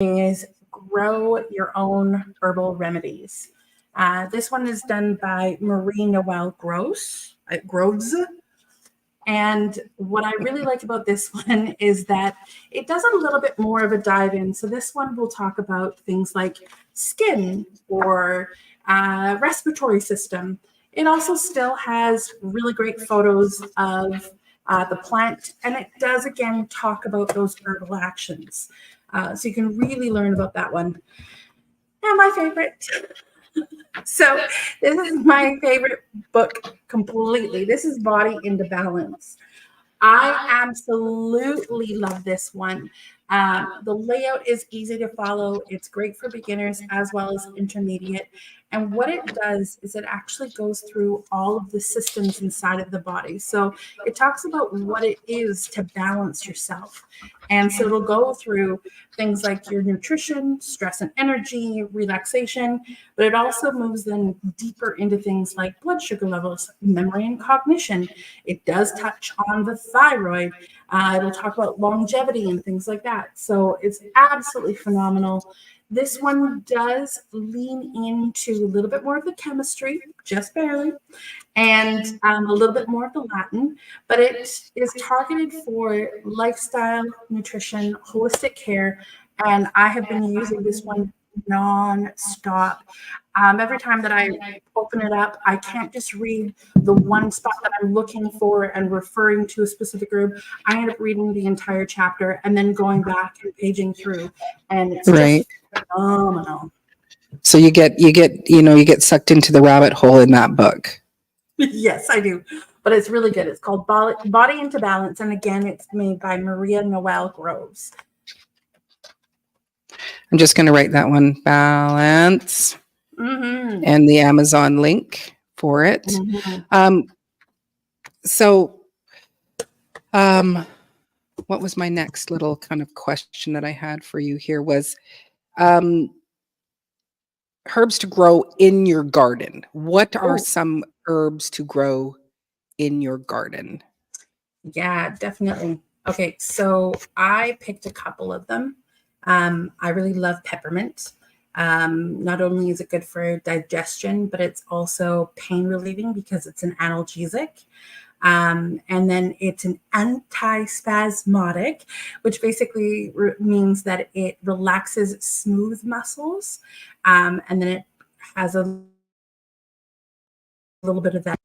is Grow Your Own Herbal Remedies. This one is done by Marie Noel Groves. And what I really like about this one is that it does a little bit more of a dive in. So this one will talk about things like skin or respiratory system. It also still has really great photos of the plant, and it does again talk about those herbal actions. So you can really learn about that one. Now, my favorite. So this is my favorite book completely. This is Body into Balance. I absolutely love this one. The layout is easy to follow. It's great for beginners as well as intermediate. And what it does is it actually goes through all of the systems inside of the body. So it talks about what it is to balance yourself. And so it'll go through things like your nutrition, stress and energy, relaxation, but it also moves then deeper into things like blood sugar levels, memory and cognition. It does touch on the thyroid. It'll talk about longevity and things like that. So it's absolutely phenomenal. This one does lean into a little bit more of the chemistry, just barely, and a little bit more of the Latin, but it is targeted for lifestyle, nutrition, holistic care. And I have been using this one non-stop. Every time that I open it up, I can't just read the one spot that I'm looking for and referring to a specific herb. I end up reading the entire chapter and then going back and paging through, and it's Right. just phenomenal. So you get sucked into the rabbit hole in that book. Yes, I do. But it's really good. It's called Body into Balance. And again, it's made by Maria Noel Groves. I'm just going to write that one, balance, and the Amazon link for it. What was my next little kind of question that I had for you here was herbs to grow in your garden. What are some herbs to grow in your garden? Yeah, definitely. Okay, so I picked a couple of them. I really love peppermint. Not only is it good for digestion, but it's also pain relieving because it's an analgesic. And then it's an antispasmodic, which basically means that it relaxes smooth muscles. And then it has a little bit of that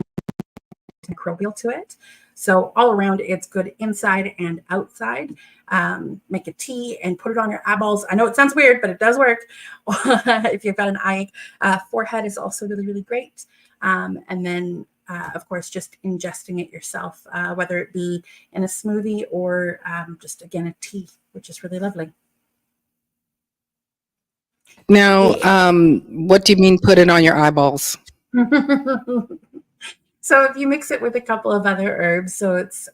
microbial to it. So all around, it's good inside and outside. Make a tea and put it on your eyeballs. I know it sounds weird, but it does work. If you've got an eye forehead is also really, really great. And then, of course, just ingesting it yourself, whether it be in a smoothie or just, again, a tea, which is really lovely. Now, what do you mean put it on your eyeballs? So if you mix it with a couple of other herbs, so it's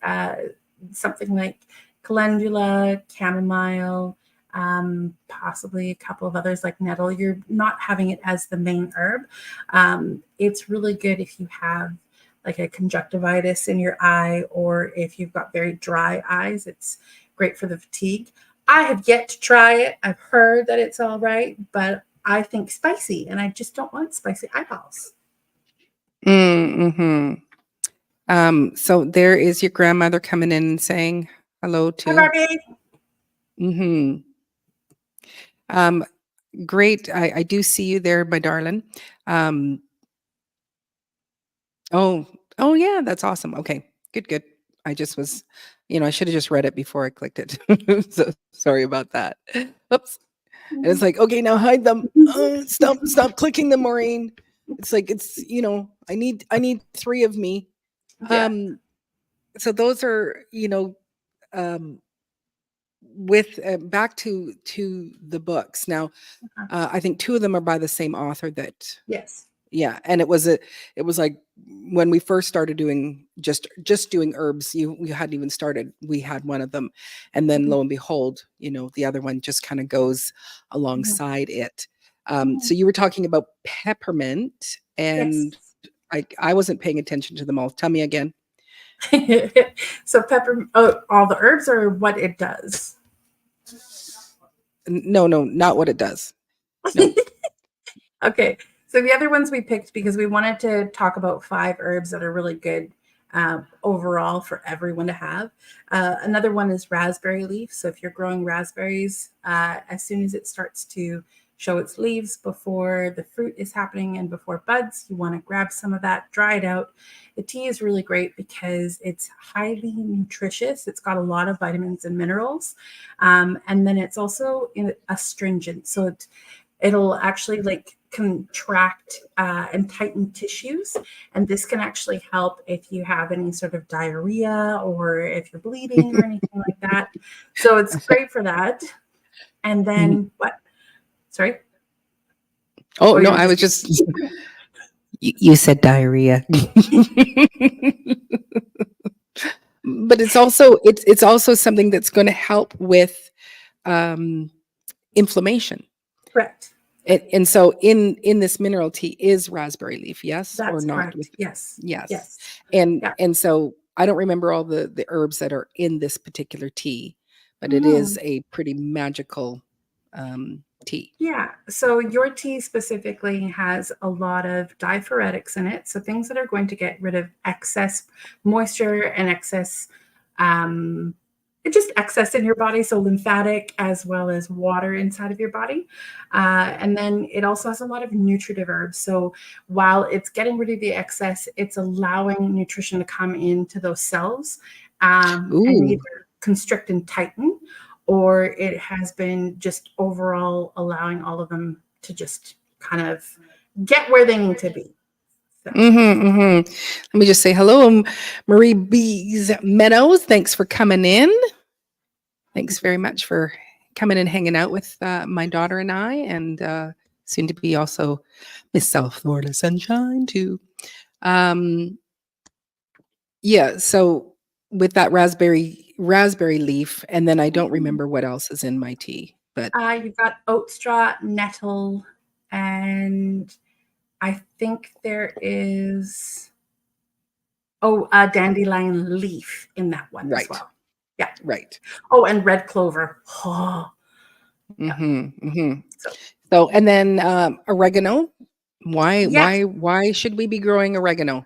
something like calendula, chamomile, possibly a couple of others like nettle, you're not having it as the main herb. It's really good if you have like a conjunctivitis in your eye, or if you've got very dry eyes. It's great for the fatigue. I have yet to try it. I've heard that it's all right, but I think spicy, and I just don't want spicy eyeballs. So there is your grandmother coming in and saying hello to. Hi, Barbie. Great. I do see you there, my darling. Oh yeah, that's awesome. Okay, good. I just was, I should have just read it before I clicked it. So sorry about that. Oops. And it's like, okay, now hide them. Stop clicking them, Maureen. It's like, I need 3 of me. Yeah. So those are, with back to the books. Now, I think 2 of them are by the same author that. Yes. Yeah, and it was like when we first started doing just doing herbs, you hadn't even started. We had one of them, and then lo and behold, the other one just kind of goes alongside it. So you were talking about peppermint, and yes. I wasn't paying attention to them all. Tell me again. So peppermint, all the herbs, or what it does? No, no, not what it does. No. Okay, so the other ones we picked because we wanted to talk about 5 herbs that are really good overall for everyone to have. Another one is raspberry leaf. So if you're growing raspberries, as soon as it starts to show its leaves before the fruit is happening and before buds, you want to grab some of that, dry it out. The tea is really great because it's highly nutritious. It's got a lot of vitamins and minerals. And then it's also astringent. So it'll actually like contract and tighten tissues. And this can actually help if you have any sort of diarrhea or if you're bleeding or anything like that. So it's great for that. And then what? Sorry. Oh, Oh, no, you're I just was just, you said diarrhea. But it's also something that's going to help with um, inflammation. correct. And so in this mineral tea is raspberry leaf, yes or That's not? correct. With Yes. yes, Yes. and Yeah. and so I don't remember all the herbs that are in this particular tea, but it is Mhm. a pretty magical tea. Yeah. So your tea specifically has a lot of diphoretics in it. So things that are going to get rid of excess moisture and excess, um, just excess in your body. So lymphatic as well as water inside of your body. And then it also has a lot of nutritive herbs. So while it's getting rid of the excess, it's allowing nutrition to come into those cells and Ooh. either constrict and tighten, or it has been just overall allowing all of them to just kind of get where they need to be. So, Let me just say hello, Marie B's Meadows. Thanks for coming in. Thanks very much for coming and hanging out with my daughter and I, and soon to be also Miss South Florida Sunshine too. Um, yeah. So with that raspberry leaf, and then I don't remember what else is in my tea, but you've got oat straw, nettle, and I think there is dandelion leaf in that one as right, well. Yeah. right. Oh, and red clover. Oh, yeah. So So and then oregano. Why yes. why why should we be growing oregano?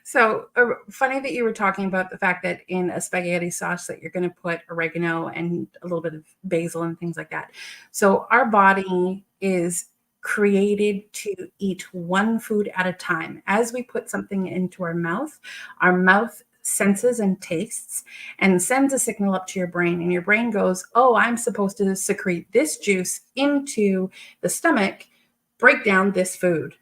So funny that you were talking about the fact that in a spaghetti sauce that you're going to put oregano and a little bit of basil and things like that. So our body is created to eat one food at a time. As we put something into our mouth senses and tastes and sends a signal up to your brain, and your brain goes, oh, I'm supposed to secrete this juice into the stomach, break down this food.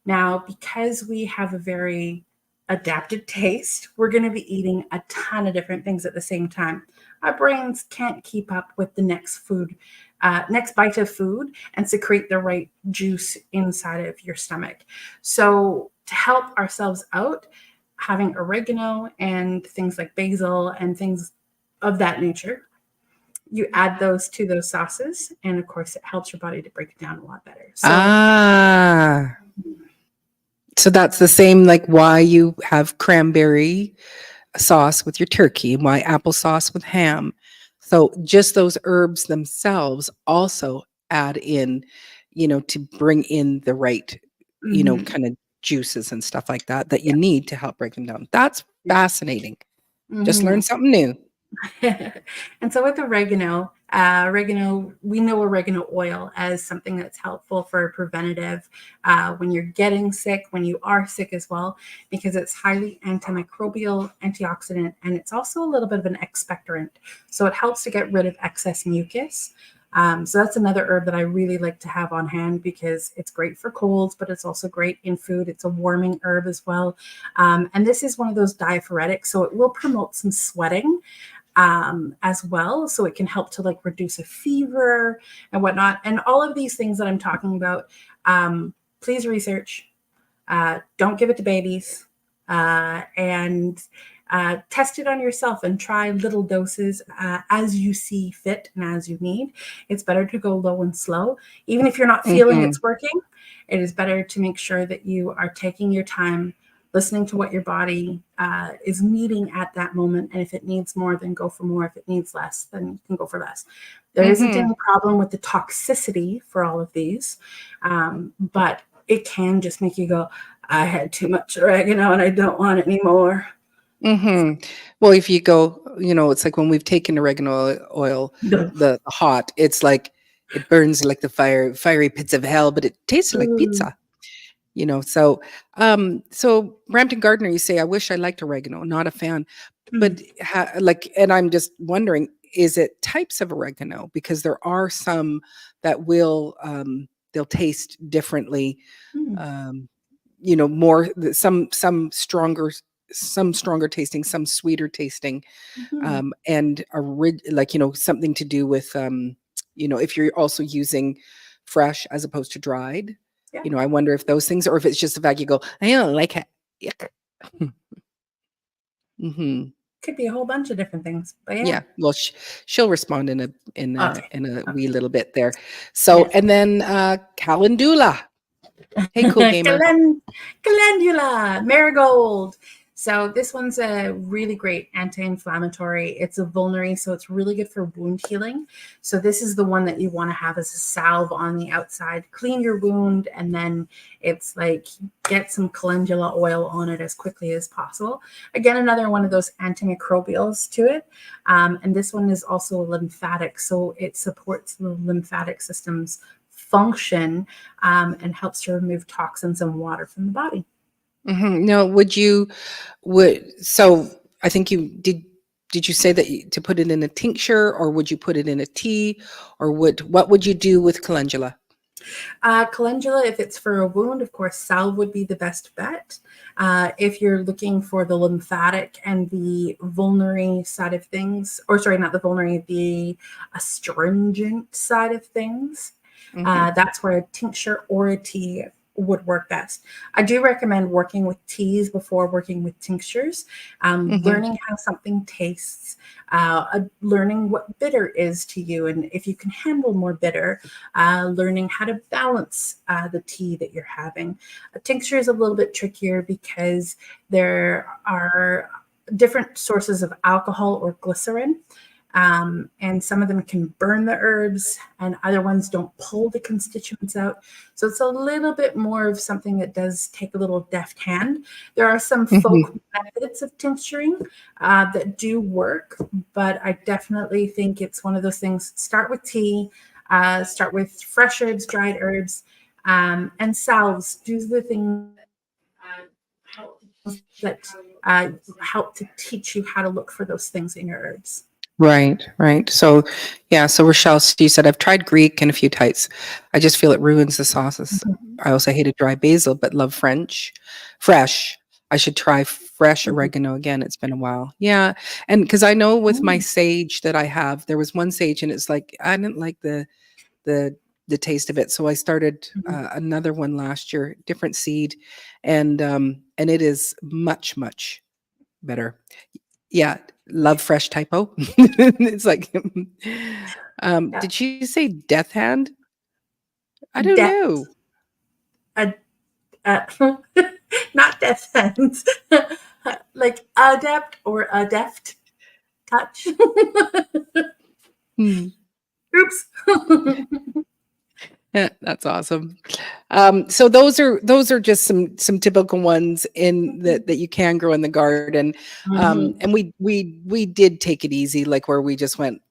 Now, because we have a very adapted taste, we're going to be eating a ton of different things at the same time. Our brains can't keep up with the next bite of food and secrete the right juice inside of your stomach. So, to help ourselves out, having oregano and things like basil and things of that nature, you add those to those sauces, and of course, it helps your body to break it down a lot better. So, Ah, so that's the same like why you have cranberry sauce with your turkey, why applesauce with ham. So just those herbs themselves also add in, to bring in the right, mhm, kind of juices and stuff like that that you yeah. need to help break them down. That's fascinating. Just learned Mhm. something new. And so with oregano, we know oregano oil as something that's helpful for preventative when you're getting sick, when you are sick as well, because it's highly antimicrobial, antioxidant, and it's also a little bit of an expectorant. So it helps to get rid of excess mucus. So that's another herb that I really like to have on hand because it's great for colds, but it's also great in food. It's a warming herb as well. And this is one of those diaphoretics, so it will promote some sweating as well. So it can help to like reduce a fever and whatnot. And all of these things that I'm talking about, please research. Don't give it to babies. And test it on yourself and try little doses as you see fit and as you need. It's better to go low and slow. Even if you're not feeling Hmm. it's working, it is better to make sure that you are taking your time listening to what your body is needing at that moment. And if it needs more, then go for more. If it needs less, then you can go for less. There isn't Mm-hmm. any problem with the toxicity for all of these, but it can just make you go, I had too much oregano and I don't want it anymore. Mm-hmm. Well, if you go, it's like when we've taken oregano oil, the hot, it's like it burns like the fiery pits of hell, but it tastes like Mm, pizza. So Brampton Gardener, you say, I wish I liked oregano, not a fan, mm, but and I'm just wondering, is it types of oregano? Because there are some that they'll taste differently, mm, um, more, some stronger tasting, some sweeter tasting, mhm. and like, something to do with, if you're also using fresh as opposed to dried. Yeah, I wonder if those things, or if it's just the fact you go, I don't like it. Yuck. Hmm. could be a whole bunch of different things, but yeah. Yeah. Well, she'll respond in a Okay. wee Okay. little bit there. So, Yes. and then calendula. Hey, cool gamer. Calendula, marigold. So this one's a really great anti-inflammatory. It's a vulnerary, so it's really good for wound healing. So this is the one that you want to have as a salve on the outside. Clean your wound, and then it's like get some calendula oil on it as quickly as possible. Again, another one of those antimicrobials to it. And this one is also lymphatic, so it supports the lymphatic system's function, and helps to remove toxins and water from the body. Now, so I think did you say that to put it in a tincture, or would you put it in a tea, or what would you do with calendula? Calendula, if it's for a wound, of course, salve would be the best bet. If you're looking for the lymphatic and the vulnerary side of things, or sorry, not the vulnerary, the astringent side of things, Hmm. that's where a tincture or a tea would work best. I do recommend working with teas before working with tinctures, Hmm. learning how something tastes, learning what bitter is to you, and if you can handle more bitter, learning how to balance the tea that you're having. A tincture is a little bit trickier because there are different sources of alcohol or glycerin. And some of them can burn the herbs, and other ones don't pull the constituents out. So it's a little bit more of something that does take a little deft hand. There are some folk Hmm. methods of tincturing that do work, but I definitely think it's one of those things. Start with tea, start with fresh herbs, dried herbs, and salves. Do the things that help to teach you how to look for those things in your herbs. Right, right. So, yeah. So Rochelle, you said I've tried Greek and a few types. I just feel it ruins the sauces. Mhm, I also hated dry basil, but love fresh. I should try fresh mhm, oregano again. It's been a while. Yeah, and because I know with my mm, sage that I have, there was one sage, and it's like I didn't like the the taste of it, so I started mhm. another one last year, different seed, and it is much better. Yeah, love fresh typo. It's like, Yeah. did she say death hand? I don't Depth, know. uh, uh, not death hands, like adept or a deft touch. Hmm. Oops. Yeah, that's awesome. So those are just some typical ones in that you can grow in the garden. Mhm. And we did take it easy, like where we just went,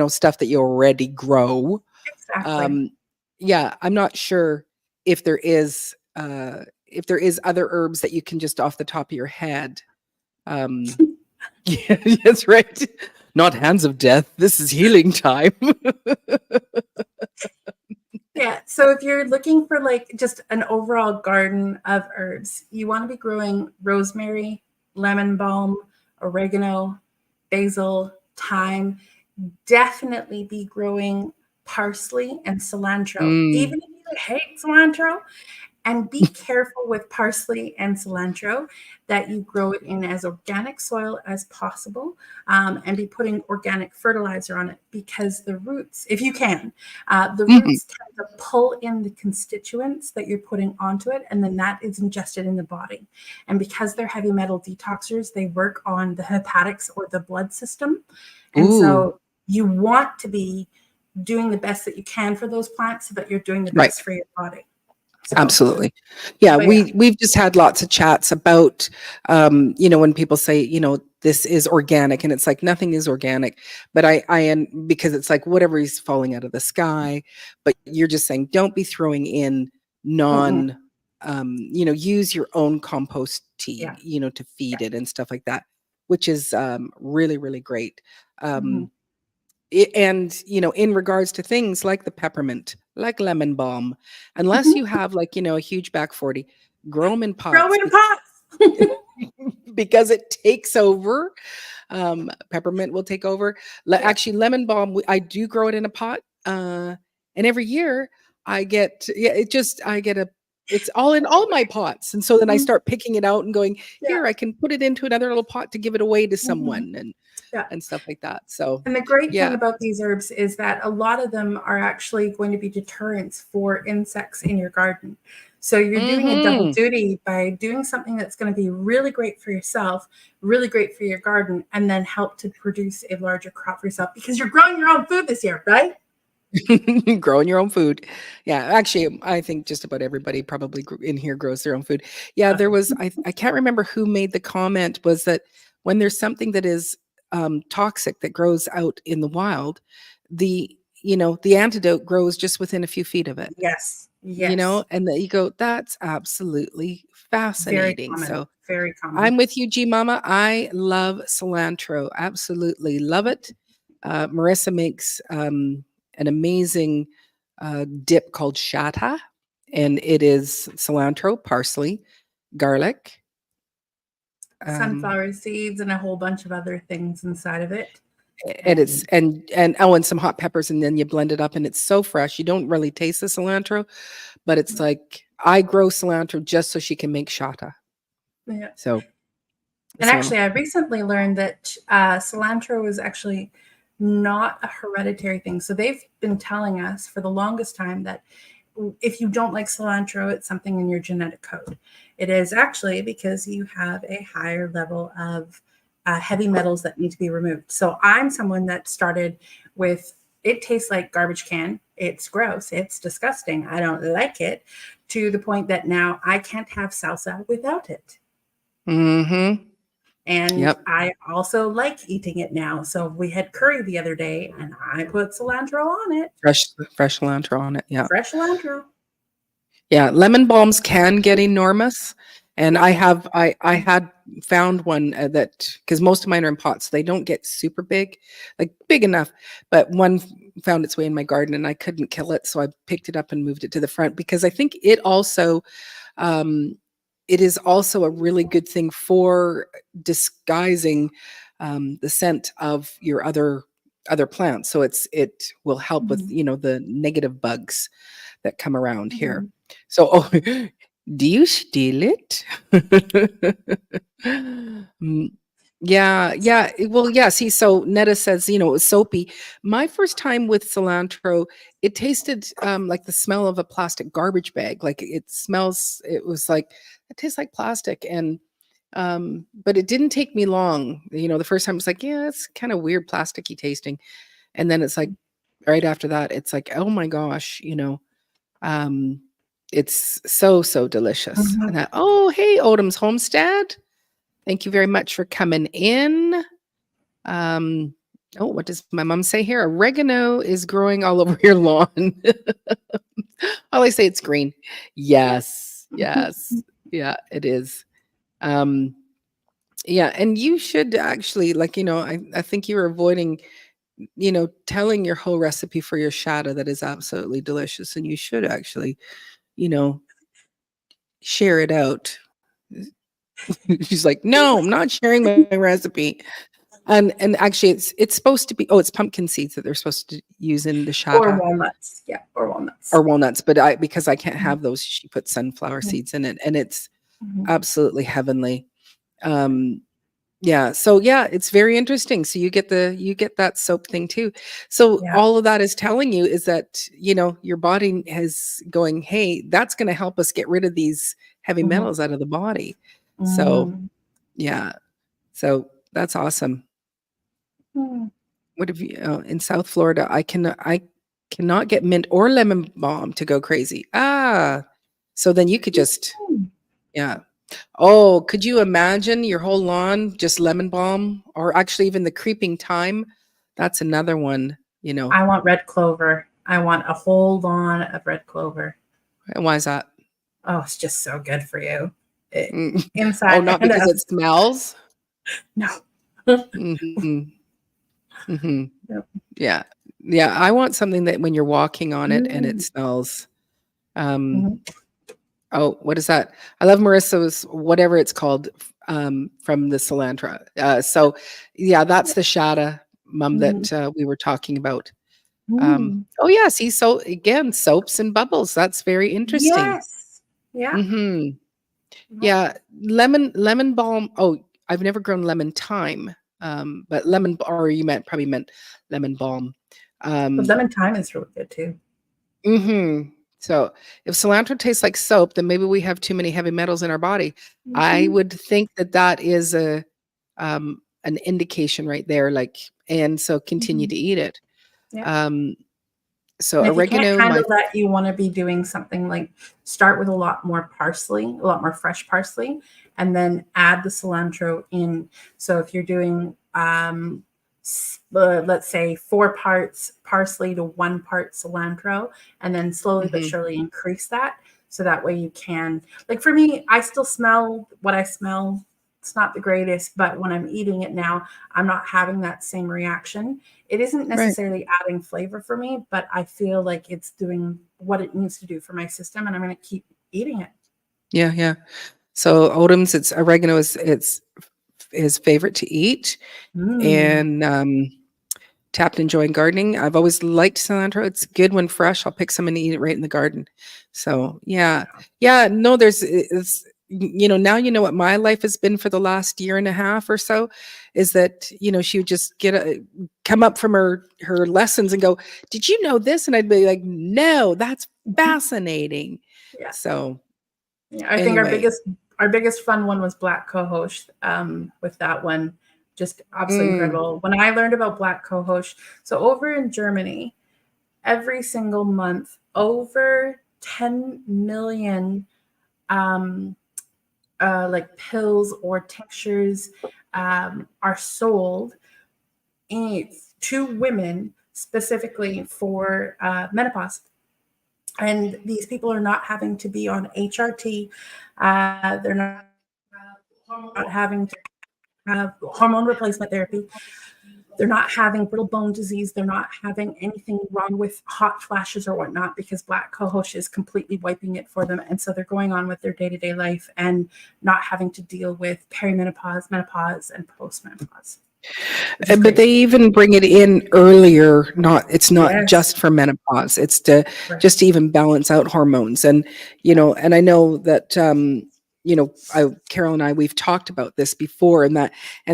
stuff that you already grow. Exactly. Um, yeah, I'm not sure if if there is other herbs that you can just off the top of your head. Um, yeah, that's right. Not hands of death. This is healing time. Yeah. So if you're looking for like just an overall garden of herbs, you want to be growing rosemary, lemon balm, oregano, basil, thyme. Definitely be growing parsley and cilantro. Mm. Even if you hate cilantro, And be careful with parsley and cilantro that you grow it in as organic soil as possible, and be putting organic fertilizer on it, because the roots, if you can, the Mhm. roots tend to pull in the constituents that you're putting onto it, and then that is ingested in the body. And because they're heavy metal detoxers, they work on the hepatics or the blood system. And Ooh, so you want to be doing the best that you can for those plants so that you're doing the right. best for your body. So, Absolutely. Yeah, but yeah. we've just had lots of chats about, when people say, this is organic, and it's like nothing is organic, but because it's like whatever is falling out of the sky, but you're just saying don't be throwing in Mm-mm. non, use your own compost tea, Yeah. to Yeah. feed it and stuff like that, which is really, really great. Mm-hmm. Um, and in regards to things like the peppermint, like lemon balm, unless you have, like, a huge back 40, grow them in Grow pots, in pots. because it takes over. Peppermint will take over. Yeah. Actually, lemon balm, I do grow it in a pot, and every year I get, yeah, I get a, it's all in all my pots, and so then I Mhm. start picking it out and going, Yeah. here, I can put it into another little pot to give it away to Mhm. someone, Yeah. and stuff like that. So And the great thing yeah. about these herbs is that a lot of them are actually going to be deterrents for insects in your garden. So you're doing a double Hmm. duty by doing something that's going to be really great for yourself, really great for your garden, and then help to produce a larger crop for yourself, because you're growing your own food this year, right? Growing your own food. Yeah, actually, I think just about everybody probably in here grows their own food. Yeah, there Okay. was, I can't remember who made the comment, was that when there's something that is toxic that grows out in the wild, the antidote grows just within a few feet of it, Yes. Yes. and that you go, that's absolutely Very fascinating. common. So Very common. I'm with you, G Mama. I love cilantro. Absolutely love it. Merissa makes an amazing dip called shata, and it is cilantro, parsley, garlic. Um, Sunflower seeds and a whole bunch of other things inside of it. and it's And and some hot peppers, and then you blend it up, and it's so fresh. You don't really taste the cilantro, but it's like I grow cilantro just so she can make shata. yeah. So And so actually, I recently learned that cilantro is actually not a hereditary thing. So they've been telling us for the longest time that if you don't like cilantro, it's something in your genetic code. It is actually because you have a higher level of heavy metals that need to be removed. So I'm someone that started with, it tastes like garbage can. It's gross. It's disgusting. I don't like it, to the point that now I can't have salsa without it. mhm. And Yep. I also like eating it now. So we had curry the other day and I put cilantro on it. Fresh cilantro on it. Yeah. Fresh cilantro. Yeah, lemon balms can get enormous, and I had found one, that, because most of mine are in pots, they don't get super big, like big enough, but one found its way in my garden, and I couldn't kill it, so I picked it up and moved it to the front, because I think um, it is also a really good thing for disguising the scent of your other plants. So it will help with, Mhm. the negative bugs that come around here. Mhm. So, oh, do you steal it? Mm, yeah, yeah. Well, yeah. See, so Netta says, it was soapy. My first time with cilantro, it tasted like the smell of a plastic garbage bag. Like it was like, it tastes like plastic. And, but it didn't take me long. The first time, it's like, yeah, it's kind of weird, plasticky tasting. And then it's like, right after that, it's like, oh my gosh, um, it's so, so delicious. Mhm. And oh, hey, Odom's Homestead. Thank you very much for coming in. Um, oh, what does my mom say here? Oregano is growing all over your lawn. I always say it's green. Yes, yes. Yeah, it is. Um, yeah, and you should actually, like, I think you were avoiding, telling your whole recipe for your shata that is absolutely delicious. And you should actually, you know, share it out. She's like, "No, I'm not sharing my recipe." And actually it's supposed to be, oh, it's pumpkin seeds that they're supposed to use in the Or shata walnuts. Yeah, or walnuts. or walnuts, but I because I can't Mhm, have those, she put sunflower mhm, seeds in it, and it's mhm. absolutely heavenly. Um, yeah, so yeah, it's very interesting. So you get that soap thing too. So Yeah. all of that is telling you is that, your body is going, "Hey, that's gonna help us get rid of these heavy Mhm, metals out of the body." So, mhm, yeah. So that's awesome. mhm. What have you in South Florida, I cannot get mint or lemon balm to go crazy. Ah, so then you could just yeah. Oh, could you imagine your whole lawn just lemon balm or actually even the creeping thyme? That's another one, you know. I want red clover. I want a whole lawn of red clover. And why is that? Oh, it's just so good for you. It, Mm. Oh, inside not and because out. it smells? No. Mhm. Mhm. Yep. Yeah. Yeah, I want something that when you're walking on it and it Mm, smells, um mhm, oh, what is that? I love Marissa's whatever it's called, from the cilantro. So, yeah, that's the shada mum mhm, that, we were talking about. mm. Oh, yeah, see, so again, soaps and bubbles, that's very interesting. Yes. Yeah. Mhm. Yep. Yeah, lemon balm, oh, I've never grown lemon thyme, but or you probably meant lemon balm. But Um lemon thyme is really good too. Mhm. So, if cilantro tastes like soap, then maybe we have too many heavy metals in our body. I Mhm. would think that that is an indication right there, like, and so continue Mhm. to eat it. Yep. Um, so And if you can't oregano, handle that, you want to be doing something like start with a lot more parsley, a lot more fresh parsley, and then add the cilantro in. So if you're doing, let's say 4 parts parsley to 1 part cilantro, and then slowly but mhm, surely increase that. So that way you can, like for me, I still smell what I smell. It's not the greatest, but when I'm eating it now, I'm not having that same reaction. It isn't right. necessarily adding flavor for me, but I feel like it's doing what it needs to do for my system, and I'm going to keep eating it. Yeah, yeah. So Odom's, it's oregano is his favorite to eat, Mm. and tapped enjoying gardening. I've always liked cilantro. It's good when fresh. I'll pick some and eat it right in the garden. So yeah, yeah. No, it's now you know what my life has been for the last year and a half or so, is that she would just come up from her lessons and go, "Did you know this?" And I'd be like, "No, that's fascinating." Yeah. So Yeah, I think anyway, our biggest fun one was black cohosh. With that one, just absolutely mm, incredible. When I learned about black cohosh, so over in Germany, every single month, over 10 million um, like pills or tinctures are sold to women specifically for menopause. And these people are not having to be on HRT. They're not having to have hormone replacement therapy. They're not having brittle bone disease. They're not having anything wrong with hot flashes or whatnot because black cohosh is completely wiping it for them. And so they're going on with their day to day life and not having to deal with perimenopause, menopause, and postmenopause, which is But they crazy. even bring it in earlier, it's not Yes. just for menopause, it's to Right. just to even balance out hormones, and, Yeah. and I know that, Carol and I, we've talked about this before, and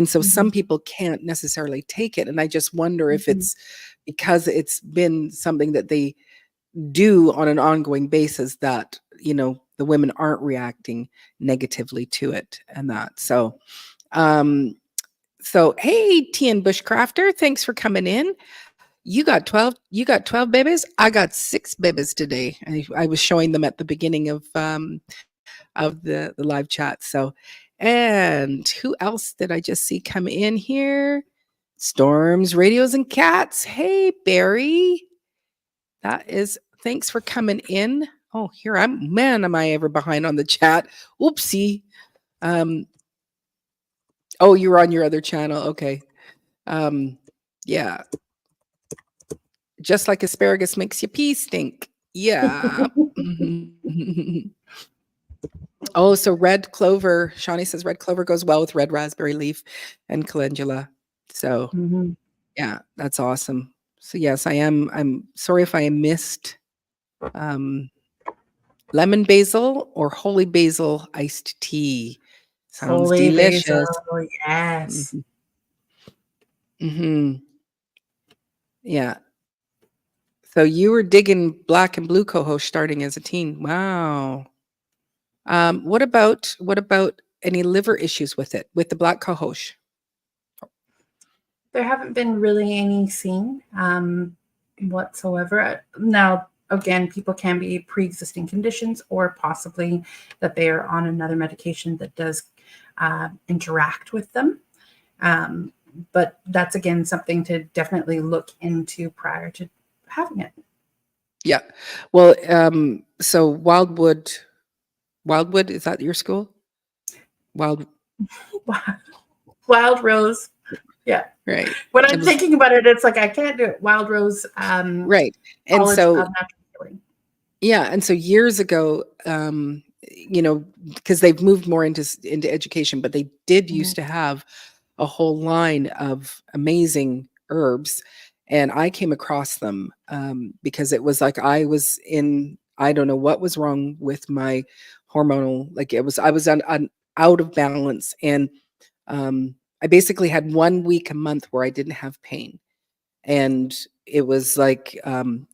so Mm-hmm. some people can't necessarily take it, and I just wonder if Mm-hmm. it's because it's been something that they do on an ongoing basis that, the women aren't reacting negatively to it and that, um so, hey, TN Bushcrafter, thanks for coming in. You got 12 babies. I got 6 babies today. I was showing them at the beginning of the live chat. So, and who else did I just see come in here? Storms, radios, and cats. Hey, Barry. That is thanks for coming in. Oh, here I'm man, am I ever behind on the chat? Oopsie. Um, oh, you're on your other channel. Okay. Um, yeah. Just like asparagus makes your pee stink. Yeah. Oh, so red clover. Shawnee says red clover goes well with red raspberry leaf and calendula. So Mhm. yeah, that's awesome. So yes, I'm sorry if I missed um, lemon basil or holy basil iced tea. Sounds Holy basil, delicious. yes. Mhm. Mhm. Yeah. So you were digging black and blue cohosh starting as a teen. Wow. What about any liver issues with it, with the black cohosh? There haven't been really any seen whatsoever. Now, again, people can be pre-existing conditions or possibly that they are on another medication that does interact with them. Um, but that's again something to definitely look into prior to having it. Yeah. Well, so Wildwood, is that your school? Wild, Wild Rose, yeah. right. When It I'm was thinking about it, it's like I can't do it. Wild Rose right. And College so of Natural Healing. yeah, and so years ago, because they've moved more into education, but they did Mhm. used to have a whole line of amazing herbs, and I came across them because it was like I don't know what was wrong with my hormonal, like I was on out of balance, and I basically had 1 week a month where I didn't have pain, and it was like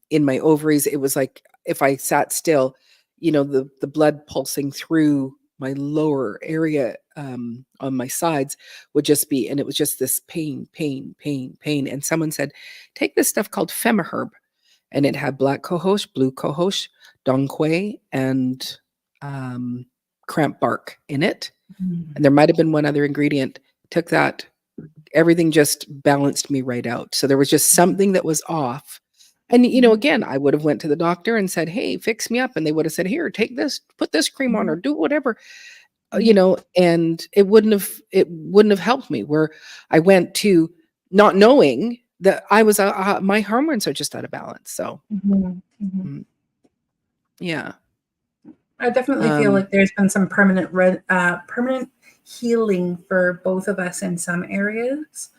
in my ovaries, it was like if I sat still, the blood pulsing through my lower area on my sides would just be, and it was just this pain, and someone said take this stuff called femaherb, and it had black cohosh, blue cohosh, donquay, and um, cramp bark in it, Mhm. and there might have been one other ingredient. Took that, everything just balanced me right out. So there was just something that was off. And Mhm. again, I would have went to the doctor and said, "Hey, fix me up." And they would have said, "Here, take this, put this cream on or Mhm. do whatever." Mhm. And it wouldn't have helped me, where I went to not knowing that I was my hormones are just out of balance. So, Mhm. Mhm. mm, yeah. I definitely feel Um like there's been some permanent healing for both of us in some areas.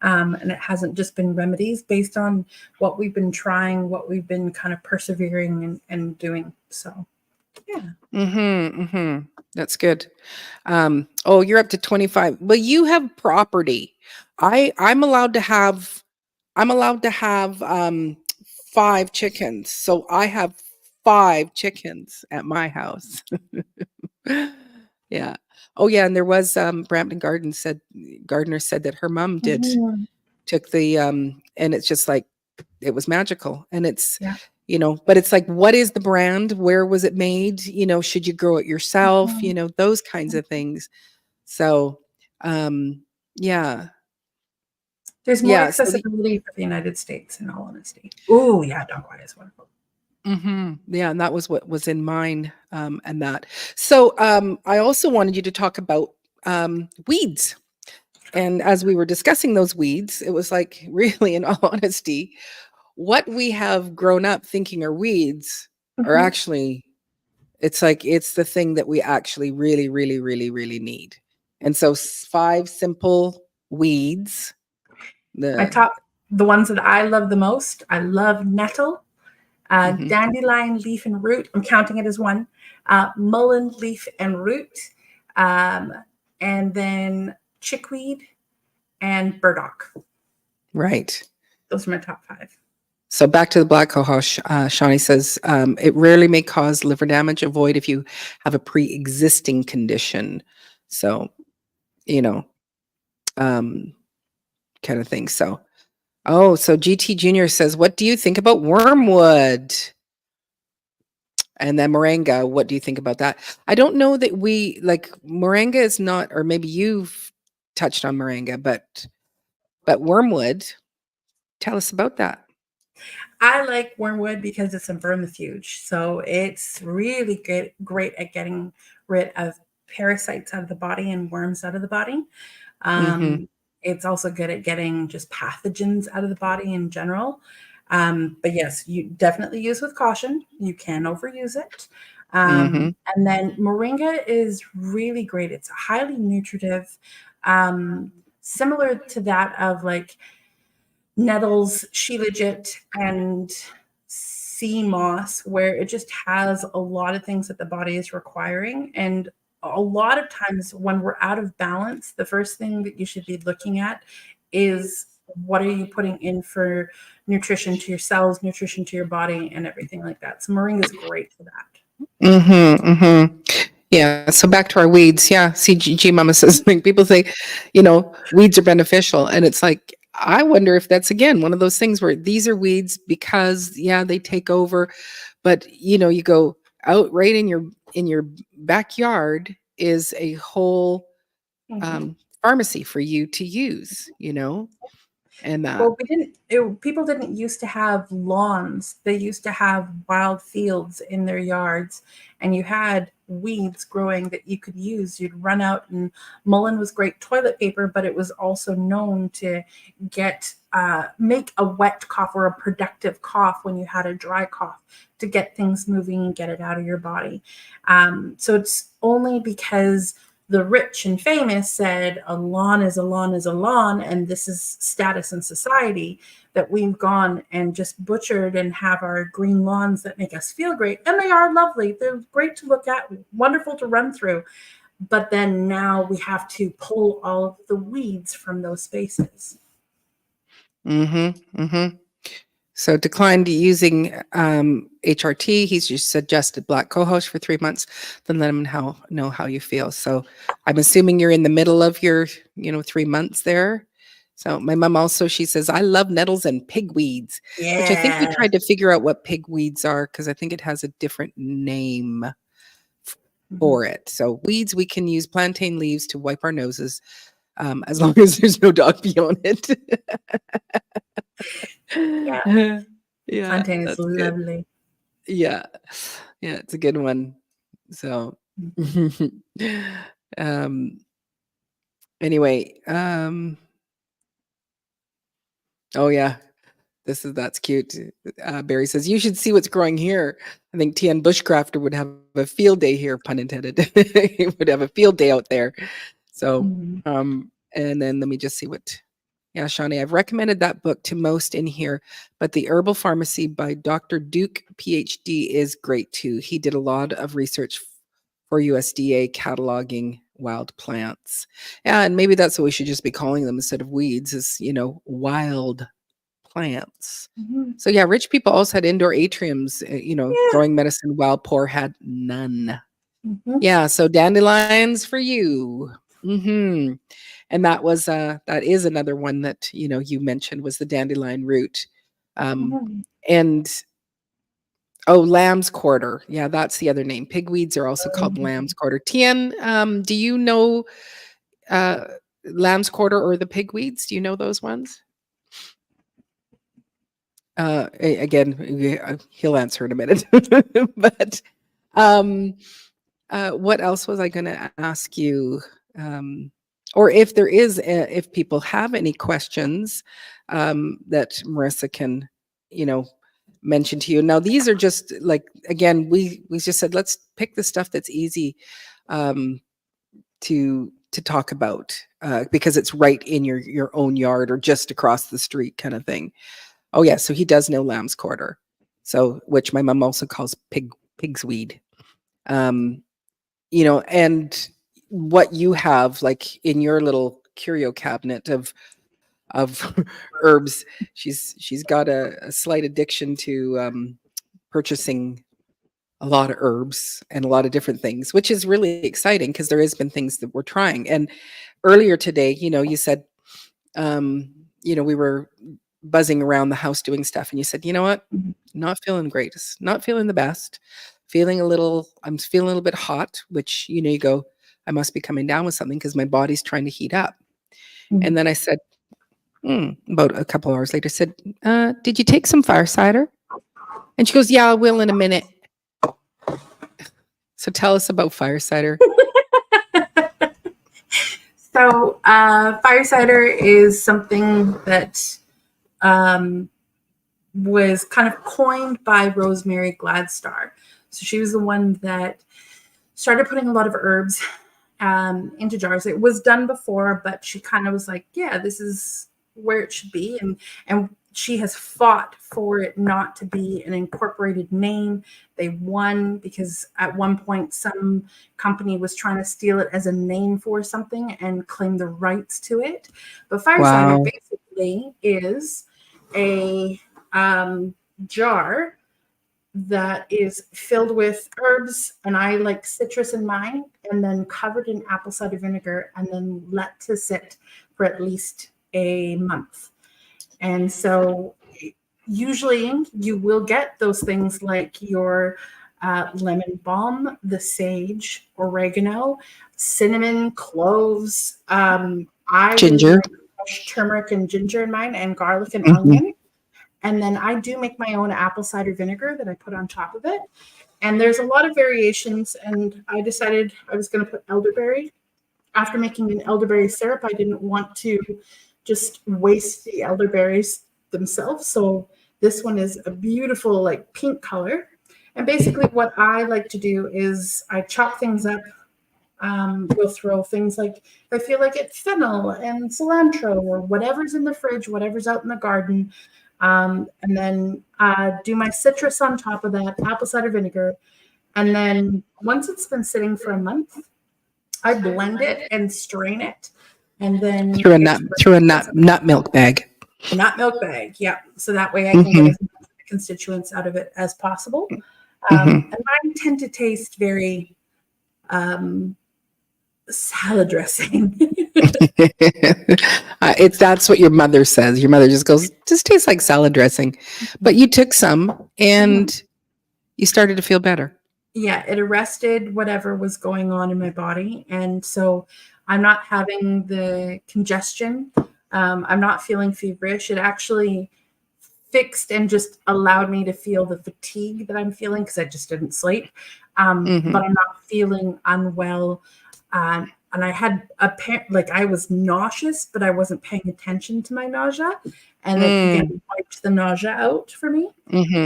And it hasn't just been remedies based on what we've been trying, what we've been kind of persevering and doing. So, yeah. mhm, mhm. That's good. Oh, you're up to 25. Well, you have property. I'm allowed to have I'm allowed to have 5 chickens. So I have 5 chickens at my house. Yeah. Oh yeah, and there was Brampton Gardner said that her mom Mhm. took the and it's just like it was magical. And it's Yeah. but it's like, what is the brand? Where was it made? Should you grow it yourself? Mhm. Those kinds of things. So, um, yeah, There's more yeah. So the accessibility for the United States, in all honesty. Oh, yeah, Donquai is wonderful. yeah, and that was what was in mine, and that. So, I also wanted you to talk about weeds. And as we were discussing those weeds, it was like, really, in all honesty, what we have grown up thinking are weeds are Mhm. actually, it's like it's the thing that we actually really, really, really, really need. And so, 5 simple weeds. My The top, the ones that I love the most, I love nettle, mhm, dandelion leaf and root. I'm counting it as one. Mullein leaf and root, um, and then chickweed and burdock. right. Those are my top five. So back to the black cohosh, Shawnee says it rarely may cause liver damage. Avoid if you have a pre-existing condition. So you know, um, kind of thing. So so GT Junior says, "What do you think about wormwood?" And then moringa. What do you think about that? I don't know that we like moringa is not, or maybe you've touched on moringa, but wormwood. Tell us about that. I like wormwood because it's a vermifuge. So it's really great at getting rid of parasites out of the body and worms out of the body. Mm-hmm. It's also good at getting just pathogens out of the body in general. But yes, you definitely use with caution. You can overuse it. Mm-hmm. And then moringa is really great. It's highly nutritive. Um, similar to that of like nettles, shilajit, and sea moss, where it just has a lot of things that the body is requiring. And a lot of times when we're out of balance, the first thing that you should be looking at is what are you putting in for nutrition to your cells, nutrition to your body, and everything like that. So moringa is great for that. Yeah. So back to our weeds. Yeah. CGG Mama says, like people say, weeds are beneficial. And it's like, I wonder if that's again one of those things where these are weeds because they take over. But you go out right in your backyard is a whole Mhm. pharmacy for you to use, and that. Well, people didn't used to have lawns. They used to have wild fields in their yards, and you had weeds growing that you could use. You'd run out, and mullein was great toilet paper, but it was also known to make a wet cough or a productive cough when you had a dry cough to get things moving and get it out of your body. So it's only because the rich and famous said a lawn is a lawn is a lawn, and this is status in society, that we've gone and just butchered and have our green lawns that make us feel great. And they are lovely. They're great to look at, wonderful to run through. But then now we have to pull all of the weeds from those spaces. So declined using HRT. He's just suggested black cohosh for 3 months. Then let him know how you feel. So I'm assuming you're in the middle of your 3 months there. So my mom also, she says, I love nettles and pigweeds, which I think we Yeah. tried to figure out what pigweeds are because I think it has a different name for it. So weeds, we can use plantain leaves to wipe our noses as long as there's no dog pee on it. Yeah. Yeah, Plantain is that's good. lovely. Yeah. Yeah, it's a good one. So um anyway, oh yeah, that's cute. Barry says you should see what's growing here. I think TN Bushcrafter would have a field day here, pun intended. He would have a field day out there. So Mhm. and then let me just see what. Yeah, Shawnee, I've recommended that book to most in here, but The Herbal Pharmacy by Dr. Duke, PhD, is great too. He did a lot of research for USDA cataloging wild plants. Yeah, and maybe that's what we should just be calling them instead of weeds, is, wild plants. Mhm. So yeah, rich people also had indoor atriums, Yeah. growing medicine, while poor had none. Mhm. Yeah, so dandelions for you. And that is another one that, you mentioned was the dandelion root. Um, Mhm. and lamb's quarter. Yeah, that's the other name. Pigweeds are also called Mhm. lamb's quarter. Tien, do you know uh, lamb's quarter or the pigweeds? Do you know those ones? Again, he'll answer in a minute. But um, what else was I going to ask you? Or if there is, if people have any questions that Merissa can, you know, mention to you. Now, these are just like, again, we just said let's pick the stuff that's easy um, to talk about because it's right in your own yard or just across the street, kind of thing. Oh yeah, so he does know lamb's quarter, so which my mom also calls pig's weed. Um, and what you have like in your little curio cabinet of herbs, she's got a slight addiction to purchasing a lot of herbs and a lot of different things, which is really exciting because there has been things that we're trying. And earlier today, you said, we were buzzing around the house doing stuff, and you said, you know what, Mhm. not feeling great, just not feeling the best, I'm feeling a little bit hot, which, you go, I must be coming down with something because my body's trying to heat up. And Mhm. then I said, about a couple hours later, said, did you take some fire cider? And she goes, yeah, I will in a minute. So tell us about fire cider. So, fire cider is something that um, was kind of coined by Rosemary Gladstar. So she was the one that started putting a lot of herbs into jars. It was done before, but she kind of was like, yeah, this is where it should be. And she has fought for it not to be an incorporated name. They won because at one point some company was trying to steal it as a name for something and claim the rights to it. But fire cider Wow. basically is a jar that is filled with herbs, and I like citrus in mine, and then covered in apple cider vinegar and then let to sit for at least a month. And so usually you will get those things like your lemon balm, the sage, oregano, cinnamon, cloves. I really Ginger. like fresh turmeric and ginger in mine, and garlic and Mhm. onion. And then I do make my own apple cider vinegar that I put on top of it. And there's a lot of variations. And I decided I was going to put elderberry. After making an elderberry syrup, I didn't want to just waste the elderberries themselves. So this one is a beautiful, like pink color. And basically, what I like to do is I chop things up. We'll throw things like, if I feel like it, fennel and cilantro or whatever's in the fridge, whatever's out in the garden. And then do my citrus on top of that, apple cider vinegar. And then once it's been sitting for a month, I blend it and strain it. And then Through a it's nut milk bag. not milk bag. Yeah. So that way I can get Mhm. as much constituents out of it as possible. Mhm. And mine tend to taste very salad dressing. It's that's what your mother says. Your mother just goes, just tastes like salad dressing. But you took some and you started to feel better. Yeah, it arrested whatever was going on in my body. And so I'm not having the congestion. I'm not feeling feverish. It actually fixed and just allowed me to feel the fatigue that I'm feeling because I just didn't sleep. But I'm not feeling unwell. And I had like I was nauseous, but I wasn't paying attention to my nausea. And it again wiped the nausea out for me.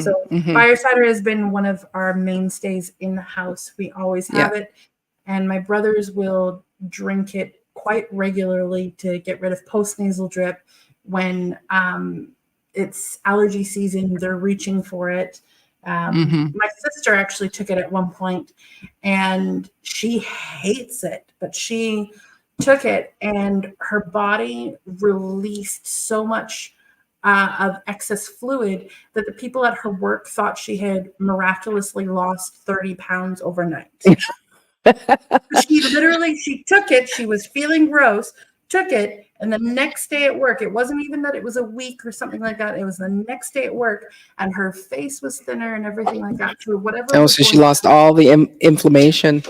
So fire cider has been one of our mainstays in the house. We always have it. And my brothers will drink it quite regularly to get rid of postnasal drip when it's allergy season. They're reaching for it. My sister actually took it at one point and she hates it, but she took it and her body released so much of excess fluid that the people at her work thought she had miraculously lost 30 pounds overnight. She took it, she was feeling gross, took it, and the next day at work, it wasn't even that it was a week or something like that. It was the next day at work, and her face was thinner and everything like that. So whatever Oh, was so she going lost all the inflammation.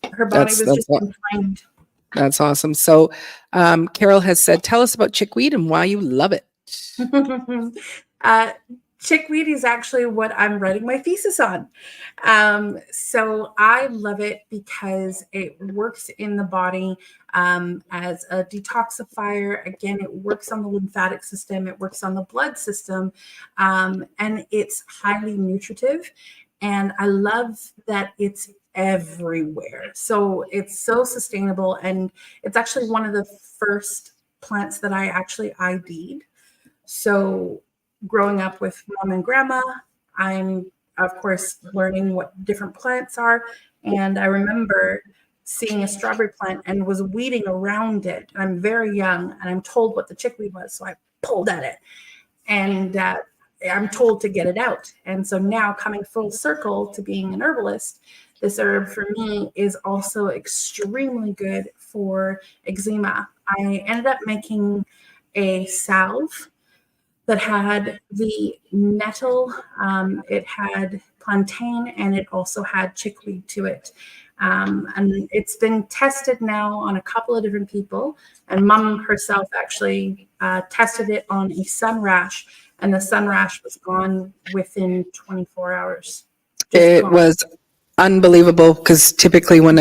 on, her body That's was that's just inflamed. that's awesome. So, Carol has said, "Tell us about chickweed and why you love it." uh, Chickweed is actually what I'm writing my thesis on. So I love it because it works in the body as a detoxifier. Again, it works on the lymphatic system, it works on the blood system, and it's highly nutritive. And I love that it's everywhere. So it's so sustainable. And it's actually one of the first plants that I actually ID'd. So growing up with mom and grandma, I'm of course learning what different plants are. And I remember seeing a strawberry plant and was weeding around it. And I'm very young and I'm told what the chickweed was. So I pulled at it and I'm told to get it out. And so now coming full circle to being an herbalist, this herb for me is also extremely good for eczema. I ended up making a salve that had the nettle, it had plantain, and it also had chickweed to it. And it's been tested now on a couple of different people. And mom herself actually tested it on a sun rash, and the sun rash was gone within 24 hours. Just It gone. was unbelievable because typically when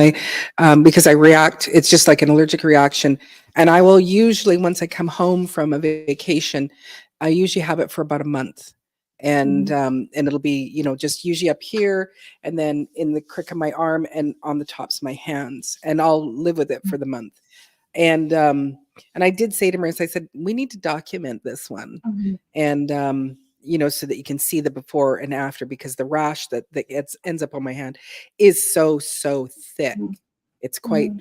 because I react, it's just like an allergic reaction. And I will usually, once I come home from a vacation, I usually have it for about a month. and it'll be, just usually up here, and then in the crick of my arm and on the tops of my hands, and I'll live with it for the month. And I did say to Marissa, I said, we need to document this one, Mhm. and so that you can see the before and after, because the rash that ends up on my hand is so thick. Mhm. It's quite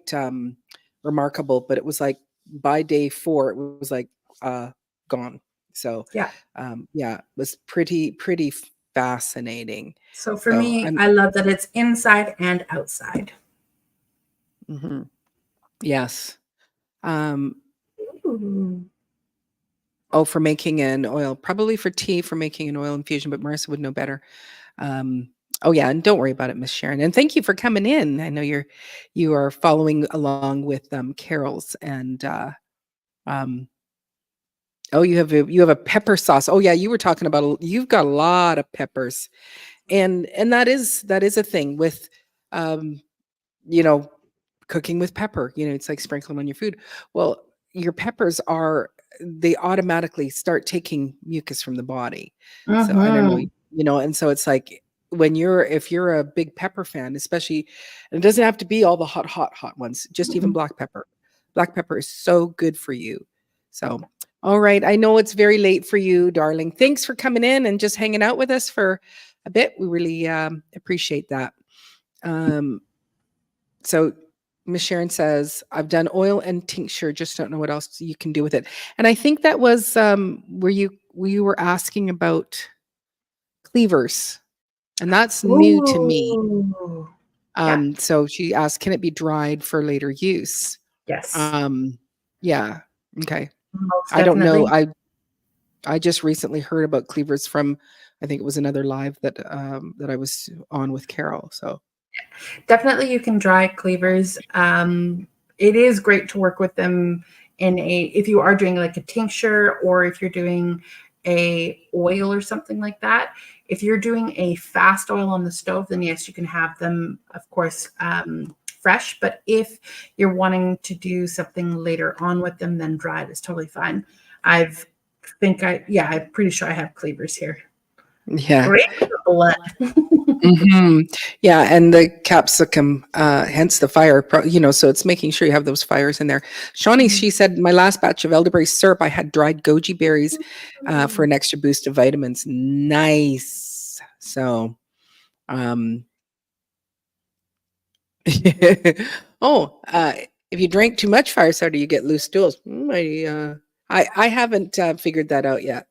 Mhm. remarkable. But it was like by day 4, it was like gone. So Yeah. yeah, it was pretty fascinating. So for So me, I'm I love that it's inside and outside. mhm. Yes. Um, Ooh. oh, for making an oil, probably for tea, for making an oil infusion, but Marissa would know better. Um, oh yeah, and don't worry about it, Miss Sharon. And thank you for coming in. I know you are following along with Carol's, and um, oh, you have a pepper sauce. Oh yeah, you were talking about you've got a lot of peppers, and that is a thing with um, you know, cooking with pepper. It's like sprinkling on your food. Well, your peppers they automatically start taking mucus from the body. So I don't know, Mhm. and so it's like if you're a big pepper fan, especially, and it doesn't have to be all the hot ones, just even Mhm. black pepper. Black pepper is so good for you. So, all right. I know it's very late for you, darling. Thanks for coming in and just hanging out with us for a bit. We really appreciate that. Um, so Miss Sharon says, I've done oil and tincture, just don't know what else you can do with it. And I think that was where you were asking about cleavers. And that's new to me. Ooh. Yeah. So she asked, can it be dried for later use? Yes. Um, yeah. Okay. Most I don't know. definitely. I just recently heard about cleavers from, I think it was another live that I was on with Carol. So Definitely, you can dry cleavers. It is great to work with them if you are doing like a tincture, or if you're doing a oil or something like that. If you're doing a fast oil on the stove, then yes, you can have them, of course, fresh. But if you're wanting to do something later on with them, then dried is totally fine. I've I'm pretty sure I have cleavers here. yeah. Great for the blood. Yeah, and the capsicum, hence the fire, so it's making sure you have those fires in there. Shawnee, she said, my last batch of elderberry syrup, I had dried goji berries for an extra boost of vitamins. Nice. So, um, oh, if you drink too much fire starter, you get loose stools. I haven't figured that out yet.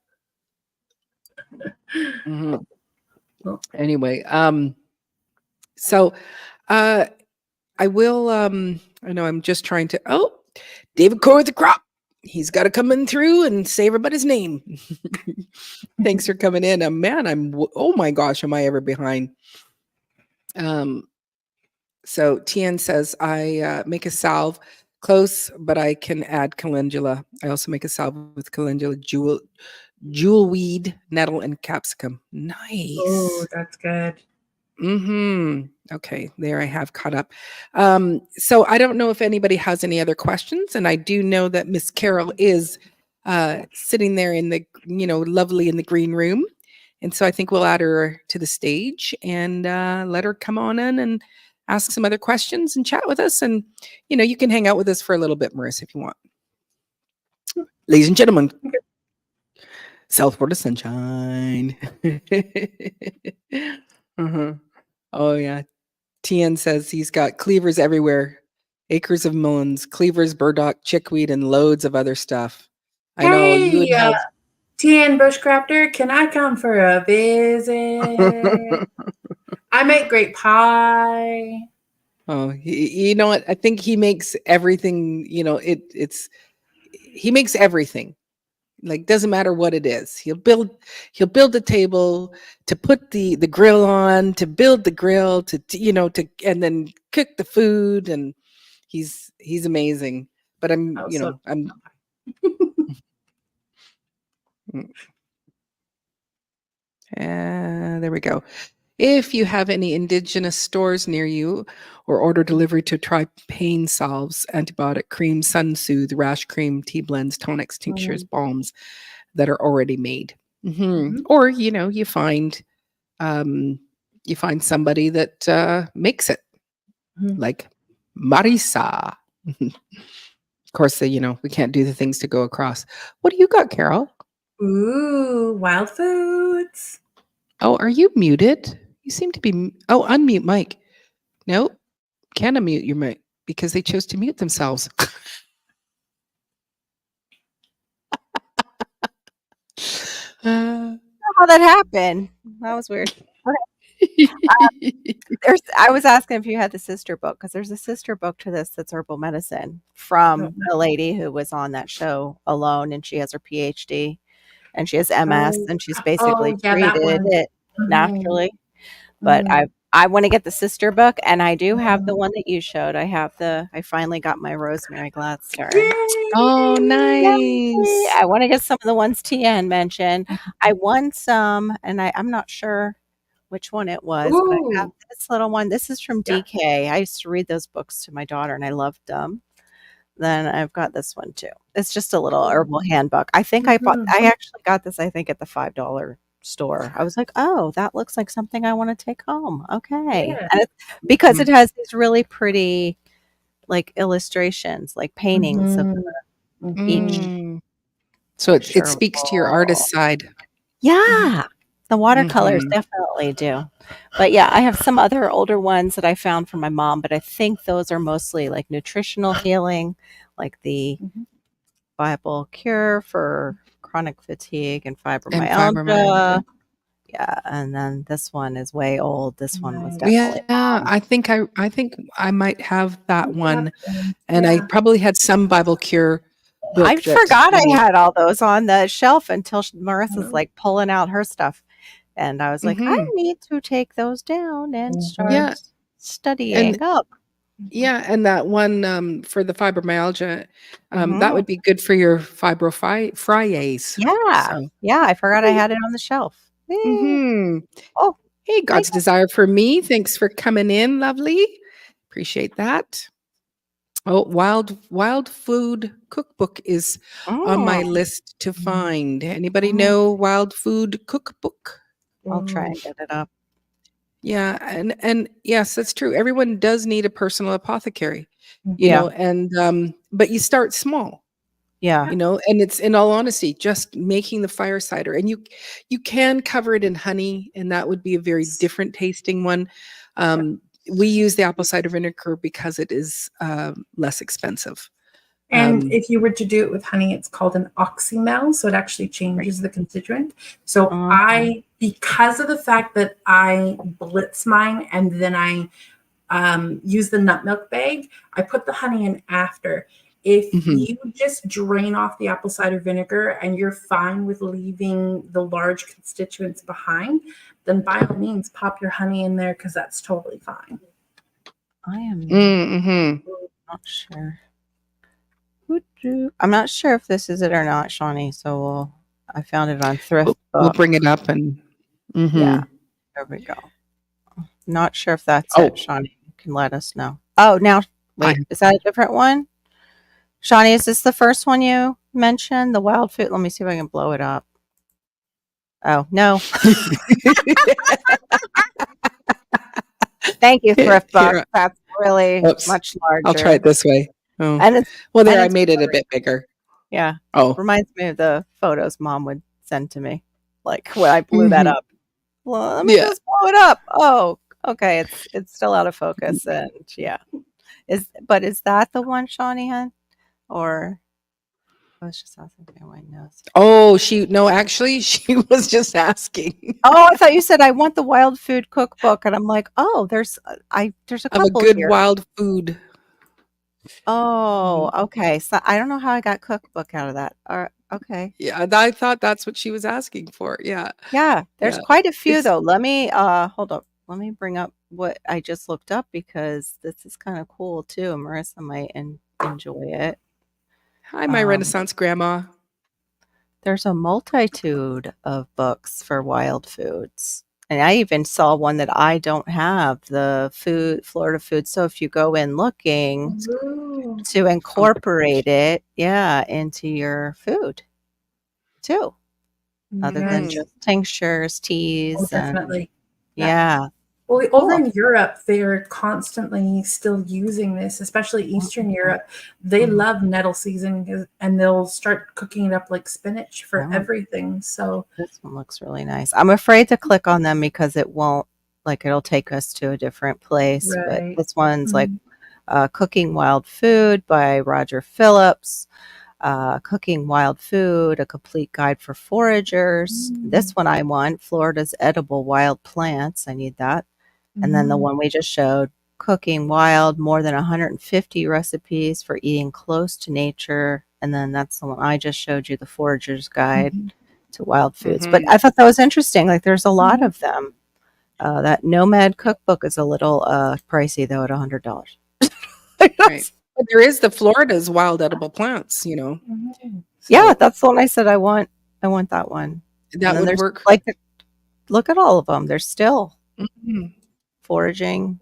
Mhm. Anyway, so uh, I will. I know I'm just trying to. Oh, David Core with the crop. He's got to come in through and say everybody's name. Thanks for coming in. Man, oh my gosh, am I ever behind? Um, so Tien says, I make a salve close, but I can add calendula. I also make a salve with calendula, jewelweed, nettle, and capsicum. Oh, Nice. that's good. Okay, there I have caught up. So I don't know if anybody has any other questions, and I do know that Miss Carol is sitting there in the, lovely in the green room, and so I think we'll add her to the stage and let her come on in and ask some other questions and chat with us, and you can hang out with us for a little bit, Marissa, if you want. Ladies and gentlemen, South Florida sunshine. uh-huh. Oh yeah. Tien says he's got cleavers everywhere, acres of mulleins, cleavers, burdock, chickweed, and loads of other stuff. I know you would Hey, have. TN Bushcrafter, can I come for a visit? I make great pie. Oh, you know what? I think he makes everything. He makes everything. Like, doesn't matter what it is. He'll build a table to put the grill on, to build the grill, and then cook the food, and he's amazing. But Oh, so I'm there we go. If you have any indigenous stores near you, or order delivery to try pain salves, antibiotic cream, sun soothe, rash cream, tea blends, tonics, tinctures, balms that are already made. Mhm. Or, you find somebody that makes it, Mhm. like Marissa. Of course, we can't do the things to go across. What do you got, Carol? Ooh, wild foods. Oh, are you muted? You seem to be. Oh, unmute Mike. Nope, can't unmute your mic because they chose to mute themselves. Uh, How that happened. That was weird. I was asking if you had the sister book because there's a sister book to this that's herbal medicine from the lady who was on that show alone, and she has her PhD and she has MS, Oh, and she's oh basically yeah, that treated one. it Mhm. naturally. But Mhm. I want to get the sister book, and I do have the one that you showed. I finally got my rosemary Gladstone. oh, Yay! nice. I want to get some of the ones TN mentioned. I won some, and I'm not sure which one it was, but I have Ooh, this little one. This is from yeah. DK. I used to read those books to my daughter, and I loved them. Then I've got this one too. It's just a little herbal handbook. Mhm. I actually got this, I think, at the $5 store. I was like, "Oh, that looks like something I wanna take home. Okay." Yeah. And it's because Mm, it has these really pretty, like, illustrations, like paintings of Mhm. each Mhm. mm. So it speaks to your artist herbal. side. Yeah, the watercolors Mhm. definitely do. But, yeah, I have some other older ones that I found from my mom, but I think those are mostly, like, nutritional healing, like the Mhm. Bible cure for chronic fatigue and And fibromyalgia. fibromyalgia. Yeah, and then this one is way old. This one was Nice. definitely Yeah, mom's. I think I might have that You have one, them. and I Yeah. probably had some Bible cure I book that, forgot I had all those on the shelf until Marissa's, Mhm. like, pulling out her stuff, and I was like, "I Mhm. need to take those down and Yeah, start and studying up." Mhm. yeah, and that one, for the fibromyalgia, that Mhm. would be good for your fibrophiase. Yeah. So, Yeah, I forgot I hey, had it on the shelf. Eh. mhm. Oh, Hey, I God's got desire for me. Thanks for coming in, lovely. Appreciate that. Oh, wild food cookbook is on my mm, list to find. Anybody mm. know wild food cookbook? I'll try Mm. and get it up. Yeah, and yes, that's true. Everyone does need a personal apothecary, Yeah. Mhm. and but you start small, Yeah. and it's in all honesty just making the fire cider, and you can cover it in honey, and that would be a very different tasting one. Yeah. Um, we use the apple cider vinegar because it is less expensive. And Um, if you were to do it with honey, it's called an oxymel, so it actually right. changes the constituent. So Mhm. because of the fact that I blitz mine and then I use the nut milk bag, I put the honey in after. If Mhm. you just drain off the apple cider vinegar and you're fine with leaving the large constituents behind, then by all means pop your honey in there because that's totally fine. I am Mhm. not sure. I'm not sure if this is it or not, Shawnee. I found it on Thrift We'll Book. bring it up and Yeah, mhm. there we go. Not sure if that's it, Oh, Shawnee. You can let us know. Oh, now I wait, is that a different one? Shawnee, is this the first one you mentioned? The wild food? Let me see if I can blow it up. Oh, no. Thank you, Thrift Book. Here, That's really oops. much I'll try it larger. this way. Oh. And it's Well, and there, I it's made it a really bit bigger. yeah. Oh. Reminds me of the photos mom would send to me. Like when I blew that Mhm. up. Well, let me Yeah. just blow it up. Oh, okay. It's still out of focus and yeah. Is that the one, Shawnee Hen? Or I was just asking if anyone knows. Oh, no, actually, she was just asking Oh, I thought you said I want the wild food cookbook, and I'm like, oh, there's a of a couple good here. wild food. Oh, Mhm. okay. So I don't know how I got cookbook out of that. Okay. Yeah, I thought that's what she was asking for. Yeah. Yeah, there's Yeah. quite a few It's though. Let me hold up. Let me bring up what I just looked up because this is kind of cool too. Marissa might enjoy it. Hi, my Um, Renaissance grandma. there's a multitude of books for wild foods. And I even saw one that I don't have, the food Florida food. So if you go in looking Ooh. to Oh, incorporate it, yeah, into your food too. other than Yes. just tinctures, Oh, teas, and definitely. yeah. Well, over Cool. in Europe, they're constantly still using this, especially Eastern Europe. They Mhm. love nettle seasoning and they'll start cooking it up like spinach for Oh, everything. So, this one looks really nice. I'm afraid to click on them because it won't, like, it'll take us to a different place. But right. this one's like Mhm. Cooking Wild Food by Roger Phillips. Cooking Wild Food, a complete guide for foragers. This one I want, Florida's Edible Wild Plants. I need that. And then the Mhm. one we just showed, Cooking Wild, more than 150 recipes for eating close to nature. And then that's the one I just showed you, the Forager's Guide Mhm. to Wild Foods. But Mhm. I thought that was interesting. Like there's a lot Mhm. of them. That Nomad cookbook is a little pricey though at $100. Right. But there is the Florida's wild edible plants, Mhm. Yeah, so that's the one I said I want. I want that one. And that then would there's work. like look at all of them. There's still Mhm. Ooh, foraging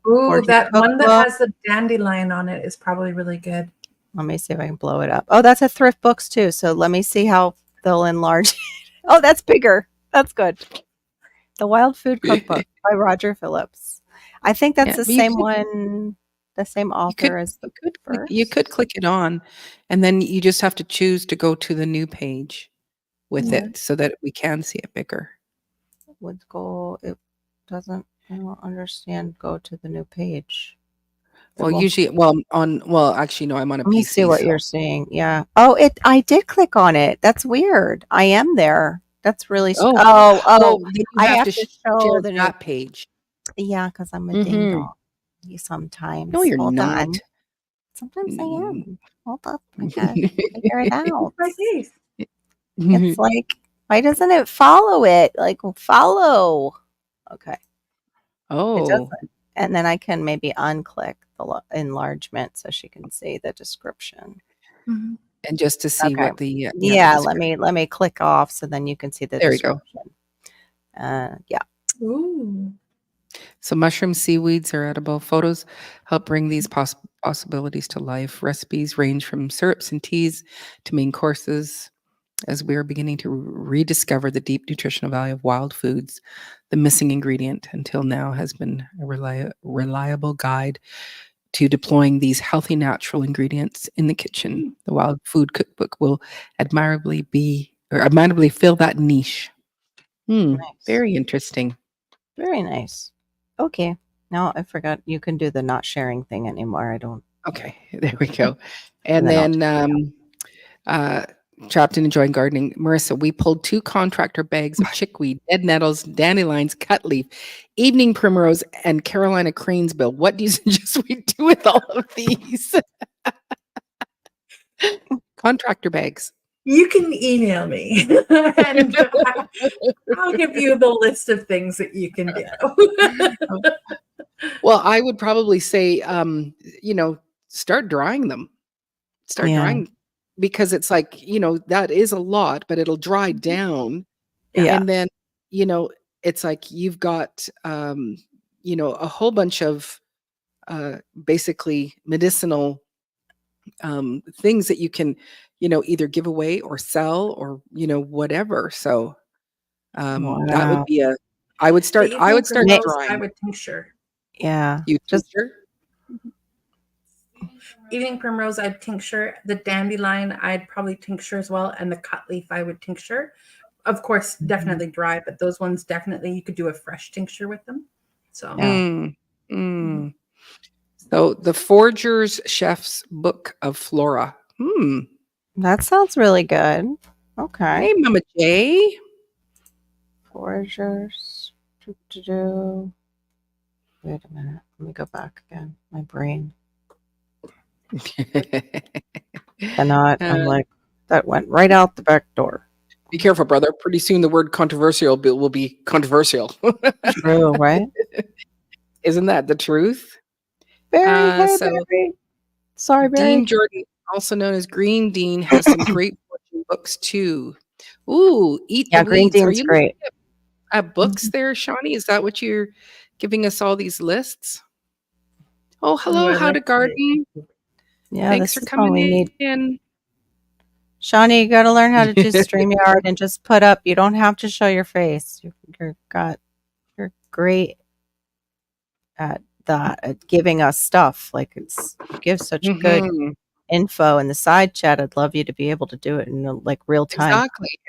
that one that cookbook. has the dandelion on it is probably really good. Let me see if I can blow it up. Oh, that's at Thrift Books too. So let me see how they'll enlarge. Oh, that's bigger. That's good. The Wild Food Cookbook by Roger Phillips. I think that's Yeah, the but you same could one, the same you could author as the you could first. click it on, and then you just have to choose to go to the new page with Yeah, it so that we can see it bigger. would go. It doesn't. I don't understand. Go to the new page. It Well, won't. usually, actually, no, I'm on a Let me see PC, what so you're seeing. Yeah. Oh, it. I did click on it. That's weird. I am there. That's really. oh, Oh. then you I have have to to show share the new. that page. Yeah, because I'm a ding Mhm. dong. No, Sometimes. you're Hold not. on. Sometimes I Mm. am. Hold up. I gotta figure it out. My face. It's like, why doesn't it follow it? Like, follow. Okay. It Oh, doesn't. And then I can maybe unclick the enlargement so she can see the description. Mhm. and just to see Okay. what the Yeah, let description. me click off so then you can see the There we go. description. Yeah. Ooh. So mushrooms, seaweeds are edible. Photos help bring these possibilities to life. Recipes range from syrups and teas to main courses. As we are beginning to rediscover the deep nutritional value of wild foods, the missing ingredient until now has been a reliable guide to deploying these healthy natural ingredients in the kitchen. The Wild Food Cookbook will admirably fill that niche. Nice. Very interesting. Very nice. Okay. Now I forgot you can do the not sharing thing anymore. I don't. Okay, there we go. And And then I'll then uh, trapped in enjoying gardening. Marissa, we pulled 2 contractor bags of chickweed, dead nettles, dandelions, cutleaf, evening primrose, and Carolina cranesbill. What do you suggest we do with all of these? Contractor bags. You can email me and I'll give you the list of things that you can do. Well, I would probably say, start drying them. Start yeah. drying because it's like, that is a lot, but it'll dry down. Yeah. Yeah. And then, you know, it's like you've got, a whole bunch of basically medicinal things that you can, either give away or sell or, whatever. So that would Wow. be The I evening would start primrose, I drying. would tincture. Yeah. You Just tincture? Evening primrose, I'd tincture. The dandelion, I'd probably tincture as well. And the cut leaf, I would tincture. Of course, Mhm. definitely dry, but those ones definitely you could do a fresh tincture with them. So, Yeah. Mm, mhm. mm. So the Forger's Chef's Book of Flora. That sounds really good. Okay. Hey, Mama J. Foragers. Do. Wait a minute. Let me go back again. My brain cannot. Uh, I'm like, that went right out the back door. be careful, brother. Pretty soon the word controversial will be controversial. True, right? Isn't that the truth? Barry, hey, So Barry. Sorry, Dean Barry. Jordan, also known as Green Dean, has some great fortune books too. Ooh, Eat the Yeah, Green Weeds. Are Dean's you looking great. at books Mhm. there, Shawnee? Is that what you're giving us all these lists? Oh, Oh, hello, I How like to it. Garden. Yeah, Thanks this for is one we coming need. in. Shawnee, you got to learn how to do StreamYard and just put up. You don't have to show your face. You're great at that, at giving us stuff. Like you give such good Mhm. info in the side chat. I'd love you to be able to do it in like real time. Exactly,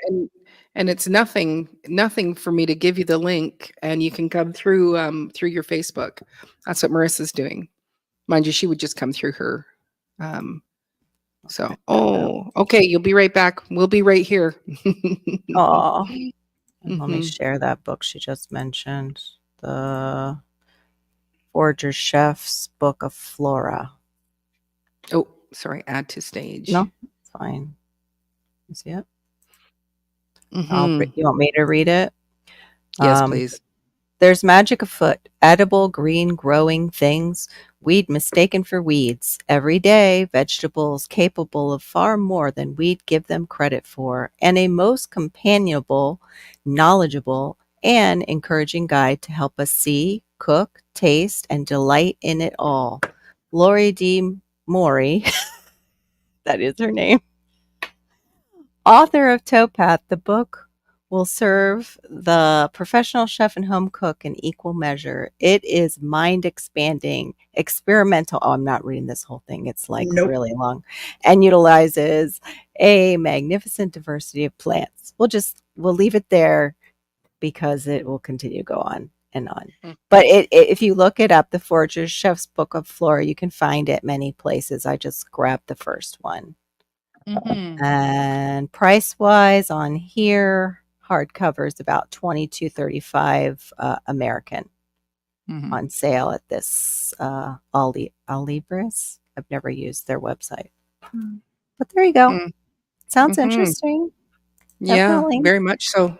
and it's nothing for me to give you the link, and you can come through your Facebook. That's what Marissa's doing. Mind you, she would just come through her. So, okay, you'll be right back. We'll be right here. Oh, let me Mhm. share that book she just mentioned. The Forager Chef's Book of Flora. Oh, sorry. Add to stage. No, it's fine. You see it? Mhm. You want me to read it? Yes, please. There's magic afoot. Edible green growing things, weed mistaken for weeds. Every day, vegetables capable of far more than we'd give them credit for, and a most companionable, knowledgeable, and encouraging guide to help us see, cook, taste, and delight in it all. Lori D. Mori, that is her name, author of Towpath, the book will serve the professional chef and home cook in equal measure. It is mind expanding, experimental. Oh, I'm not reading this whole thing. It's like Nope. really long, and utilizes a magnificent diversity of plants. We'll leave it there because it will continue to go on and on. But if you look it up, the Forager's Chef's Book of Flora, you can find it many places. I just grabbed the first one. Mhm. And price wise on here, hardcover is about $22.35 American Mhm. on sale at this Alibris. I've never used their website, but there you go. Mm. Sounds Mhm. interesting. Yeah, Definitely. very much so.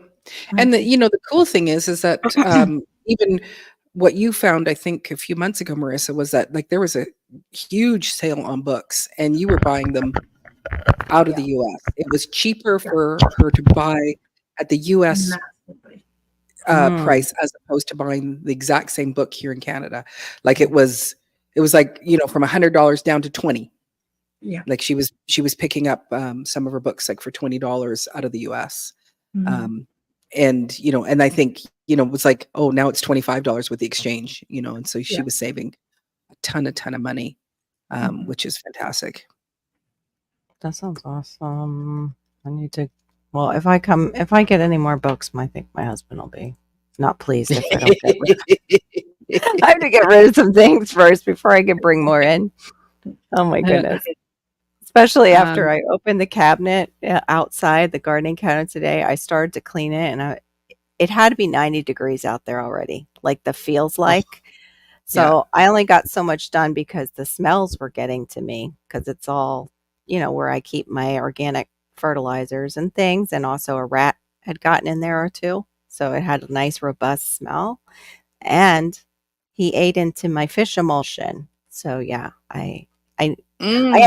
And the cool thing is that even what you found, I think, a few months ago, Marissa, was that like there was a huge sale on books, and you were buying them out of Yeah. the U.S. It was cheaper Yeah. for her to buy at the U.S. Massively. Price as opposed to buying the exact same book here in Canada. Like it was like from $100 down to 20. Yeah. Like she was picking up some of her books like for $20 out of the U.S. Mhm. And I think it was like, oh, now it's $25 with the exchange, and so she Yeah. was saving a ton of money, Mhm. which is fantastic. That sounds awesome. I need to. Well, if I get any more books, I think my husband will be not pleased if I don't get rid. I have to get rid of some things first before I can bring more in. Oh my goodness. Especially after Um, I opened the cabinet outside, the gardening cabinet today, I started to clean it and it had to be 90 degrees out there already, like the feels oh, like. yeah. So I only got so much done because the smells were getting to me because it's all, where I keep my organic fertilizers and things. And also a rat had gotten in there or two. So it had a nice robust smell. And he ate into my fish emulsion. So yeah, I Mm. I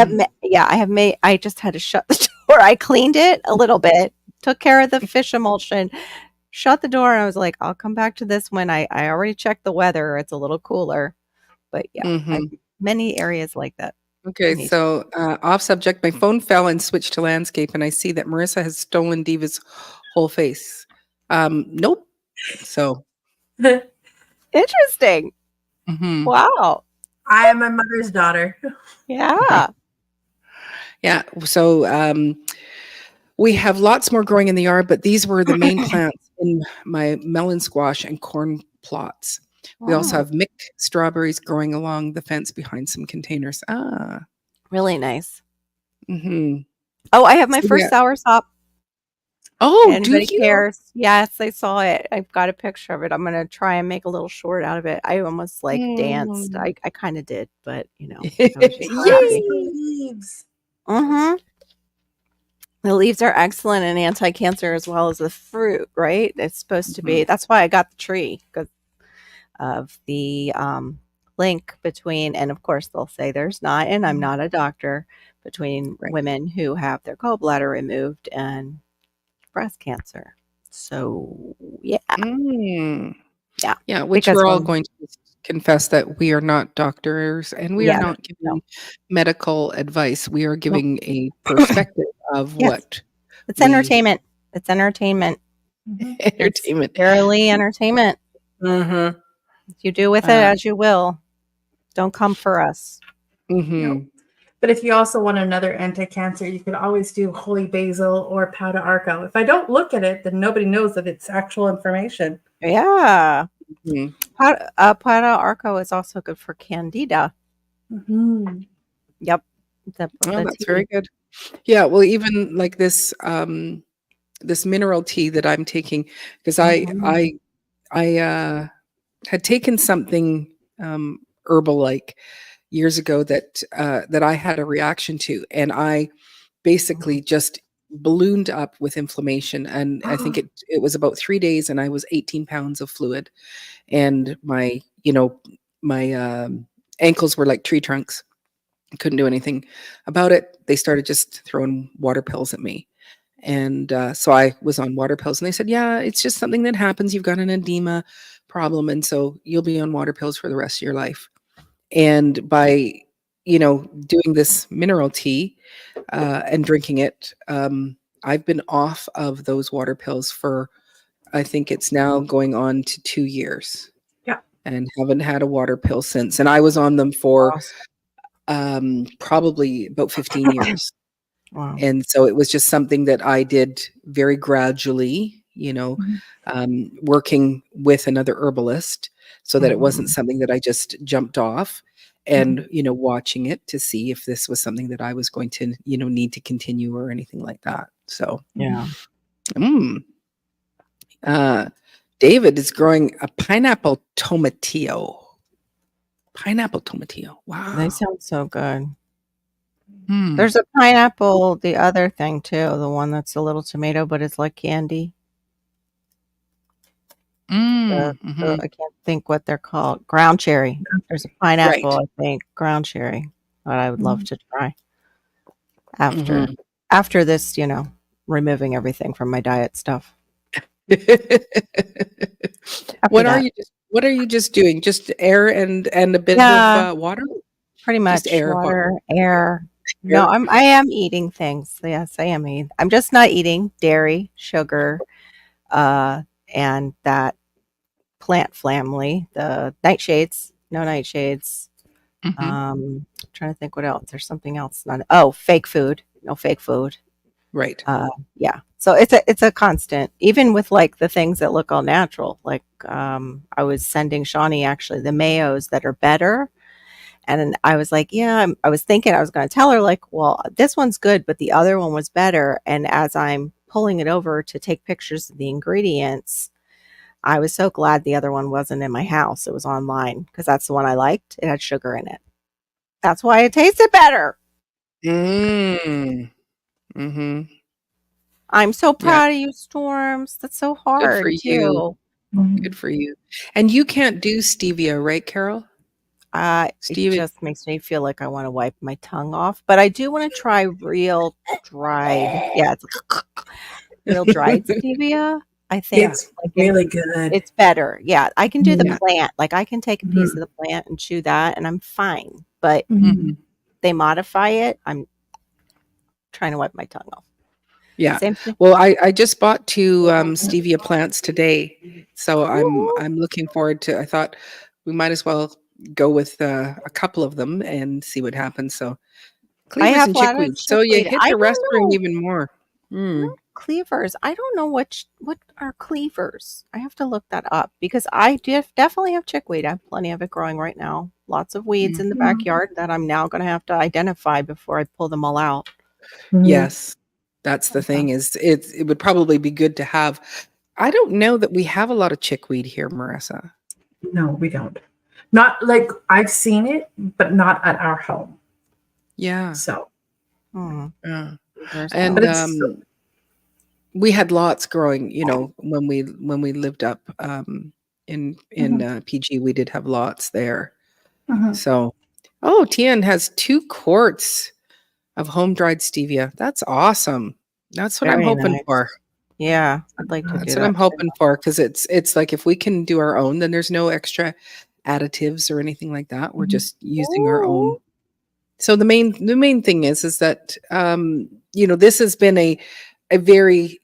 have made, I just had to shut the door. I cleaned it a little bit, took care of the fish emulsion, shut the door, and I was like, I'll come back to this when I already checked the weather. It's a little cooler. But yeah, I have Mhm. many areas like that. I Okay, need. so off subject, my phone fell and switched to landscape, and I see that Marissa has stolen Diva's whole face. Nope. So, Interesting. mhm. Wow. I am my mother's daughter. Yeah. Yeah. So we have lots more growing in the yard, but these were the main plants in my melon squash and corn plots. We also Wow. have mixed strawberries growing along the fence behind some containers. Really nice. Mm-hmm. Oh, I have my So first yeah. soursop. Oh, do Anybody you? cares? Yes, I saw it. I've got a picture of it. I'm gonna try and make a little short out of it. I almost like danced. Mm. I kind of did, but I was just Oh, yes, happy. the Yay! leaves. Mm-hmm. The leaves are excellent and anti-cancer as well as the fruit, right? It's supposed to be. Mhm. That's why I got the tree because of the link between, and of course they'll say there's not, and I'm not a doctor, between Right. women who have their gallbladder removed and breast cancer. So yeah, Mm. yeah, Yeah, which because we're all when going to confess that we are not doctors and we are yeah, not no, giving medical advice. We are nope, giving a perspective of Yes. what It's we entertainment. It's entertainment. Mhm. entertainment. It's purely entertainment. Mm-hmm. You do with it as you will. Don't come for us. Mm-hmm. But if you also want another anti-cancer, you could always do holy basil or pau d'arco. If I don't look at it, then nobody knows that it's actual information. Yeah. Mm-hmm. Para arco is also good for candida. Mm-hmm. Yep. Oh, The that's tea. very good. Yeah, well, even like this mineral tea that I'm taking, because Mhm. I had taken something herbal like years ago that I had a reaction to, and I basically just ballooned up with inflammation. And I think it was about 3 days, and I was 18 pounds of fluid, and my ankles were like tree trunks. I couldn't do anything about it. They started just throwing water pills at me. And so I was on water pills, and they said, yeah, it's just something that happens. You've got an edema problem. And so you'll be on water pills for the rest of your life. And by, doing this mineral tea and drinking it, I've been off of those water pills for, I think it's now going on to 2 years, Yeah. and haven't had a water pill since. And I was on them for probably about 15 years. Wow. And so it was just something that I did very gradually, Mhm. working with another herbalist, so that it wasn't Mhm. something that I just jumped off, and, watching it to see if this was something that I was going to, need to continue or anything like that. So, Yeah. mm, uh, David is growing a pineapple tomatillo. Pineapple tomatillo. They Wow. sound so good. Hmm. There's a pineapple, the other thing too, the one that's a little tomato, but it's like candy. Mhm. I can't think what they're called. Ground cherry. There's a pineapple, Right. I think, ground cherry, that I would love Mhm. to try after Mhm. after this, removing everything from my diet stuff. After What are that. you just doing? Just air and a bit of, Yeah, water? pretty Just much air, water, air. No, air? I am eating things. Yes, I am eating. I'm just not eating dairy, sugar, uh, and that plant family, the nightshades, no nightshades. Mhm. Trying to think what else. There's something else. Oh, fake food. No fake food. Right. Yeah. So it's a constant, even with like the things that look all natural. Like I was sending Shawnee actually the mayos that are better. And I was like, yeah, I was thinking I was going to tell her like, well, this one's good, but the other one was better. And as I'm pulling it over to take pictures of the ingredients, I was so glad the other one wasn't in my house. It was online because that's the one I liked. It had sugar in it. That's why it tasted better. Mm. Mhm. I'm so Yeah, proud of you, Storms. That's so good for hard you. too. Good for you. And you can't do stevia, right, Carol? It Stevia. just makes me feel like I want to wipe my tongue off, but I do want to try real dried. Yeah, it's real dried stevia. I think Yeah. It's like really good. it's better. Yeah, I can do the Yeah. plant. Like I can take a piece Mhm. of the plant and chew that, and I'm fine. But Mhm. Mhm. they modify it. I'm trying to wipe my tongue off. Yeah. Same thing. Well, I just bought 2, stevia plants today, so I'm looking forward to. I thought we might as well go with, a couple of them and see what happens. So, I cleavers have and a lot of chickweed. So you chickweed. hit I the don't restaurant know. even more. Mm. Cleavers. I don't know what are cleavers. I have to look that up because I definitely have chickweed. I have plenty of it growing right now. Lots of weeds in the Mhm. backyard that I'm now going to have to identify before I pull them all out. Mhm. Yes. That's the Yeah. thing, is it would probably be good to have. I don't know that we have a lot of chickweed here, Marissa. No, we don't. Not like I've seen it, but not at our home. Yeah. So, Hmm. Yeah. There's And, but it's we had lots growing, when we lived up, in, Mhm. PG, we did have lots there. Mhm. So, oh, Tian has 2 quarts of home-dried stevia. That's awesome. That's what I'm very hoping nice. for. Yeah, I'd like to That's do what I'm that too. hoping for, because it's like if we can do our own, then there's no extra additives or anything like that. We're Mhm. just using our own Ooh, So the main thing is that this has been a very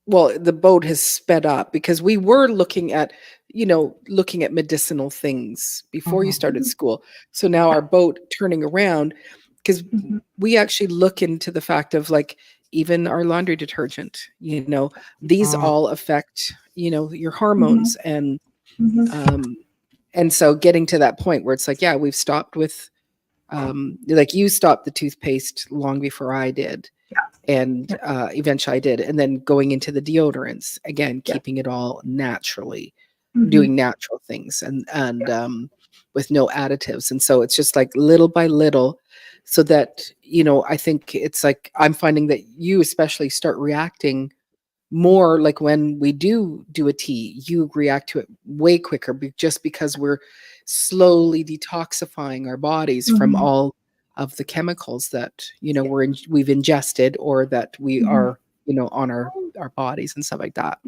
well, the boat has sped up because we were looking at medicinal things before you Mhm. started school. So now our boat turning around, because Mhm. we actually look into the fact of like even our laundry detergent, these Mm. all affect, your hormones Mhm. Mhm. um and so getting to that point where it's like, yeah, we've stopped with like you stopped the toothpaste long before I did, Yeah. and Yeah. eventually I did, and then going into the deodorants again, Yeah. keeping it all naturally, Mhm. doing natural things, and with no additives, and so it's just like little by little, so that I think it's like I'm finding that you especially start reacting more like when we do a tea, you react to it way quicker just because we're slowly detoxifying our bodies from Mhm. all of the chemicals that we've ingested or that we Mhm. are on our bodies and stuff like that.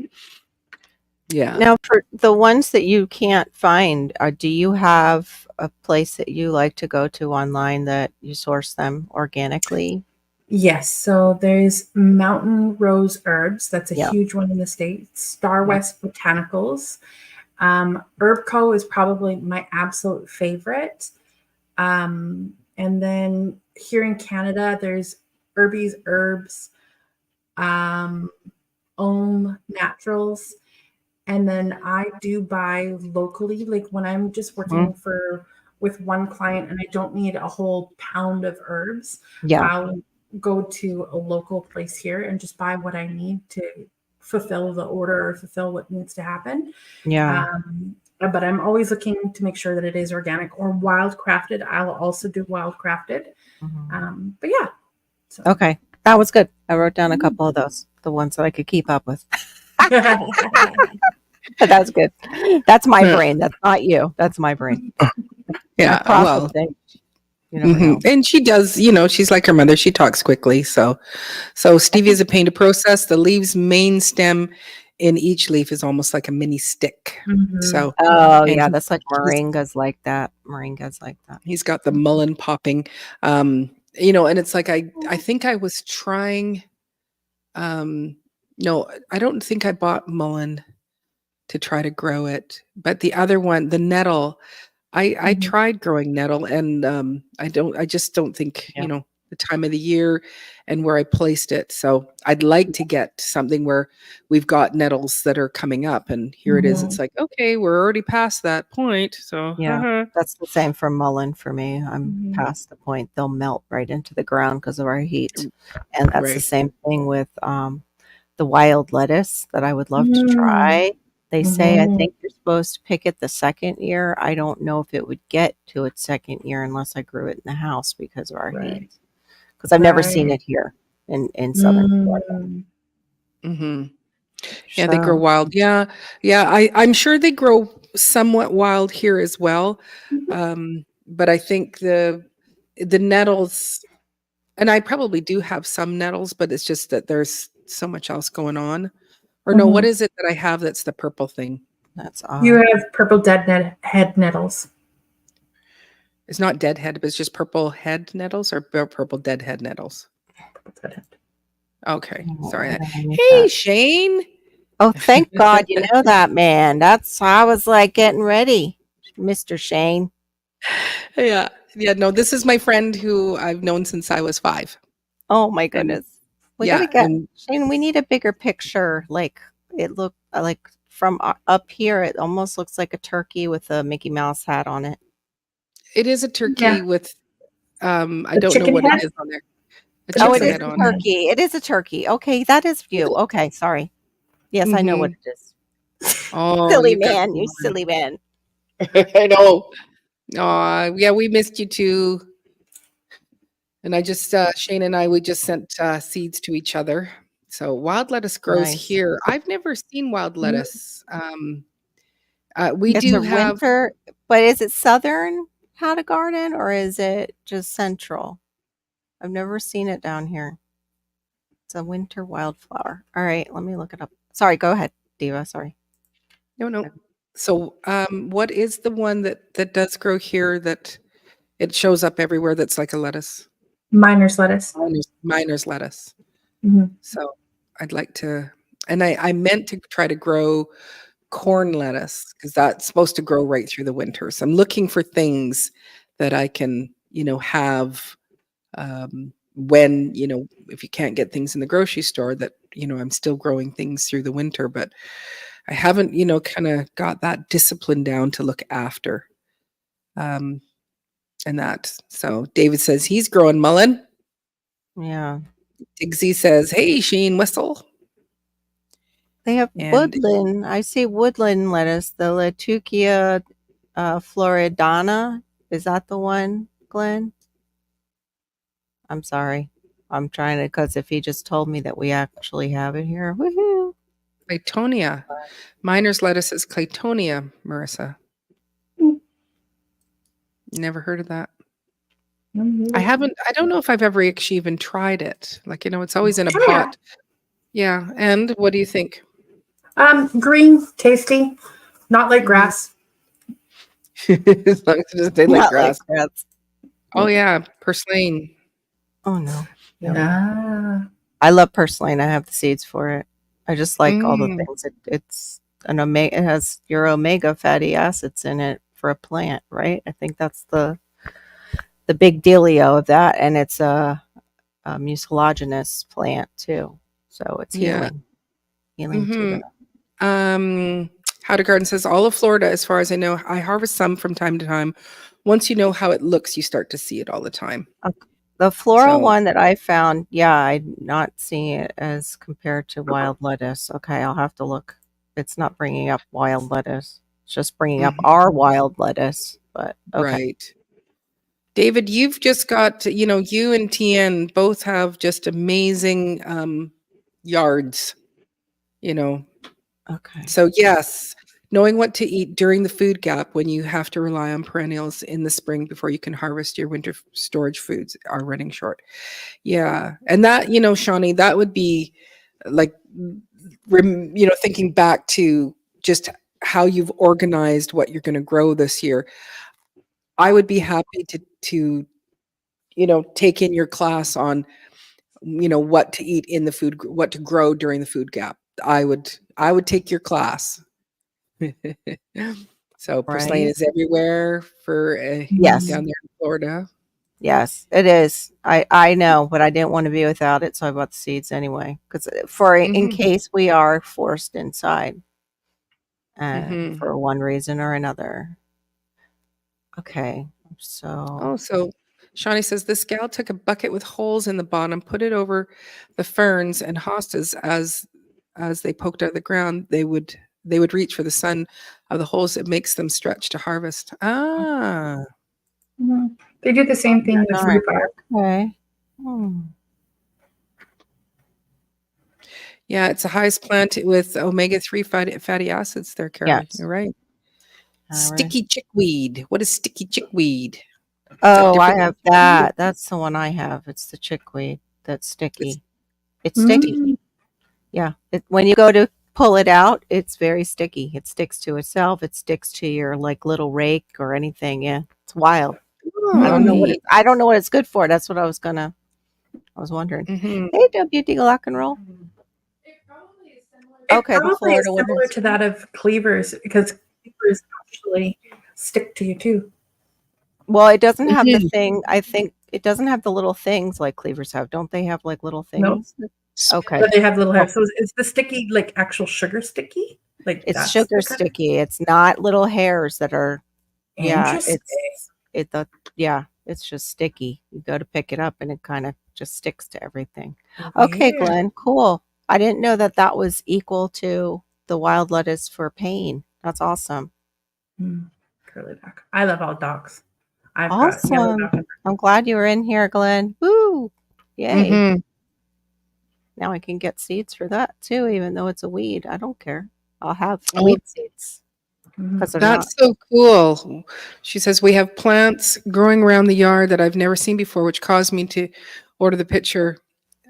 Yeah. Now, for the ones that you can't find, do you have a place that you like to go to online that you source them organically? Yes, so there's Mountain Rose Herbs. That's a Yeah, huge one in the States. Star yeah. West Botanicals. Herb Co. is probably my absolute favorite. And then here in Canada, there's Irby's Herbs, um, Ohm Naturals. And then I do buy locally, like when I'm just Mhm. working with one client and I don't need a whole pound of herbs, Yeah, I'll go to a local place here and just buy what I need to fulfill the order or fulfill what needs to happen. yeah. But I'm always looking to make sure that it is organic or wild crafted. I'll also do wild crafted. Mhm. But yeah, so. Okay, that was good. I wrote down a couple of those, the ones that I could keep up with. That was good. That's my Yeah. brain. That's not you. That's my brain. I Yeah, process well, things. You never know. and she does, she's like her mother, she talks quickly. So I stevia think is a pain to process. The leaves main stem in each leaf is almost like a mini stick. Mhm. So oh, and yeah, that's like he's moringas like that. Moringas like that. he's got the mullein popping. And it's like I think I was trying um no, I don't think I bought mullein to try to grow it. But the other one, the nettle, I Mhm. tried growing nettle, and I just don't think, Yeah. the time of the year and where I placed it. So I'd like to get something where we've got nettles that are coming up, and here it is. It's Mhm. like, okay, we're already past that point. So Yeah. That's the same for mullein for me. I'm Mhm. past the point. They'll melt right into the ground because of our heat. And that's the right. same thing with the wild lettuce that I would love to Mm. try. They say I Mhm. think you're supposed to pick it the second year. I don't know if it would get to its second year unless I grew it in the house because of our heat. Right. Because I've never seen Right. it here in Southern Florida. Mm. hmm Yeah, they grow So, wild. Yeah, yeah. I'm sure they grow somewhat wild here as well. But I think the nettles, and I probably do have some nettles, but it's just that there's so much else going on. Or no, what Mhm. is it that I have that's the purple thing? that's You odd. have purple head nettles. It's not deadhead, but it's just purple head nettles or purple deadhead nettles. Purple deadhead. Okay, sorry. Hold on, let me Hey, check. Shane. Oh, thank God you know that, man. That's I was like getting ready, Mr. Shane. Yeah, yeah. No, this is my friend who I've known since I was 5, Oh my and goodness. We gotta yeah, get and Shane, we need a bigger picture. Like it looked like from up here, it almost looks like a turkey with a Mickey Mouse hat on it. it is a turkey Yeah. with I The don't know chicken what it head? is on there. A It Oh, looks it chicken like a is head a on chicken it. head. turkey. It is a turkey. Okay, that is Is you. it? Okay, sorry. Yes, I know what Mhm. it is. Oh, Silly you've got man, you silly man. I know. Aw, yeah, we missed you too. And I just Shane and I, we just sent seeds to each other. So wild lettuce grows Nice. here. I've never seen wild Mm. lettuce. We It's do a have. winter, but is it southern how to garden or is it just central? I've never seen it down here. It's a winter wildflower. All right, let me look it up. Sorry, go ahead, Diva. Sorry. No, no. So what is the one that does grow here that It shows up everywhere that's like a lettuce. Miner's lettuce. Miner's lettuce. Mhm. So I'd like to, and I meant to try to grow corn lettuce because that's supposed to grow right through the winter. So I'm looking for things that I can, have when, if you can't get things in the grocery store that, I'm still growing things through the winter, but I haven't, kind of got that discipline down to look after. And that. So David says he's growing mullein. Yeah. Diggsy says, hey, Sheen Whistle. They have And woodland. I see woodland lettuce, the Latucia floridana. Is that the one, Glenn? I'm sorry. I'm trying to, because if he just told me that we actually have it here, woohoo. Claytonia. Miner's lettuce is Claytonia, Merissa. Mm. Never heard of that. Mhm. I don't know if I've ever actually even tried it. Like, it's always in a Try it. pot. Yeah. And what do you think? Green, tasty, not like Mhm. grass. As long as it doesn't taste like Not grass. like that. Oh, yeah. Purslane. Oh, no. Yeah. I love purslane. I have the seeds for it. I just like all the Mm. things. It's an omega. It has your omega fatty acids in it for a plant, right? I think that's the big dealio of that, and it's a mucilaginous plant too, so it's Yeah. healing to the. How to Garden says all of Florida, as far as I know, I harvest some from time to time. Once you know how it looks, you start to see it all the time. The floral So- one that I found, yeah, I'm not seeing it as compared to wild lettuce. Okay, I'll have to look. It's not bringing up wild lettuce. It's just bringing up Mhm. our wild lettuce. But okay, Right. David, you've just got, you and Tien both have just amazing yards, okay, So yes, knowing what to eat during the food gap when you have to rely on perennials in the spring before you can harvest your winter storage foods are running short. Yeah. And that, Shawnee, that would be like, thinking back to just how you've organized what you're going to grow this year. I would be happy to take in your class on, what to eat in the food, what to grow during the food gap. I would take your class. So purslane right? is everywhere for Yes, down there in Florida. yes, it is. I know, but I didn't want to be without it, so I bought the seeds anyway. Because for in Mhm, case we are forced inside, mhm. for one reason or another. Okay, so Oh, so Shawnee says this gal took a bucket with holes in the bottom, put it over the ferns and hostas as they poked out of the ground. They would reach for the sun of the holes. It makes them stretch to harvest. Ah, Mhm. They do the same thing with nice. rhubarb. Okay. Hmm. yeah, it's the highest plant with omega-3 fatty acids there, Carol. Yes. You're right. All right. Sticky chickweed. What is sticky chickweed? Is that Oh, I different have than chickweed? that. That's the one I have. It's the chickweed that's It's sticky. It's sticky. Mm. Yeah. When you go to pull it out, it's very sticky. It sticks to itself. It sticks to your like little rake or anything. Yeah. It's wild. I oh, don't know neat. I don't know what it's good for. That's what I was wondering. Mhm. Hey, Deputy Lock and Roll. It Okay, the probably is Florida one similar is. to that of cleavers because cleavers actually stick to you too. Well, it doesn't have the Mhm. thing. I think it doesn't have the little things like cleavers have. Don't they have like little No, things? Okay. but they have little Oh, hairs. So is the sticky like actual sugar sticky? Like it's that's sugar the kind of sticky. It's not little hairs that are, yeah, interesting. it's just sticky. You go to pick it up and it kind of just sticks to everything. Okay, Weird. Glenn, cool. I didn't know that that was equal to the wild lettuce for pain. That's awesome. Curly duck. I love all dogs. I've got yellow Awesome. dog. I'm glad you were in here, Glenn. Woo! Yay. Mhm. Now I can get seeds for that too, even though it's a weed. I don't care. I'll have Oh, weed seeds Mhm. because they're not. that's so cool. She says we have plants growing around the yard that I've never seen before, which caused me to order the picture,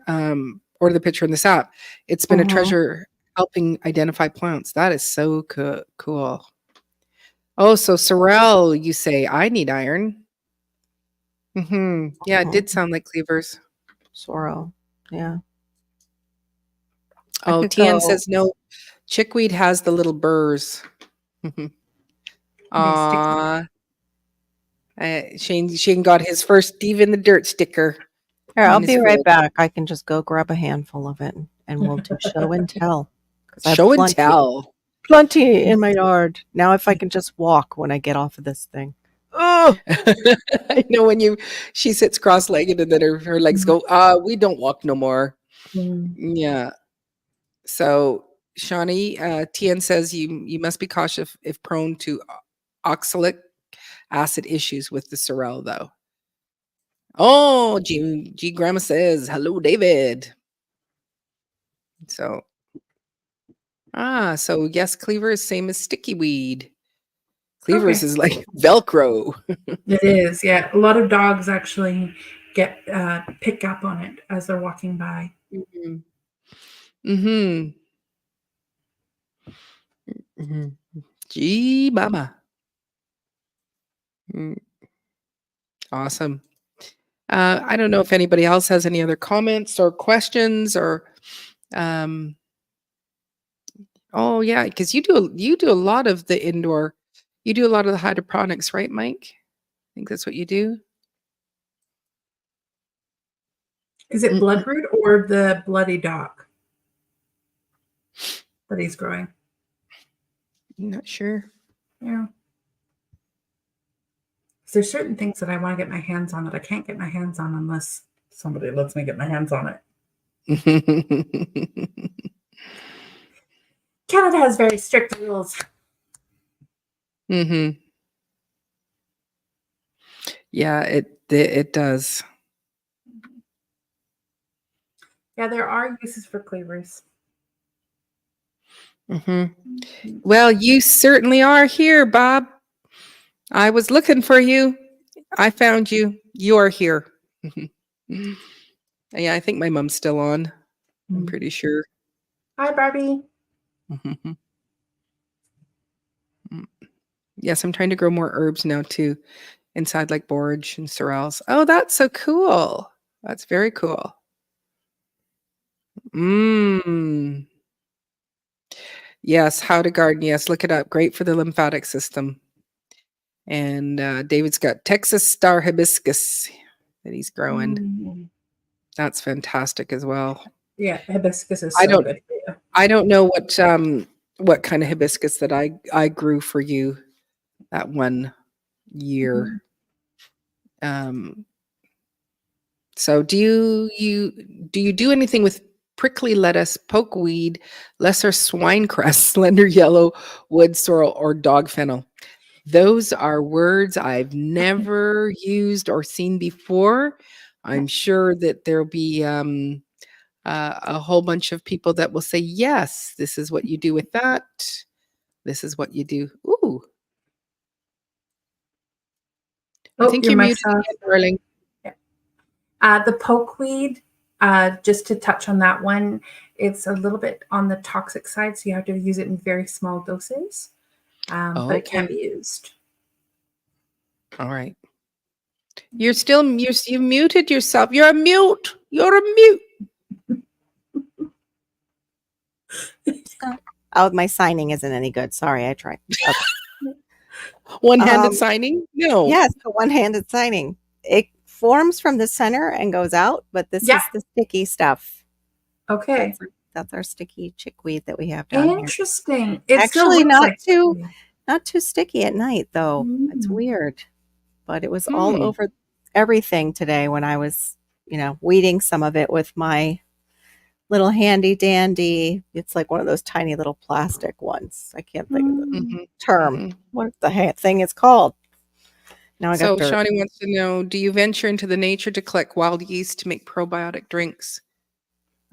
in this app. It's been a Mhm. treasure helping identify plants. That is so cool. Oh, so Sorrel, you say I need iron. Yeah, it did sound like cleavers. Sorrel. Yeah. I Oh, could Tian go. says no. Chickweed has the little burrs. Aw. Shane got his first Steve in the Dirt sticker Here, I'll on his be right fridge. back. I can just go grab a handful of it and we'll do show and tell. Because I have Show and tell. plenty in my yard. Now, if I can just walk when I get off of this thing. Oh, I know when she sits cross-legged and then her legs go, we don't walk no more. Yeah. So Shawnee, Tian says you must be cautious if prone to oxalic acid issues with the sorrel, though. Oh, G Grandma says, hello, David. So, so yes, cleaver is same as sticky weed. Cleavers Okay. is like Velcro. It is, yeah. A lot of dogs actually get pick up on it as they're walking by. Mm-hmm. Mm-hmm. Mm-hmm. Gee, mama. Mm, awesome. I don't know if anybody else has any other comments or questions or oh yeah, because you do a lot of the indoor, you do a lot of the hydroponics, right, Mike? I think that's what you do. Is it bloodroot or the bloody dock that he's growing? I'm not sure. Yeah. There's certain things that I want to get my hands on that I can't get my hands on unless somebody lets me get my hands on it. Canada has very strict rules. Mm-hmm. Yeah, it does. Yeah, there are uses for cleavers. Mm-hmm. Well, you certainly are here, Bob. I was looking for you. I found you. You're here. Yeah, I think my mom's still on. I'm pretty sure. Hi, Barbie. Mm-hmm. Yes, I'm trying to grow more herbs now too, inside like borage and sorrels. Oh, that's so cool. That's very cool. Mmm. Yes, how to garden. Yes, look it up. Great for the lymphatic system. And David's got Texas star hibiscus that he's growing. That's fantastic as well. Yeah, hibiscus is I so don't good for you. I don't know what kind of hibiscus that I grew for you that one year. So do you do anything with prickly lettuce, pokeweed, lesser swinecress, slender yellow, wood sorrel, or dog fennel? Those are words I've never used or seen before. I'm sure that there'll be a whole bunch of people that will say, yes, this is what you do with that. This is what you do. Ooh. I think you're you're muted myself. again, darling. The pokeweed, just to touch on that one, it's a little bit on the toxic side, so you have to use it in very small doses, but it can be used. All right. You muted yourself. You're a mute. You're a mute. Oh, my signing isn't any good. Sorry, I tried. Okay. One-handed signing? No. Yes, the one-handed signing. It forms from the center and goes out, but this is the sticky stuff. Okay. That's our sticky chickweed that we have down here. Interesting. It Actually still looks not too sticky at night though. It's weird. But it was all over everything today when I was, weeding some of it with my little handy dandy. It's like one of those tiny little plastic ones. I can't think of the term. What the thing is called. Now I got dirt. Shawnee wants to know, do you venture into the nature to collect wild yeast to make probiotic drinks?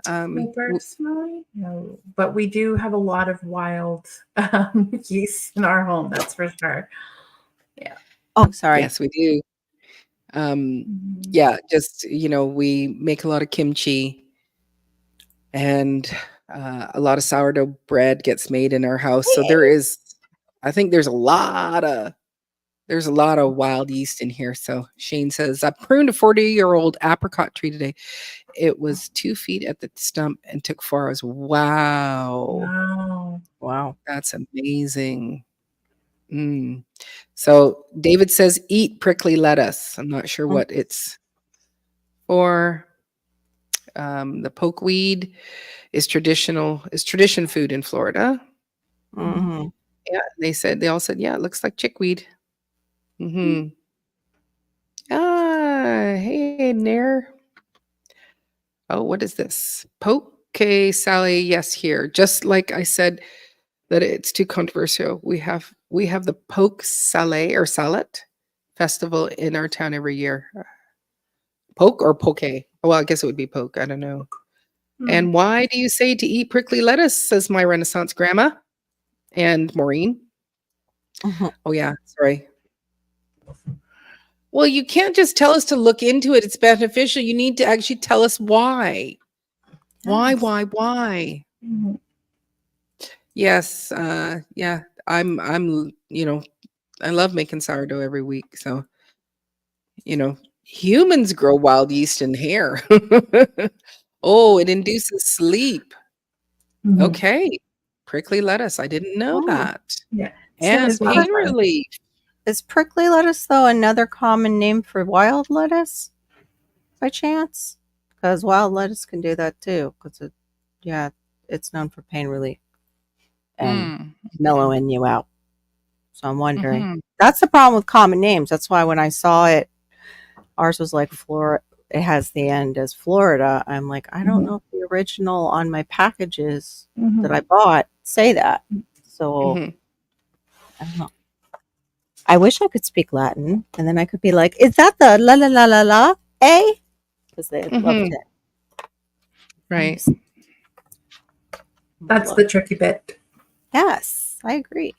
Personally, no, but we do have a lot of wild yeast in our home. That's for sure. Yeah. Oh, sorry. Yes, we do. Yeah, just we make a lot of kimchi, and a lot of sourdough bread gets made in our house. So I think there's a lot of There's a lot of wild yeast in here. So Shane says, I pruned a 40-year-old apricot tree today. It was 2 feet at the stump and took 4 hours. Wow. Wow. Wow. That's amazing. Mm. So David says, eat prickly lettuce. I'm not sure what it's for. The pokeweed is tradition food in Florida. Mm-hmm. Yeah, they all said, yeah, it looks like chickweed. Mm-hmm. Hey, Nair. Oh, what is this? Poke Sally, yes, here. Just like I said that it's too controversial. We have the Poke Salé or Salad festival in our town every year. Poke or poke? Well, I guess it would be poke. I don't know. And why do you say to eat prickly lettuce? Says my Renaissance grandma. And Maureen. Mm-hmm. Oh yeah, sorry. Well, you can't just tell us to look into it. It's beneficial. You need to actually tell us why. Why? Mhm. Yes, yeah. I'm I love making sourdough every week. So, humans grow wild yeast in hair. Oh, it induces sleep. Mhm. Okay. Prickly lettuce. I didn't know Oh. that. Yeah. And Is pain relief. Is prickly lettuce, though, another common name for wild lettuce by chance? Because wild lettuce can do that too. Because it's known for pain relief and Mm. mellowing you out. So I'm wondering. Mhm. That's the problem with common names. That's why when I saw it, ours was like Florida. It has the end as Florida. I'm like, I don't know if the original on my packages that I bought say that. So Mhm. I don't know. I wish I could speak Latin, and then I could be like, "Is that the la la la la la a?" Because they love Mhm. it. Right. That's the tricky bit. Yes, I agree.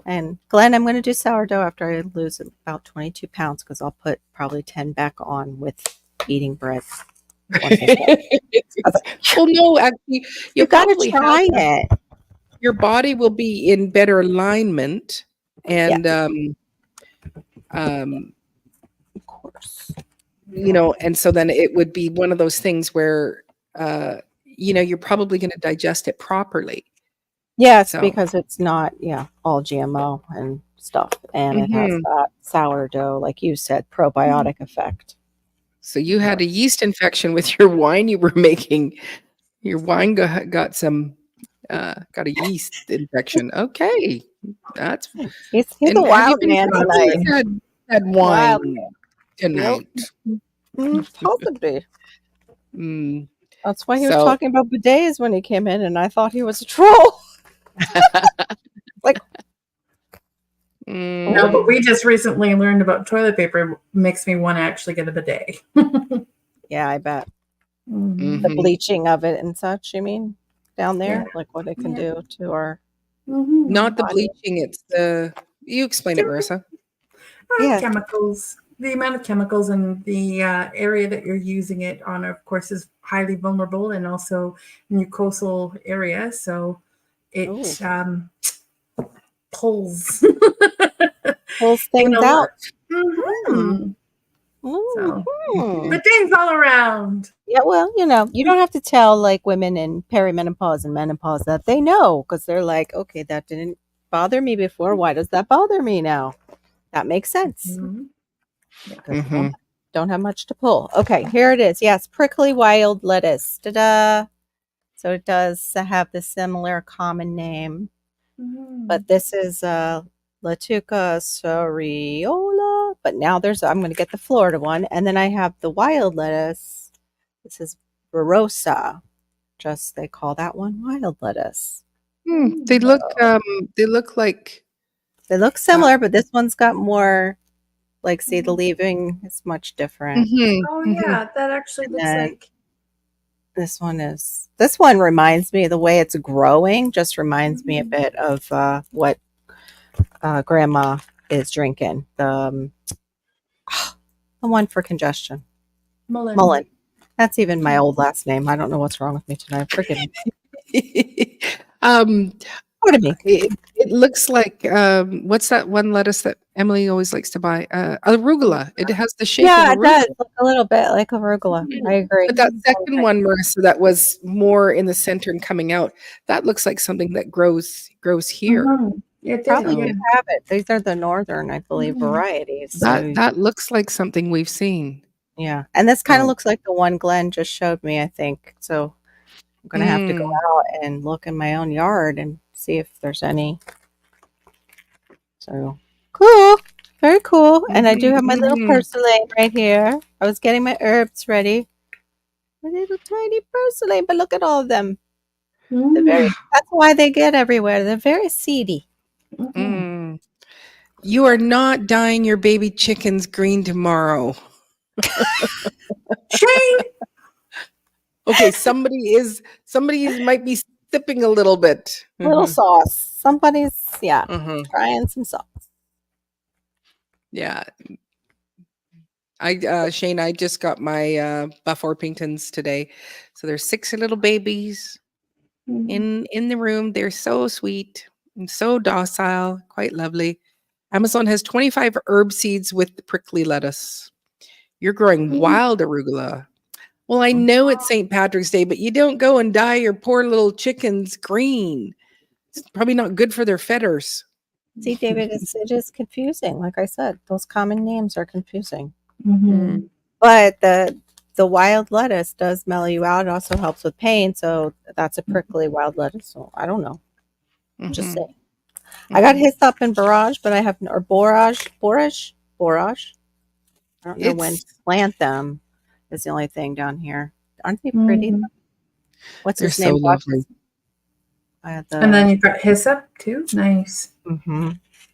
And Glenn, I'm going to do sourdough after I lose about 22 pounds because I'll put probably 10 back on with eating bread. Well, no, actually, You got to try it. your body will be in better alignment, and Of course. and so then it would be one of those things where you're probably going to digest it properly. Yeah, it's So because it's not, all GMO and stuff. And it has Mhm. that sourdough, like you said, probiotic effect. So you had a yeast infection with your wine you were making. Your wine got a yeast infection. Okay, that's He's and a have you wild been man tonight. had Wild wine man. Yep. tonight? Possibly. Mm. That's why he was So talking about bidets when he came in, and I thought he was a troll. Like, No, but we just recently learned about toilet paper. Makes me want to actually get a bidet. yeah, I bet. Mhm. The Mhm. bleaching of it and such, you mean, down there? Yeah. Like what it can Yeah. do to our Mhm. Not the body. bleaching, it's the you explain it, Marissa. Yeah. Chemicals. The amount of chemicals and the area that you're using it on, of course, is highly vulnerable and also mucosal area. So it pulls Pulls in things a lot. out. Mhm. So Mhm. bidets all around. Yeah, well, you don't have to tell like women in perimenopause and menopause that they know because they're like, okay, that didn't bother me before. Why does that bother me now? That makes sense Mhm. because you don't have much to pull. Okay, here it is. Yes, prickly wild lettuce. Ta-da! So it does have the similar common name, but this is Latuca soriola. But now I'm going to get the Florida one, and then I have the wild lettuce. This is Merissa. Just they call that one wild lettuce. They look like They look similar, but this one's got more. Like, see, the leaving is much different. Oh yeah, that actually looks And like. this one reminds me, the way it's growing just reminds me a bit of what grandma is drinking. The one for congestion. Mullen. That's even my old last name. I don't know what's wrong with me tonight. Forgive me. um Pardon me. It looks like what's that one lettuce that Emily always likes to buy? Arugula. It has the shape of Yeah, it does arugula. look a little bit like arugula. I agree. But that second one, Marissa, that was more in the center and coming out, that looks like something that grows here. Mhm. It did. Probably Yeah. do have it. These are the northern, I believe, Mhm. varieties. That So that looks like something we've seen. yeah, and this kind of So, looks like the one Glenn just showed me, I think. So I'm gonna have to go mm, out and look in my own yard and see if there's any. So cool, very cool. And I do have my little mhm. purslane right here. I was getting my herbs ready. My little tiny purslane, but look at all of them. They're very. That's why they get everywhere. They're very seedy. Mhm. Mm. You are not dyeing your baby chickens green tomorrow. Shane. Okay, somebody might be sipping a little bit. Little sauce. Somebody's Mhm. trying some sauce. Yeah. Shane, I just got my Buff Orpingtons today. So there's 6 little babies in the room. They're so sweet and so docile, quite lovely. Amazon has 25 herb seeds with the prickly lettuce. You're growing wild arugula. Well, I know it's St. Patrick's Day, but you don't go and dye your poor little chickens green. It's probably not good for their feathers. See, David, it is confusing. Like I said, those common names are confusing. Mm. But the wild lettuce does mellow you out. It also helps with pain. So that's a prickly wild lettuce. So I don't know. Just Mhm. saying. I got hyssop and borage, but I have or borage. I don't know when It's to plant them. Is the only thing down here. Aren't they pretty? What's they're his so name? lovely. And then you've got hyssop too. Nice. But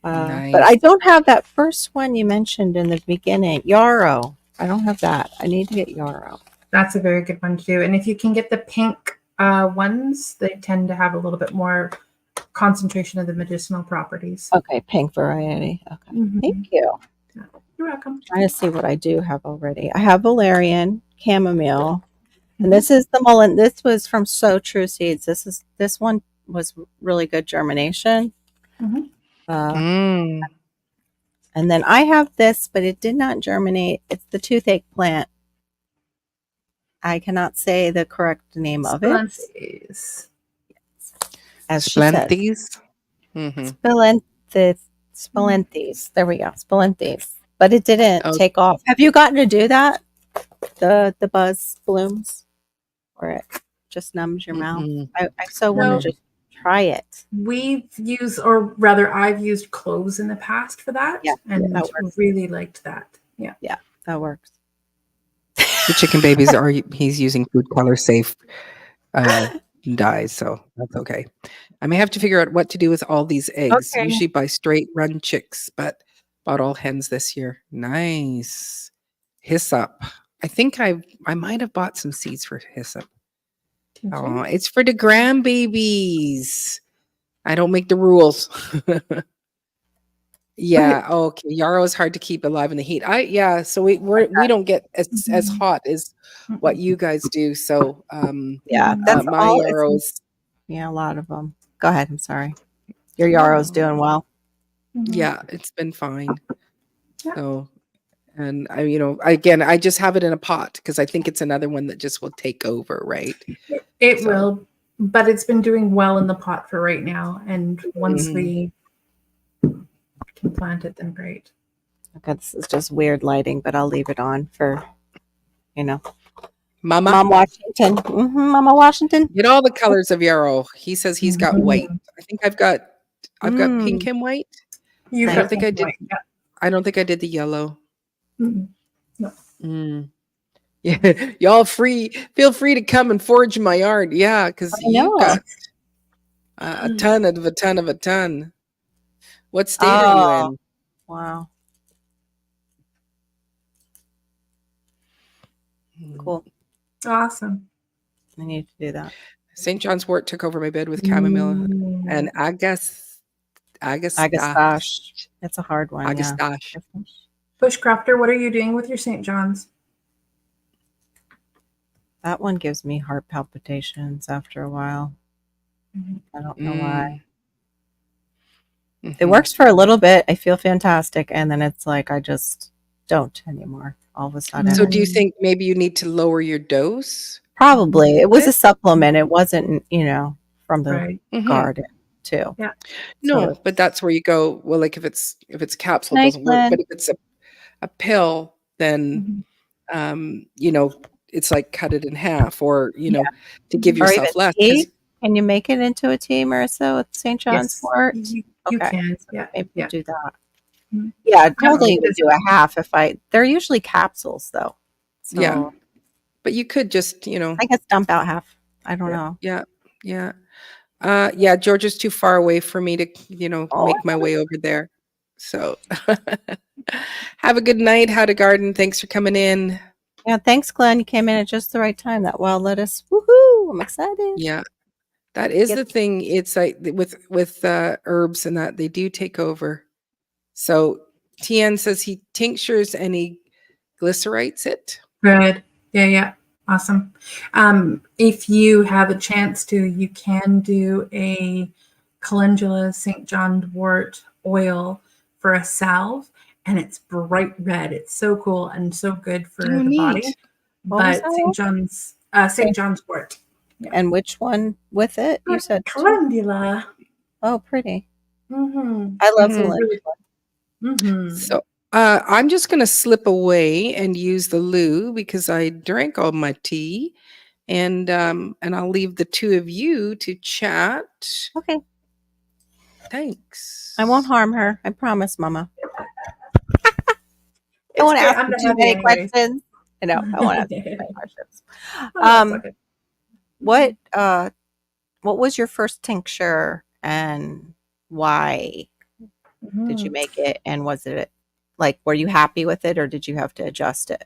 I Nice. don't have that first one you mentioned in the beginning, yarrow. I don't have that. I need to get yarrow. That's a very good one too. And if you can get the pink ones, they tend to have a little bit more concentration of the medicinal properties. Okay, pink variety. Okay, thank you. You're welcome. Trying to see what I do have already. I have valerian, chamomile, and this is the mullen. This was from So True Seeds. This one was really good germination. Mm. And then I have this, but it did not germinate. It's the toothache plant. I cannot say the correct name of it. Splences. As she said. Spilenthes. There we go. Spilenthes. But it didn't take off. Have you gotten to do that? The buzz blooms? Or it just numbs your mouth? I so want to just try it. We've used, or rather, I've used cloves in the past for that. Yeah, and that works. really liked that. Yeah. Yeah, that works. The chicken babies he's using food color safe dyes, so that's okay. I may have to figure out what to do with all these eggs. Okay. Usually buy straight run chicks, but bought all hens this year. Nice. Hyssop. I think I might have bought some seeds for hyssop. Oh, it's for the grandbabies. I don't make the rules. Yeah. Okay. Yarrow is hard to keep alive in the heat. So we don't get as hot as what you guys do. So yeah, that's my all. yarrows. Yeah, a lot of them. Go ahead. I'm sorry. Your yarrow's doing well. Yeah, it's been fine. So, and I just have it in a pot because I think it's another one that just will take over, right? It will, but it's been doing well in the pot for right now. And once we can plant it, then great. Okay, this is just weird lighting, but I'll leave it on for, Mama Mom Washington. Mama Washington. Get all the colors of yarrow. He says he's got white. I think I've got pink and white. I don't think I did. Yeah. I don't think I did the yellow. No. Yeah, y'all feel free to come and forage in my yard. Yeah, because you got a ton of a ton of a ton. What state are you in? Wow. Cool. Awesome. I need to do that. St. John's wort took over my bed with chamomile and agastache. That's a hard one. Agastache. Yeah. Bushcrafter, what are you doing with your St. John's? That one gives me heart palpitations after a while. I don't know why. It Mhm. works for a little bit. I feel fantastic. And then it's like, I just don't anymore all of a sudden. So do you think maybe you need to lower your dose? Probably. It was a Bit? supplement. It wasn't, from the Right. Mhm. garden too. Yeah. No, So but that's where you go, well, like, if it's capsule, it night, doesn't work, but Glenn. if it's a pill, then, Mhm. um, you know, it's like cut it in half or, Yeah. to give Or even yourself less because tea. Can you make it into a tea, Marissa, with St. John's Yes, wort? you Okay. can. Yeah. Maybe we'll Yeah. do that. Mhm. Yeah, I'd No, totally even because do a half they're usually capsules though. yeah, So but you could just, I guess dump out half. I don't yeah. know. yeah, yeah. Yeah, Georgia's too far away for me to, Oh, make my way over there. So have a good night, How to Garden. Thanks for coming in. yeah. Thanks, Glenn. You came in at just the right time. That wild lettuce. Woohoo! I'm excited. Yeah, that is Get the thing. It's like with herbs and that they do take over. So Tien says he tinctures and he glycerites it. Good. Yeah, yeah. Awesome. If you have a chance to, you can do a calendula St. John wort oil for a salve, and it's bright red. It's so cool and so good for Oh, the body. neat. What was But St. that? John's St. Saint- John's wort. Yeah. And which one with it? You said two. Calendula. Oh, pretty. Mm-hmm. I love the Mhm. lid. Really cool. Mm-hmm. So I'm just going to slip away and use the loo because I drank all my tea, and I'll leave the two of you to chat. Okay. Thanks. I won't harm her. I promise, Mama. I It's won't great. ask I'm her not too heavy many anyways. questions. I know. I won't ask her too many questions. Oh, that's Um, okay. what what was your first tincture and why did you Mhm. make it? And was it like, were you happy with it or did you have to adjust it?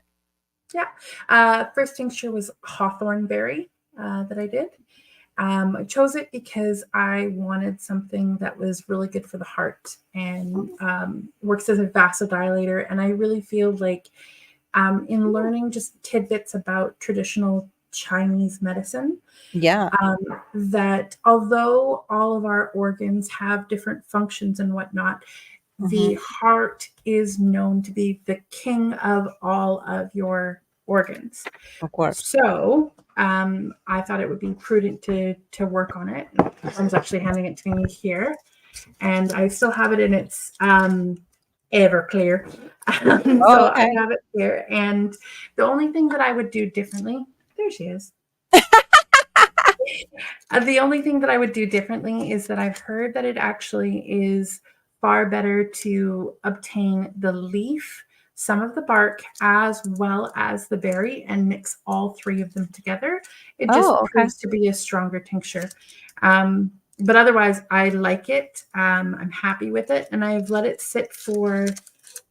Yeah. First tincture was hawthorn berry that I did. I chose it because I wanted something that was really good for the heart and works as a vasodilator. And I really feel like in learning just tidbits about traditional Chinese medicine, Yeah. that although all of our organs have different functions and whatnot, Mm-hmm. the heart is known to be the king of all of your organs. Of course. So I thought it would be prudent to work on it. Mom's actually handing it to me here, and I still have it in its Everclear. Oh, So I okay. have it here, and the only thing that I would do differently, there she is. The only thing that I would do differently is that I've heard that it actually is far better to obtain the leaf, some of the bark, as well as the berry and mix all three of them together. It just Oh, okay. proves to be a stronger tincture. But otherwise, I like it. I'm happy with it. And I've let it sit for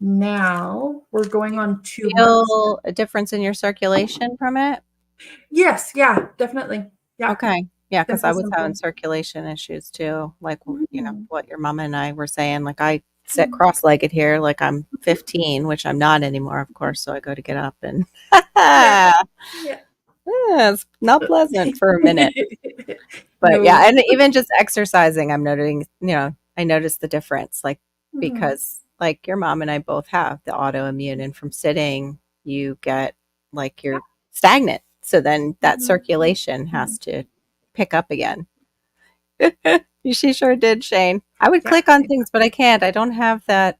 now. We're going on 2 months. Feel a difference in your circulation from it? Yes. Yeah, definitely. Yeah. Okay. Yeah, because I Definitely was having something. circulation issues too. Like, Mhm. what your mama and I were saying. Like, I sit cross-legged here, like I'm 15, which I'm not anymore, of course. So I go to get up and Yeah. Yeah. it's not pleasant for a minute. But No. yeah, and even just exercising, I'm noting, I noticed the difference. Like, Mhm. because like your mom and I both have the autoimmune, and from sitting, you get like you're stagnant. So then that Mhm. circulation has to pick up again. She sure did, Shane. I would Yeah. click on things, but I can't. I don't have that.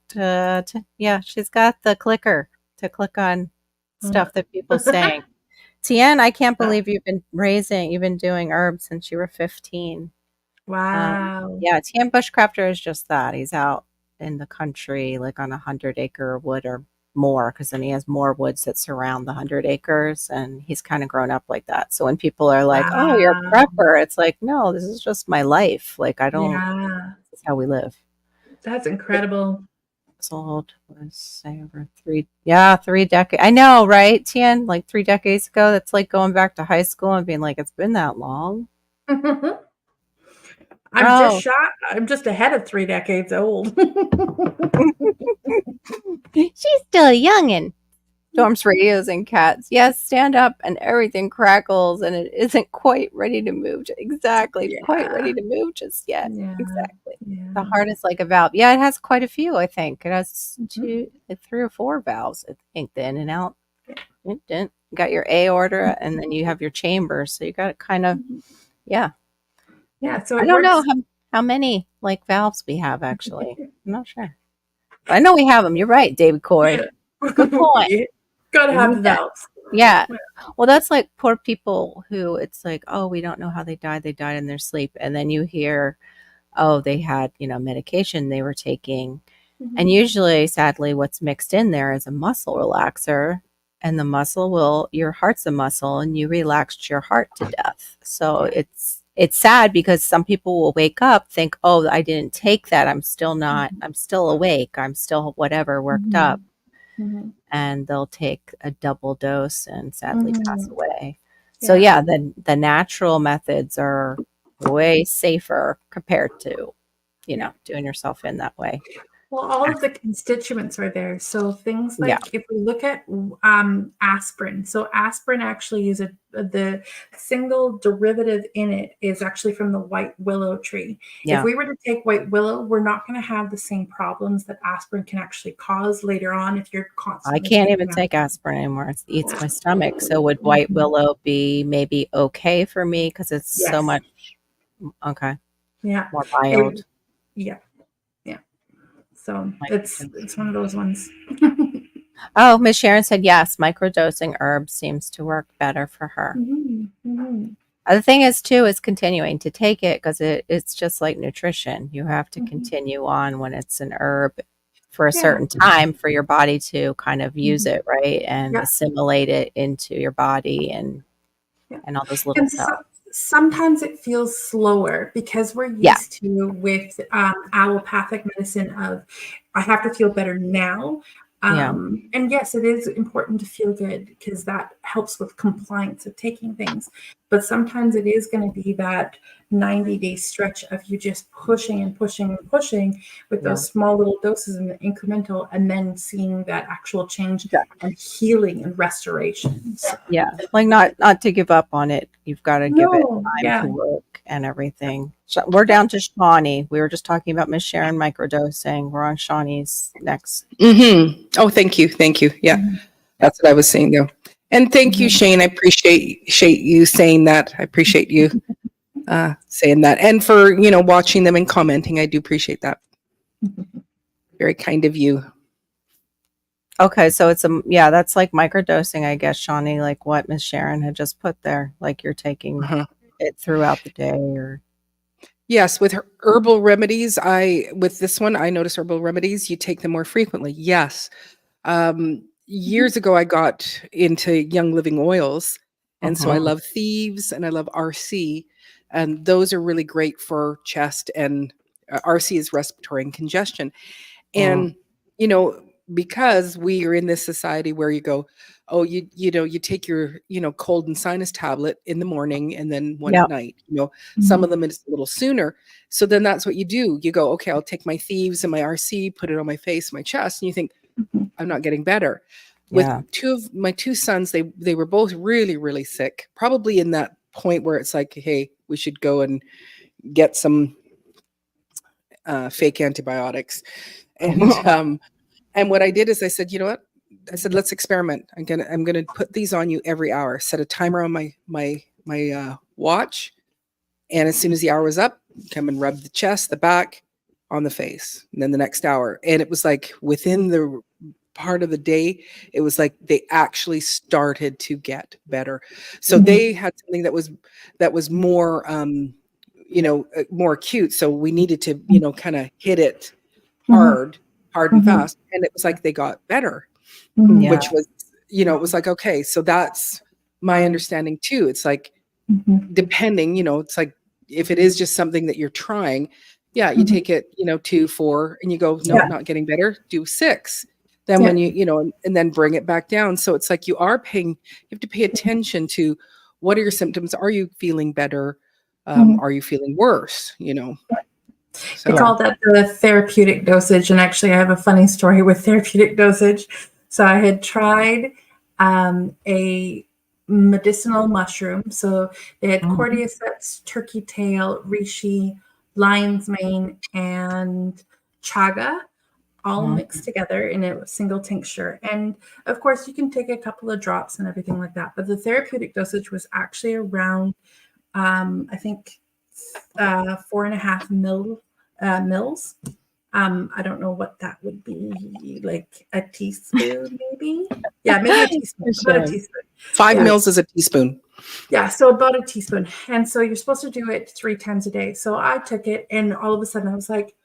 Yeah, she's got the clicker to click on stuff that people saying. Tien, I can't believe you've been doing herbs since you were 15. Wow. Yeah, Tien Bushcrafter is just that. He's out in the country, like on 100-acre wood or more, because then he has more woods that surround the 100 acres, and he's kind of grown up like that. So when people are like, "Oh, you're a Wow. prepper," it's like, no, this is just my life. Like, I don't. Yeah. This is how we live. That's incredible. Years old was say over 3 decades. I know, right, Tien? Like 3 decades ago. That's like going back to high school and being like, it's been that long. Oh, I'm just ahead of 3 decades old. she's still a youngin'. Storms, radios, and cats. Yes, stand up and everything crackles and it isn't quite ready to move. Exactly. Quite ready to move just yet. Yeah. Exactly. Yeah. The heart is like a valve. Yeah, it has quite a few, I think. It has Mhm. like 3 or 4 valves, I think, the in and out. You got your aorta and then you have your chambers. So you got it kind of, yeah. Yeah. So I it don't know works. how many like valves we have actually. I'm not sure. But I know we have them. You're right, David Corey. Good point. Yeah. Gotta have the Yeah. valves. Yeah. Well, that's like poor people who it's like, oh, we don't know how they died. They died in their sleep. And then you hear, oh, they had, medication they were taking. And usually, sadly, what's mixed in there is a muscle relaxer. And the your heart's a muscle and you relaxed your heart to death. So it's sad because some people will wake up, think, oh, I didn't take that. I'm still awake. I'm still whatever worked up. Mhm. And they'll take a double dose and sadly pass Mhm. away. So yeah, the natural methods are way safer compared to, doing yourself in that way. Well, all of the constituents are there. So things Yeah. like if we look at aspirin, so aspirin actually is the single derivative in it is actually from the white willow tree. If Yeah. we were to take white willow, we're not going to have the same problems that aspirin can actually cause later on if you're I constantly can't taking even that. take aspirin anymore. It eats my stomach. So would white willow be maybe okay for me because it's so Yes. much okay, Yeah. more mild? Yeah. Yeah. So Like it's one of those ones. Oh, Miss Sharon said yes, microdosing herbs seems to work better for her. Mhm. Mhm. The thing is, too, is continuing to take it because it's just like nutrition. You have to Mhm. continue on when it's an herb for a Yeah. certain time for your body to kind of use Mhm. it, right? And Yeah. assimilate it into your body and Yeah. all those little And cells. sometimes it feels slower because we're Yeah. used to with allopathic medicine of I have to feel better now. Yeah. And yes, it is important to feel good because that helps with compliance of taking things. But sometimes it is going to be that 90-day stretch of you just pushing and pushing and pushing with Yeah. those small little doses and the incremental, and then seeing that actual change Yeah. and healing and restoration. So, Yeah. Like not to give up on it. You've got to give it no, time yeah. to work and everything. So we're down to Shawnee. We were just talking about Miss Sharon microdosing. We're on Shawnee's next. Oh, thank you. Thank you. Yeah. Mhm. That's what I was saying though. And thank you, Shane. I appreciate you saying that. I appreciate you saying that. And for, watching them and commenting. I do appreciate that. Very kind of you. Okay, so it's that's like microdosing, I guess, Shawnee, like what Miss Sharon had just put there, like you're taking it throughout the day or Yes, with her herbal remedies, with this one, I notice herbal remedies, you take them more frequently. Yes. Years ago, I got into Young Living oils, and so I love Thieves and I love RC, and those are really great for chest and RC is respiratory and congestion. And because we are in this society where you go, oh, you take your cold and sinus tablet in the morning and then one at night. Some of them it's a little sooner. So then that's what you do. You go, okay, I'll take my Thieves and my RC, put it on my face, my chest, and you think, I'm not getting better. With two of my two sons, they were both really, really sick, probably in that point where it's like, hey, we should go and get some fake antibiotics. And what I did is I said, you know what? I said, let's experiment. I'm gonna put these on you every hour. Set a timer on my watch, and as soon as the hour was up, come and rub the chest, the back, on the face, and then the next hour. And it was like within the part of the day, it was like they actually started to get better. So they had something that was more more acute. So we needed to kind of hit it hard and fast, and it was like they got better, which was it was like, okay, so that's my understanding too. It's like depending, it's like if it is just something that you're trying, you take it 2 4 and you go, no, not getting better, do 6. Then when and then bring it back down. So it's like you have to pay attention to what are your symptoms. Are you feeling better? Are you feeling worse? They call that the therapeutic dosage. And actually, I have a funny story with therapeutic dosage. So I had tried a medicinal mushroom. So they had Mhm. cordyceps, turkey tail, reishi, lion's mane, and chaga all Mhm. mixed together in a single tincture. And of course, you can take a couple of drops and everything like that. But the therapeutic dosage was actually around, I think, 4.5 mils. I don't know what that would be, like a teaspoon, maybe. Yeah, maybe a teaspoon, about a Shame. teaspoon. 5 Yeah. mils is a teaspoon. Yeah, so about a teaspoon. And so you're supposed to do it 3 times a day. So I took it, and all of a sudden I was like,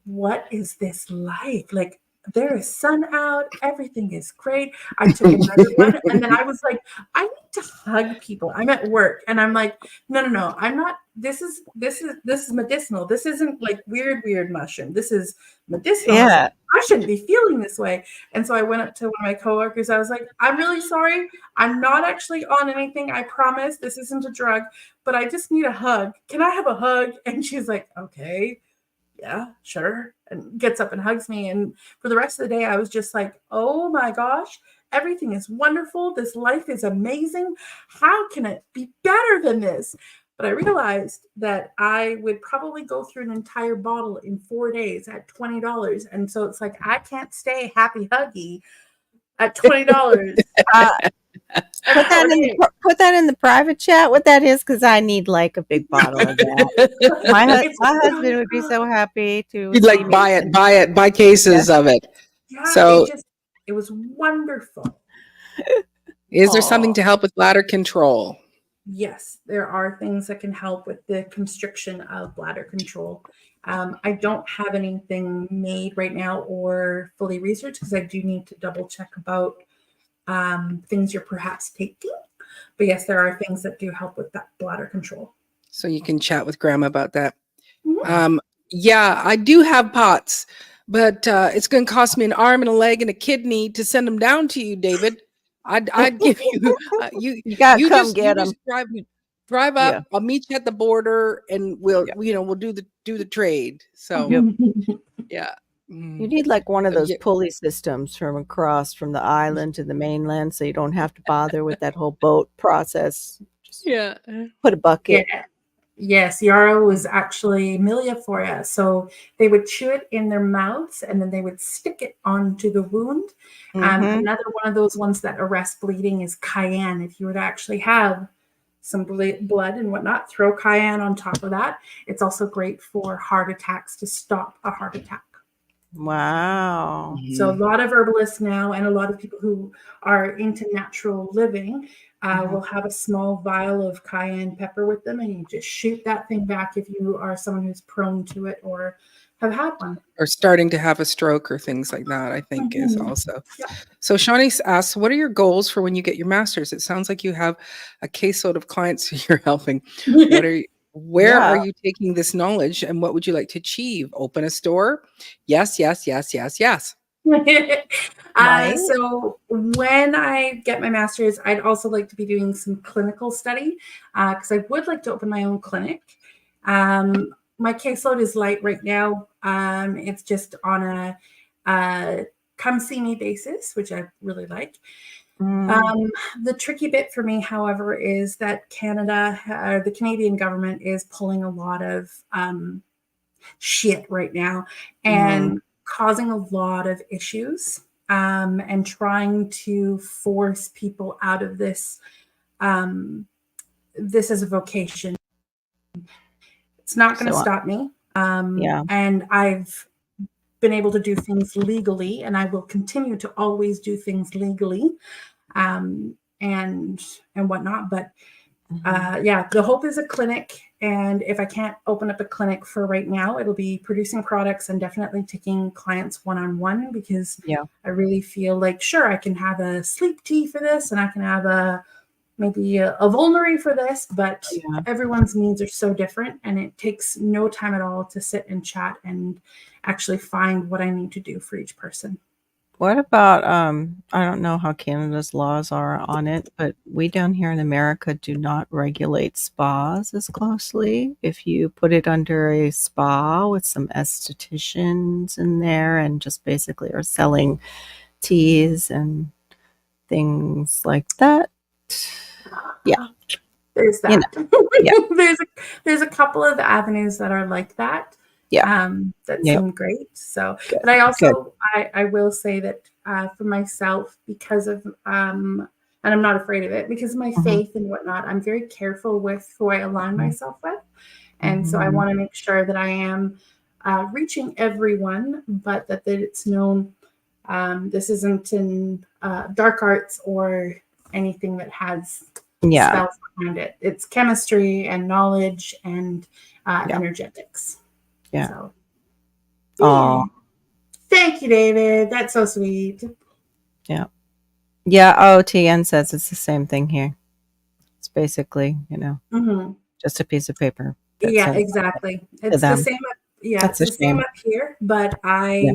what is this like? Like, there is sun out, everything is great. I took another one, and then I was like, I need to hug people. I'm at work, and I'm like, no, I'm not. This is medicinal. This isn't like weird mushroom. This is medicinal. I was like, Yeah. I shouldn't be feeling this way. And so I went up to one of my coworkers. I was like, I'm really sorry. I'm not actually on anything. I promise this isn't a drug, but I just need a hug. Can I have a hug? And she's like, okay, yeah, sure. And gets up and hugs me. And for the rest of the day, I was just like, oh my gosh, everything is wonderful. This life is amazing. How can it be better than this? But I realized that I would probably go through an entire bottle in 4 days at $20. And so it's like, I can't stay happy huggy at $20. Uh, Every 4 days. put that in the private chat what that is, because I need like a big bottle of that. My It's husband really would be so good. happy to You'd see like me. buy cases of it. Yeah, So it was wonderful. is there something Oh, to help with bladder control? Yes, there are things that can help with the constriction of bladder control. I don't have anything made right now or fully researched because I do need to double check about things you're perhaps taking. But yes, there are things that do help with that bladder control. So you can chat with grandma about that. Mhm. Yeah, I do have pots, but it's going to cost me an arm and a leg and a kidney to send them down to you, David. I'd give you you gotta you come just get them. drive Yeah. up. I'll meet you at the border, and we'll Yeah. we'll do the trade. So Yep. yeah. You Mm. need like one of So, those yeah. pulley systems from across from the island to the mainland, so you don't have to bother with that whole boat process. Just Yeah. put a bucket. Yeah. Yes, yarrow was actually milleflora. So they would chew it in their mouths and then they would stick it onto the wound. Mhm. Another one of those ones that arrest bleeding is cayenne. If you were to actually have some blood and whatnot, throw cayenne on top of that. It's also great for heart attacks to stop a heart attack. Wow. So a Mhm. lot of herbalists now and a lot of people who are into natural living Mhm. will have a small vial of cayenne pepper with them, and you just shoot that thing back if you are someone who's prone to it or have had one. Or starting to have a stroke or things like that, I think is Mhm. also. Yeah. So Shawnee asks, what are your goals for when you get your master's? It sounds like you have a caseload of clients who you're helping. Where are Yeah. you taking this knowledge and what would you like to achieve? Open a store? Yes, yes, yes, yes, yes. Right. So when I get my master's, I'd also like to be doing some clinical study because I would like to open my own clinic. My caseload is light right now. It's just on a come see me basis, which I really like. Mm. The tricky bit for me, however, is that the Canadian government is pulling a lot of shit right now Mhm. and causing a lot of issues and trying to force people out of this. This as a vocation. It's not going to So, stop me. yeah. And I've been able to do things legally, and I will continue to always do things legally and whatnot. But Mhm. yeah, the hope is a clinic. And if I can't open up a clinic for right now, it'll be producing products and definitely taking clients one-on-one because Yeah. I really feel like, sure, I can have a sleep tea for this and I can have maybe a vulnerary for this, but Yeah. everyone's needs are so different and it takes no time at all to sit and chat and actually find what I need to do for each person. What about I don't know how Canada's laws are on it, but we down here in America do not regulate spas as closely. If you put it under a spa with some estheticians in there and just basically are selling teas and things like that. Yeah. There's You that. yeah. There's a couple of avenues that are like that. Yeah. That Yep. seem great. So, Good. but I Good. also I will say that for myself, because of and I'm not afraid of it, because of my Mhm. faith and whatnot, I'm very careful with who I align Mhm. myself with, and so I Mhm. want to make sure that I am reaching everyone, but that it's known. This isn't in dark arts or anything that has Yeah. spells behind it. It's chemistry and knowledge and Yeah. energetics. Yeah. So, Oh. thank you, David. That's so sweet. Yeah. Yeah. Oh, TN says it's the same thing here. It's basically, Mm-hmm. just a piece of paper. That Yeah, says exactly. to It's the them. same. Yeah, That's it's a the same shame. up here, but Yeah.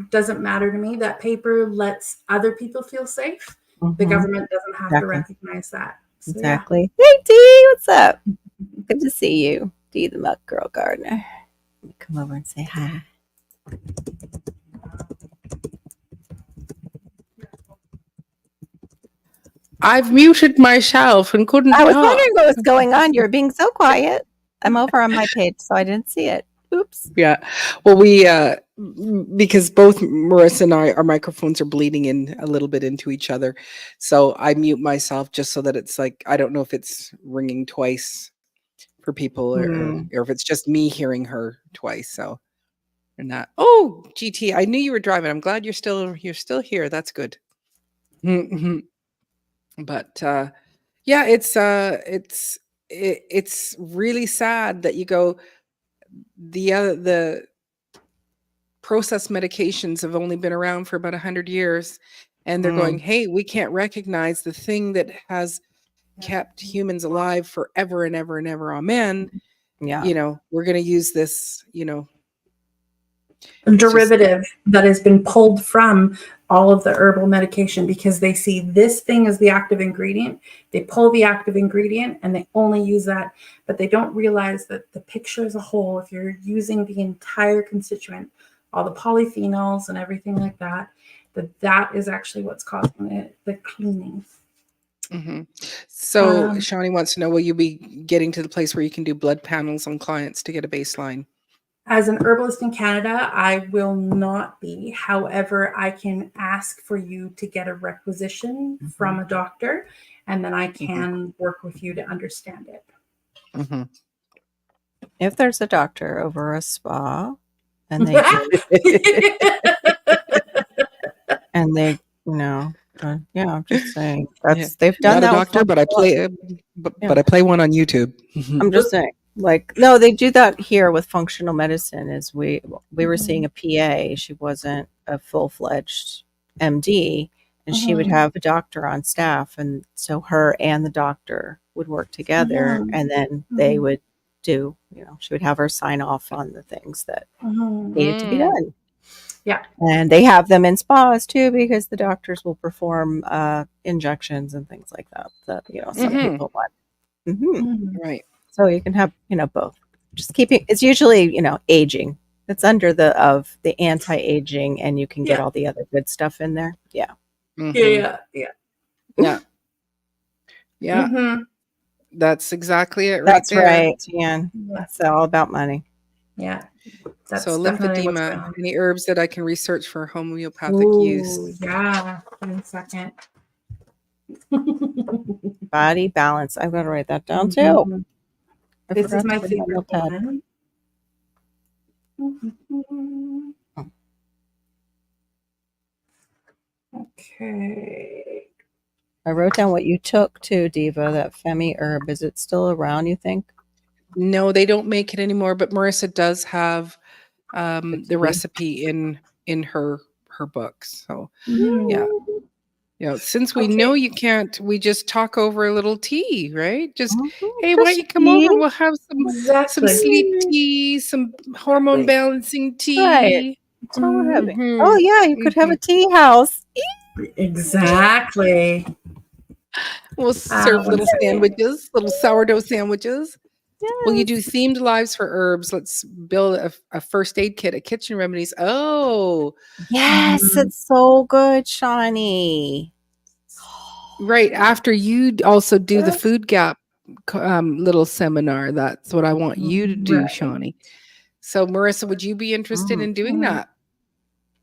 doesn't matter to me. That paper lets other people feel safe. The Mhm. government doesn't have to Exactly. recognize that. So Exactly. Hey, Dee, what's up? Good to see you. Dee the Muck Girl Gardener. Let me come over and say hi. I've muted myself and couldn't I was talk. wondering what was going on. You're being so quiet. I'm over on my page, so I didn't see it. Oops. Yeah. Well, we because both Marissa and I, our microphones are bleeding in a little bit into each other, so I mute myself just so that it's like I don't know if it's ringing twice for people or if it's just me hearing her twice. So and that. Oh, GT, I knew you were driving. I'm glad you're still here. That's good. But yeah, it's really sad that you go the processed medications have only been around for about 100 years and they're going, hey, we can't recognize the thing that has kept humans alive forever and ever and ever, amen. Yeah. We're going to use this, derivative that has been pulled from all of the herbal medication, because they see this thing as the active ingredient. They pull the active ingredient and they only use that, but they don't realize that the picture as a whole, if you're using the entire constituent, all the polyphenols and everything like that, that is actually what's causing the cleaning. So Shawnee wants to know, will you be getting to the place where you can do blood panels on clients to get a baseline? As an herbalist in Canada, I will not be. However, I can ask for you to get a requisition from a doctor, and then I can work with you to understand it. If there's a doctor over a spa and they and they, yeah, I'm just saying they've done not a that with doctor, but I play but I play one on YouTube. I'm just saying, no, they do that here with functional medicine. Is we were seeing a PA. She wasn't a full-fledged MD, and she would have a doctor on staff, and so her and the doctor would work together, and then they would do, she would have her sign off on the things that needed to be done. Yeah. And they have them in spas too, because the doctors will perform injections and things like that some people want. Right. So you can have, both. Just keeping, it's usually, aging. It's under the anti-aging, and you can get all the other good stuff in there. Yeah. Yeah. That's exactly it. That's there. right. Yeah. It's all about money. Yeah. That's so lymphedema, any herbs that I can research for homeopathic use? Yeah. 1 second. Body balance. I've got to write that down too. This is my favorite one. Okay. I wrote down what you took too, Diva, that Femi herb. Is it still around, you think? No, they don't make it anymore, but Merissa does have the recipe in her books. So yeah. Since we know you can't, we just talk over a little tea, right? Just hey, why don't you come over? We'll have some sleep tea, some hormone balancing tea. Right. Oh yeah, you could have a tea house. Exactly. We'll serve little sandwiches, little sourdough sandwiches. Yes. Will you do themed lives for herbs? Let's build a first aid kit, a kitchen remedies. Oh, yes, it's so good, Shawnee. right after you also do the food gap little seminar. That's what I want you to do, Right. Shawnee. So, Marissa, would you be interested in doing that?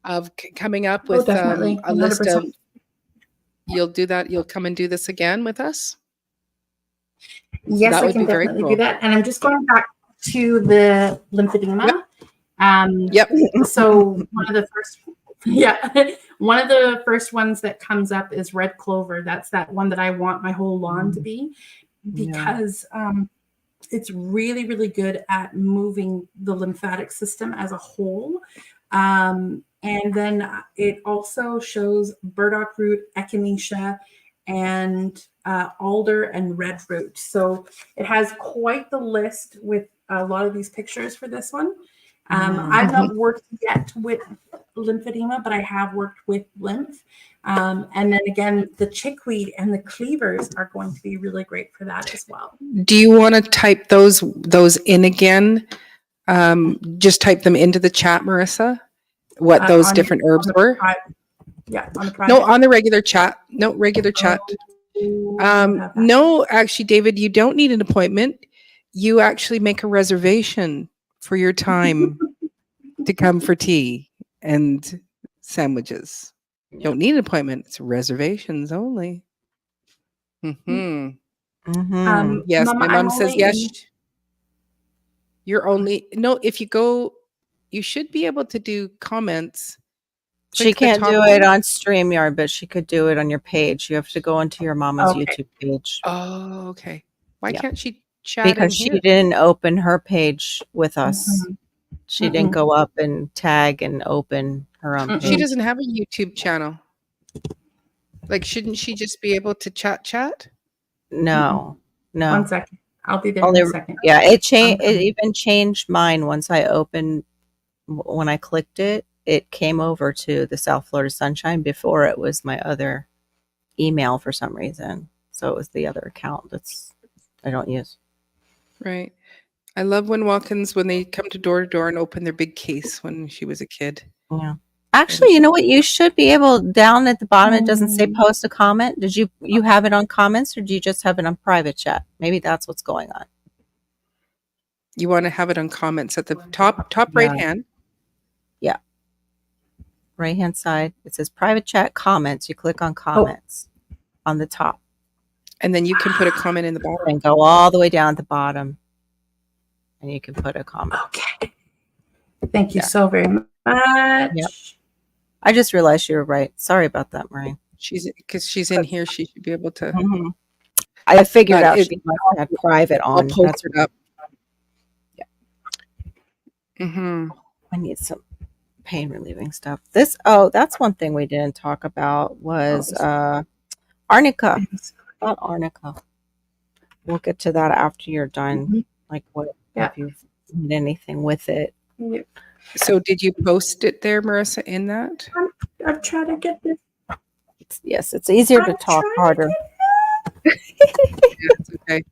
Of coming up Oh, with definitely. a list of, 100%. you'll do that. You'll come and do this again with us. Yes, That I would can be very definitely do cool. that. And I'm just going back to the lymphedema. Yep. Yep. So one of the first, one of the first ones that comes up is red clover. That's that one that I want my whole lawn to be, because it's really, really good at moving the lymphatic system as a whole. And then it also shows burdock root, echinacea, and alder and red root. So it has quite the list with a lot of these pictures for this one. I've not worked yet with lymphedema, but I have worked with lymph. And then again, the chickweed and the cleavers are going to be really great for that as well. Do you want to type those in again? Just type them into the chat, Marissa. What those different herbs were? On the private. No, on the regular chat. No, regular chat. No, actually, David, you don't need an appointment. You actually make a reservation for your time to come for tea and sandwiches. Don't need an appointment. It's reservations only. Yes, Mama, my mom I'm says only yes. in- You're only if you go, you should be able to do comments. She can't do it on StreamYard, but she could do it on your page. You have to go into your mama's YouTube page. Oh, okay. Why can't she chat Because in she here? didn't open her page with us. She didn't go up and tag and open her own page. She doesn't have a YouTube channel. Like, shouldn't she just be able to chat? No. 1 second. I'll be there in a second. Yeah, it even changed mine once I opened. When I clicked it, it came over to the South Florida Sunshine. Before it was my other email for some reason. So it was the other account I don't use. Right. I love when walk-ins, when they come to door and open their big case when she was a kid. Yeah. Actually, you know what? You should be able, down at the bottom, it doesn't say post a comment. Did you have it on comments, or do you just have it on private chat? Maybe that's what's going on. You want to have it on comments at the top right hand. Yeah. Right hand side. It says private chat comments. You click on comments on the top. And then you can put a comment in the bottom. And go all the way down at the bottom. And you can put a comment. Okay. Thank you so very much. Yep. I just realized you were right. Sorry about that, Maureen. Because she's in here, she should be able to. I figured out she must have had private on. I'll post it up. Yeah. I need some pain relieving stuff. That's one thing we didn't talk about was arnica. Not arnica. We'll get to that after you're done. Like if you need anything with it. Yep. So did you post it there, Marissa, in that? I'm trying to get this. Yes, it's easier to talk harder. It's okay.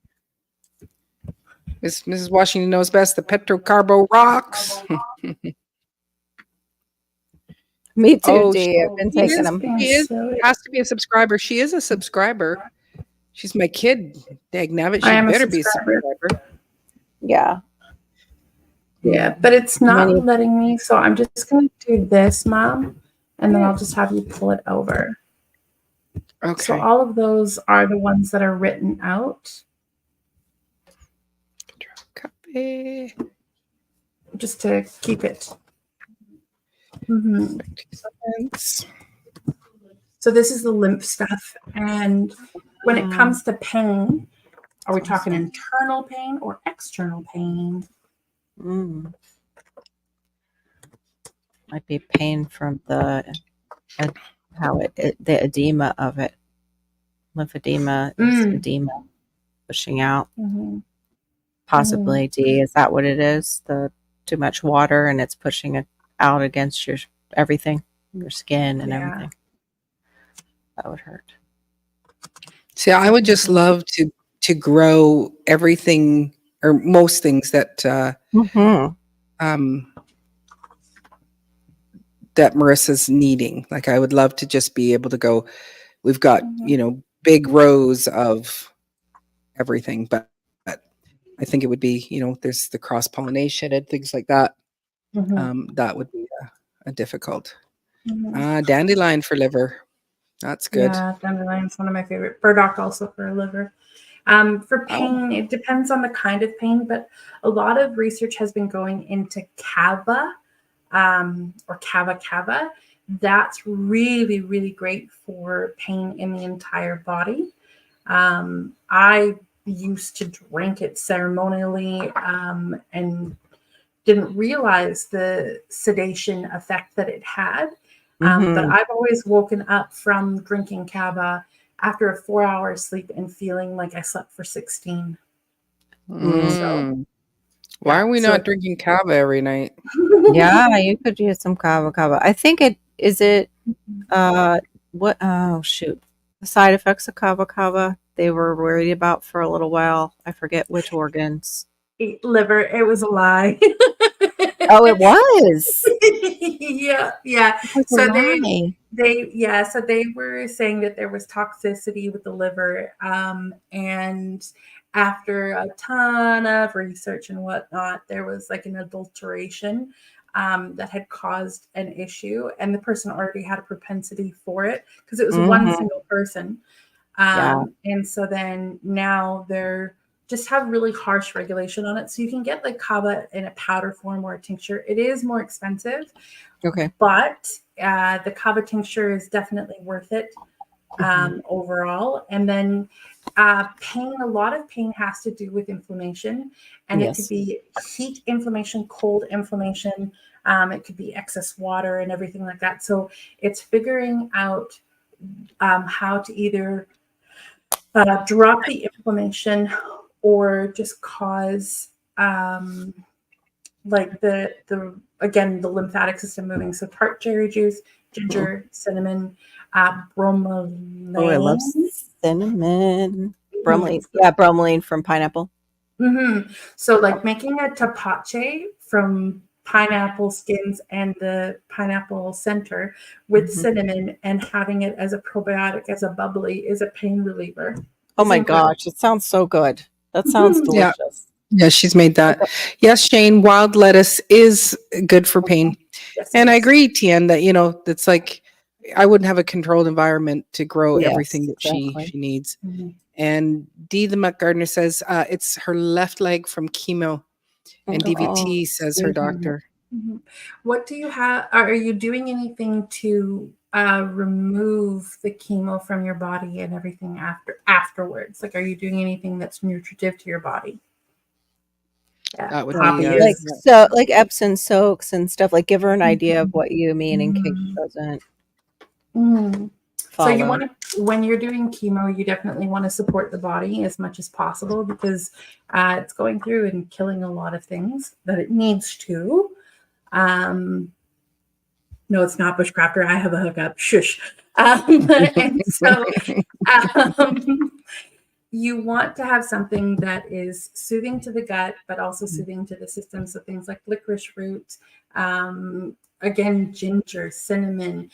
Mrs. Washington knows best. The petrocarbo rocks. Me too, Dee. I've been taking them. She has to be a subscriber. She is a subscriber. She's my kid. Dagnabbit. She better be a subscriber. Yeah. Yeah, but it's not letting me. So I'm just going to do this, Mom, and then I'll just have you pull it over. Okay. So all of those are the ones that are written out. Copy. Just to keep it. So this is the lymph stuff. And when it comes to pain, are we talking internal pain or external pain? Might be pain from the edema of it. Lymphedema is edema pushing out. Possibly, D. Is that what it is? The too much water and it's pushing it out against your everything, your skin and everything. That would hurt. See, I would just love to grow everything or most things that that Marissa's needing. Like I would love to just be able to go. We've got big rows of everything, but I think it would be, there's the cross pollination and things like that. Mhm. That would be a difficult. Mhm. Dandelion for liver. That's good. Yeah, dandelion's one of my favorite. Burdock also for liver. For Oh. pain, it depends on the kind of pain, but a lot of research has been going into kava, or kava kava. That's really, really great for pain in the entire body. I used to drink it ceremonially, and didn't realize the sedation effect that it had. But Mhm. I've always woken up from drinking kava after a 4 hour sleep and feeling like I slept for 16. Mm. So, Why yeah. are we So, not drinking kava every night? Yeah, you could use some kava kava. I think uh what oh shoot. The side effects of kava kava they were worried about for a little while. I forget which organs. liver, it was a lie. Oh, it was. Yeah, yeah. It was a So lie. so they were saying that there was toxicity with the liver, and after a ton of research and whatnot, there was like an adulteration, that had caused an issue, and the person already had a propensity for it because it was one Mhm. single person. Yeah. And so then now they're just have really harsh regulation on it. So you can get like kava in a powder form or a tincture. It is more expensive, Okay. but the kava tincture is definitely worth it, Mhm. overall. And then pain, a lot of pain has to do with inflammation, and it could Yes. be heat inflammation, cold inflammation. It could be excess water and everything like that. So it's figuring out how to either drop the inflammation or just cause, like the again the lymphatic system moving. So tart cherry juice, Mhm. ginger, cinnamon, Oh, I love bromelain. cinnamon. Mhm. Bromelain. Yeah, bromelain from pineapple. So like making a tapache from pineapple skins and the pineapple center with Mhm. cinnamon and having it as a probiotic, as a bubbly, is a pain reliever. Oh It's my incredible. gosh, it sounds so good. That sounds Yeah. delicious. Yeah, she's made that. Okay. Yes, Shane, wild lettuce is good for pain. Yes, it And I is. agree, Tien, that, it's like I wouldn't have a controlled environment to grow everything Yes, that she exactly. needs. Mhm. And Dee the Muck Gardener says it's her left leg from chemo, and Oh, DVT, says her sweetheart. doctor. Mhm. What do you have? Are you doing anything to remove the chemo from your body and everything afterwards? Like, are you doing anything that's nutritive to your body? Yeah, That would be, Poppy Like is. so like Epsom soaks and stuff. Like give her an idea of Mhm. what you mean in case she Mhm. doesn't Mhm. So you follow. want to, when you're doing chemo, you definitely want to support the body as much as possible because it's going through and killing a lot of things that it needs to. Um, no, it's not bushcrafter. I have a hookup. Shush. And so um, you want to have something that is soothing to the gut, but also soothing to the system. So things like licorice root, again, ginger, cinnamon,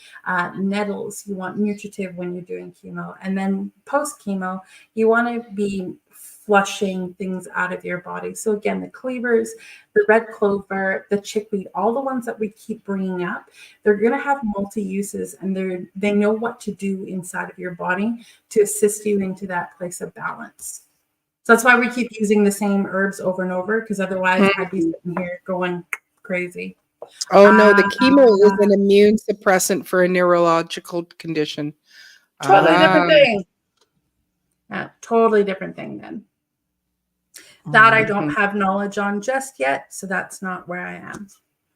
nettles. You want nutritive when you're doing chemo. And then post chemo, you want to be flushing things out of your body. So again, the cleavers, the red clover, the chickweed, all the ones that we keep bringing up, they're going to have multi uses, and they know what to do inside of your body to assist you into that place of balance. So that's why we keep using the same herbs over and over, because otherwise I'd be Mhm. sitting here going crazy. Oh no, the Uh, chemo is an immune suppressant for a neurological condition. totally different Ah. thing. Totally different thing then. That I don't Mhm, have knowledge on just yet, so that's not where I am.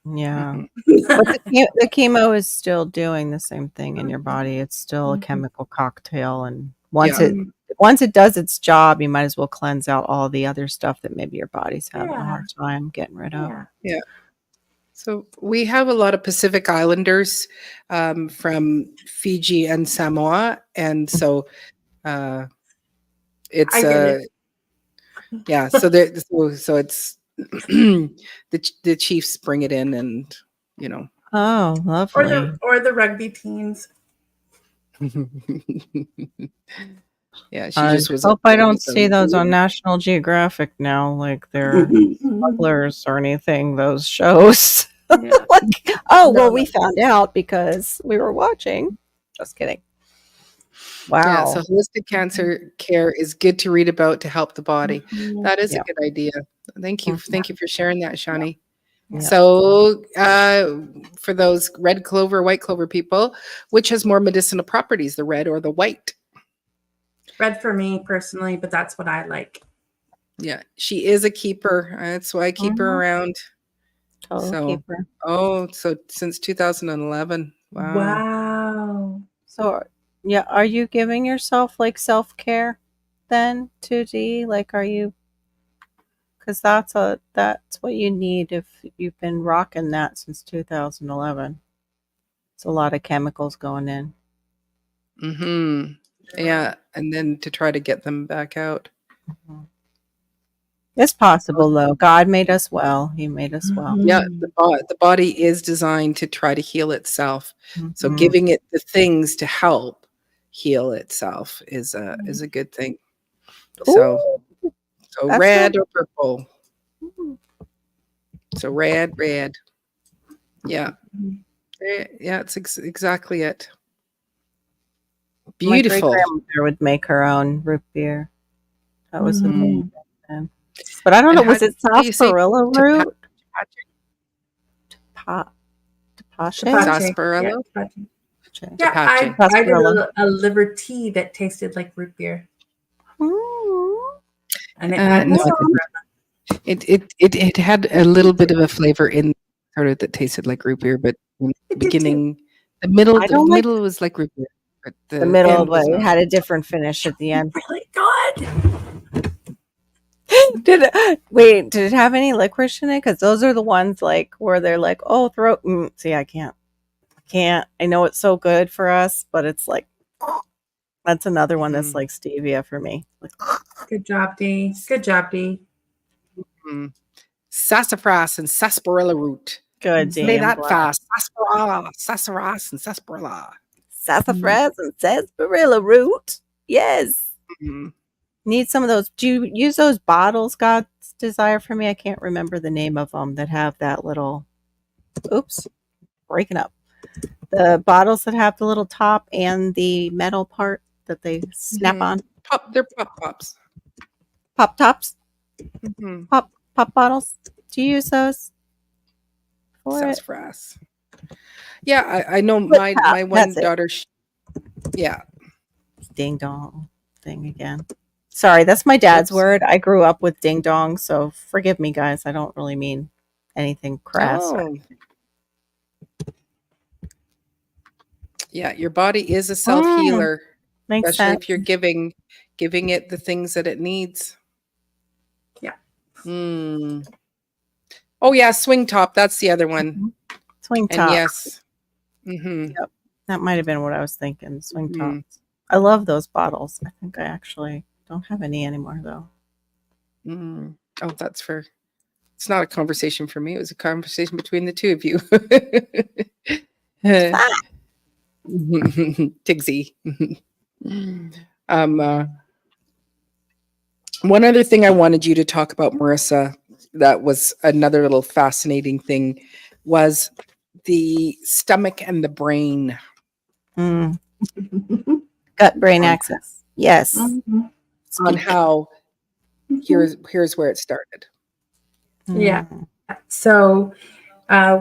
Yeah. mhm. But the chemo is still doing the same thing in your body. It's still a Mhm. chemical cocktail, and Yeah. once it does its job, you might as well cleanse out all the other stuff that maybe your body's having a Yeah, hard time getting rid of. yeah. Yeah. So we have a lot of Pacific Islanders from Fiji and Samoa, and so uh, it's I get it. yeah. So there, so it's the Chiefs bring it in, and you know. Oh, Or the lovely. or the rugby teams. Yeah, she I just was hope I upset don't with see them. those on National Geographic now, like they're Mhm. smugglers or anything, those shows. Yeah. Like, oh, well, No. we found out because we were watching. Just kidding. Yeah, Wow. so holistic cancer care is good to read about to help the body. Mhm. That is a Yeah. good idea. Thank you. Mhm. Thank you for sharing that, Shani. Yeah. So, for those red clover, white clover people, which has more medicinal properties, the red or the white? Red for me personally, but that's what I like. Yeah, she is a keeper. That's why I keep her Mhm. around. Total So, keeper. so since 2011. Wow. Wow. So, yeah, are you giving yourself like self care then, 2D? Like, are you? Because that's what you need if you've been rocking that since 2011. It's a lot of chemicals going in. Mm-hmm. Yeah, and then to try to get them back out. Mhm. It's possible though. God made us well. He made us well. Yeah, Mhm. the body is designed to try to heal itself. So Mhm. giving it the things to help heal itself is a good thing. So Ooh, so that's not. red or purple. So red, red. Yeah. Yeah, it's exactly it. My great Beautiful. grandmother would make her own root beer. That was the thing. Mhm. Mm. Then. But I don't And know. how Was it do you say sarsaparilla Tepa- root? Pa, tapache? Tapache. Yeah, sarsaparilla? tapache. Tapache. Yeah, Tepache. I did Sarsaparilla. a liver tea that tasted like root beer, Mm. and it had No, sarsaparilla. it had a little bit of a flavor in sort of that tasted like root beer, but in the It did too. beginning, I the don't like middle was like root beer, but the the middle, end but was it not. had a different finish at the end. Really good. Did it have any licorice in it? Because those are the ones like where they're like, oh, throat. See, I can't. I know it's so good for us, but it's like that's another one that's Mhm, like stevia for me. Like, Good job, Dee. Good job, Dee. mhm. Sassafras and sarsaparilla root. good Say damn that glad. fast. Sarsaparilla, sassafras and sarsaparilla. Sassafras and sarsaparilla root. Yes. Mhm. Need some of those. Do you use those bottles God's desire for me? I can't remember the name of them that have that little. Oops, breaking up. The bottles that have the little top and the metal part that they snap Mhm. on. They're pop pops. Pop tops, Mhm. pop bottles. Do you use those for it? Sassafras. Yeah, I know Flip top. my That's one it. daughter. Yeah. Ding dong thing again. Sorry, that's my dad's Oops. word. I grew up with ding dong, so forgive me, guys. I don't really mean anything crass. Oh, yeah. Your body is a self Mm, healer, makes especially sense. if you're giving it the things that it needs. Yeah. Mm. Oh yeah, swing top. That's the other one. Swing And top. yes. Mm-hmm. Yep. That might have been what I was thinking. Swing Mm-hmm. tops. I love those bottles. I think I actually don't have any anymore though. Mm. Oh, that's for. It's not a conversation for me. It was a conversation between the two of you. Ah, Tigsy. One other thing I wanted you to talk about, Marissa, that was another little fascinating thing, was the stomach and the brain mm, gut brain on axis. Yes. Mhm. on Speak. how here's where it started. Yeah. Mm, So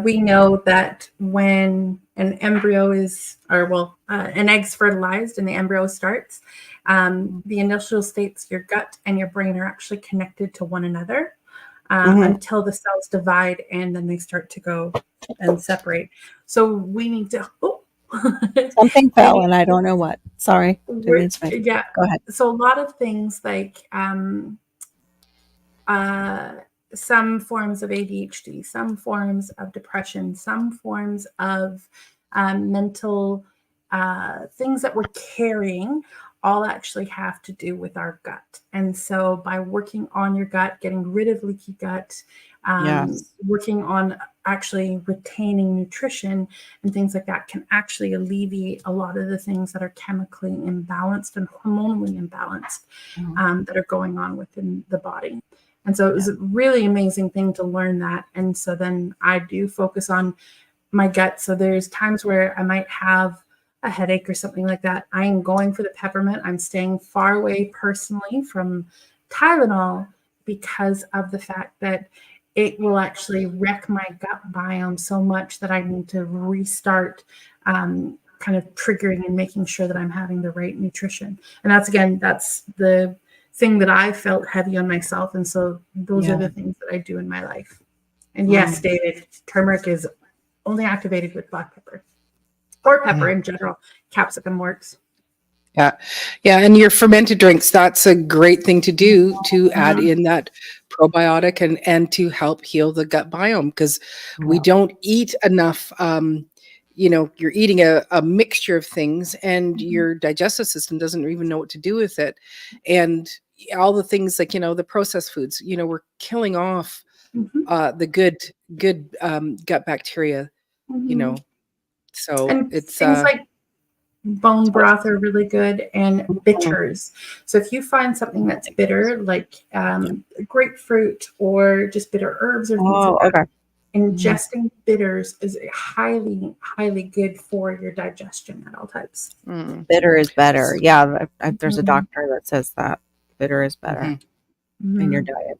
we know that when an embryo is, or well, an egg's fertilized and the embryo starts, the initial states, your gut and your brain are actually connected to one another mhm. until the cells divide and then they start to go and separate. So we need to, Something we fell need and I don't know what. Sorry. Didn't mean to make. yeah. Go ahead. So a lot of things like uh, some forms of ADHD, some forms of depression, some forms of mental things that we're carrying all actually have to do with our gut. And so by working on your gut, getting rid of leaky gut, Yes. working on actually retaining nutrition and things like that can actually alleviate a lot of the things that are chemically imbalanced and hormonally imbalanced that are going on within the body. And so it was a really amazing thing to learn that. And so then I do focus on my gut. So there's times where I might have a headache or something like that. I am going for the peppermint. I'm staying far away personally from Tylenol because of the fact that it will actually wreck my gut biome so much that I need to restart kind of triggering and making sure that I'm having the right nutrition. And that's the thing that I felt heavy on myself. And so those are the things that I do in my life. And yes, David, turmeric is only activated with black pepper or pepper in general. Capsicum works. Yeah. And your fermented drinks, that's a great thing to do, to add in that probiotic and to help heal the gut biome, because we don't eat enough. You're eating a mixture of things, and your digestive system doesn't even know what to do with it. And all the things like, the processed foods, we're killing off the good gut bacteria, so And it's things like bone broth are really good, and bitters. So if you find something that's bitter, like grapefruit or just bitter herbs or things like that, ingesting bitters is highly, highly good for your digestion at all types. Bitter is better. Yeah, there's a doctor that says that bitter is better in your diet.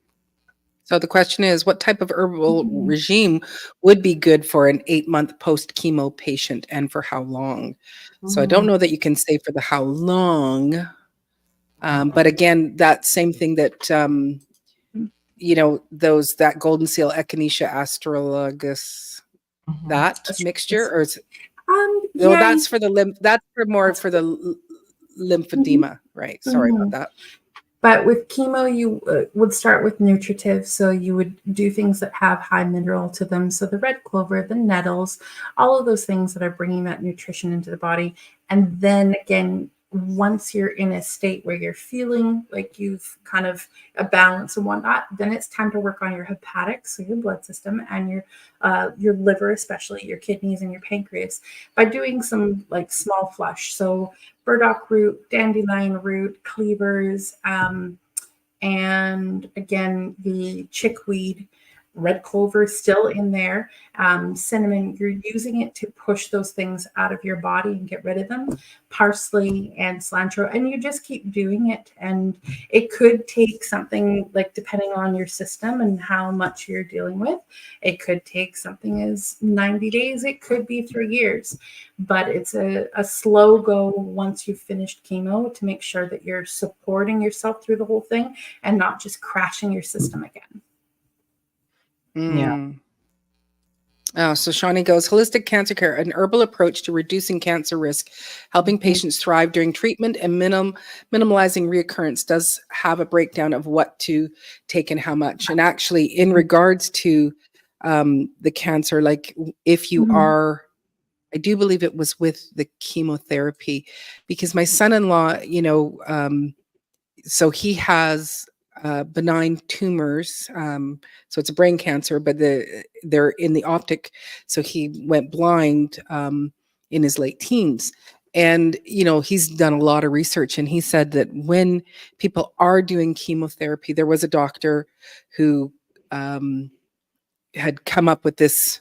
So the question is, what type of herbal regime would be good for an 8-month post-chemo patient, and for how long? So I don't know that you can say for the how long, but again, that same thing that, that golden seal, Echinacea astragalus, that mixture, or is no, that's for the that's for more for the lymphedema, right? Sorry about that. But with chemo, you would start with nutritive. So you would do things that have high mineral to them. So the red clover, the nettles, all of those things that are bringing that nutrition into the body. And then again, once you're in a state where you're feeling like you've kind of a balance and whatnot, then it's time to work on your hepatics, so your blood system, and your liver, especially your kidneys and your pancreas, by doing some like small flush. So burdock root, dandelion root, cleavers, and again, the chickweed, red clover still in there, cinnamon, you're using it to push those things out of your body and get rid of them, parsley and cilantro, and you just keep doing it. And it could take something like, depending on your system and how much you're dealing with, it could take something as 90 days, it could be 3 years, but it's a slow go once you've finished chemo, to make sure that you're supporting yourself through the whole thing and not just crashing your system again. Oh, so Shawnee goes, holistic cancer care, an herbal approach to reducing cancer risk, helping patients thrive during treatment and minimalizing reoccurrence, does have a breakdown of what to take and how much. And actually, in regards to the cancer, like if you are, I do believe it was with the chemotherapy, because my son-in-law, so he has benign tumors. So it's a brain cancer, but they're in the optic. So he went blind in his late teens. And, he's done a lot of research, and he said that when people are doing chemotherapy, there was a doctor who had come up with this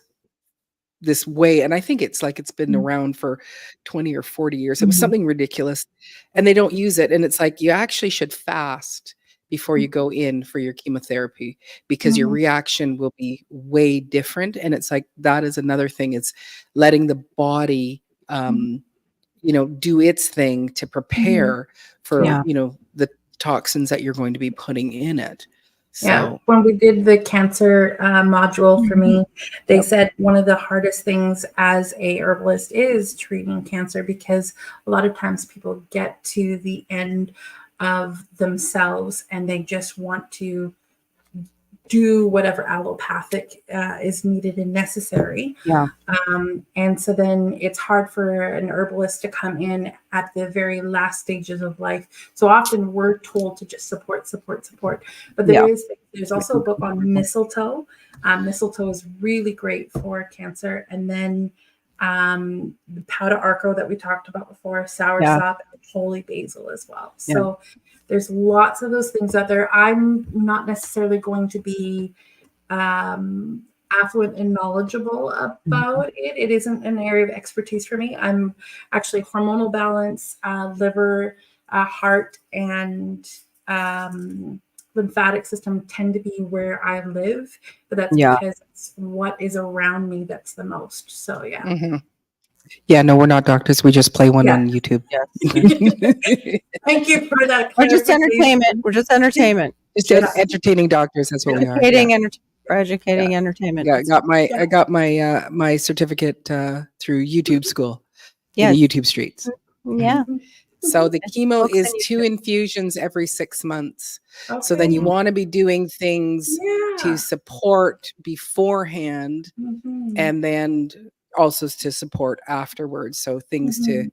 way, and I think it's been around for 20 or 40 years. It was something ridiculous, and they don't use it. And it's like, you actually should fast before you go in for your chemotherapy, because your reaction will be way different. And it's like, that is another thing, it's letting the body do its thing to prepare for the toxins that you're going to be putting in it. So when we did the cancer module for me, they said one of the hardest things as a herbalist is treating cancer, because a lot of times people get to the end of themselves and they just want to do whatever allopathic is needed and necessary. Yeah. And so then it's hard for an herbalist to come in at the very last stages of life. So often we're told to just support. But there's also a book on mistletoe. Mistletoe is really great for cancer. And then the powder arco that we talked about before, soursop, and holy basil as well. So there's lots of those things out there. I'm not necessarily going to be affluent and knowledgeable about it. It isn't an area of expertise for me. I'm actually hormonal balance, liver, heart, and lymphatic system tend to be where I live, but that's because it's what is around me that's the most. So Yeah, no, we're not doctors. We just play one on YouTube. Yes. Thank you for that. We're just entertainment. We're just entertainment. Just entertaining doctors. That's what we are. Educating entertainment. Yeah, I got my my certificate through YouTube school. In the YouTube streets. Yeah. So the chemo is 2 infusions every 6 months. Okay. So then you want to be doing things to support beforehand and then also to support afterwards. So things yeah,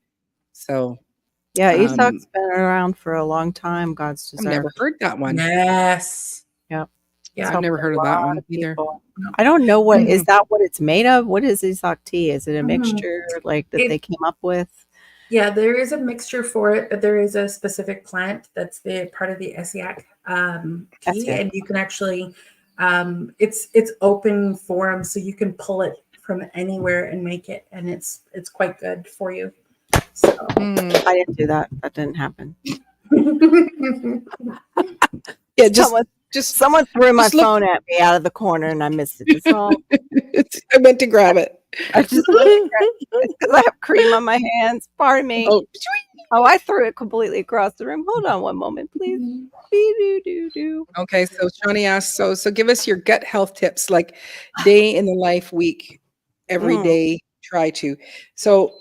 ESOC's been around for a long time. God's deserved. I've never heard that one. Yes. Yep. Yeah, I've never heard of that one either. I don't know what is that what it's made of? What is ESOC tea? Is it a mixture like that they came up with? Yeah, there is a mixture for it, but there is a specific plant that's the part of the Essiac tea, and you can actually it's open forum, so you can pull it from anywhere and make it, and it's quite good for you. So I didn't do that. That didn't happen. Yeah, someone threw my phone at me out of the corner, and I missed it. I meant to grab it. I just because I have cream on my hands. Pardon me. Oh, I threw it completely across the room. Hold on one moment, please. Okay, so Shawnee asked, so give us your gut health tips, like day in the life, week, every day. Try to. So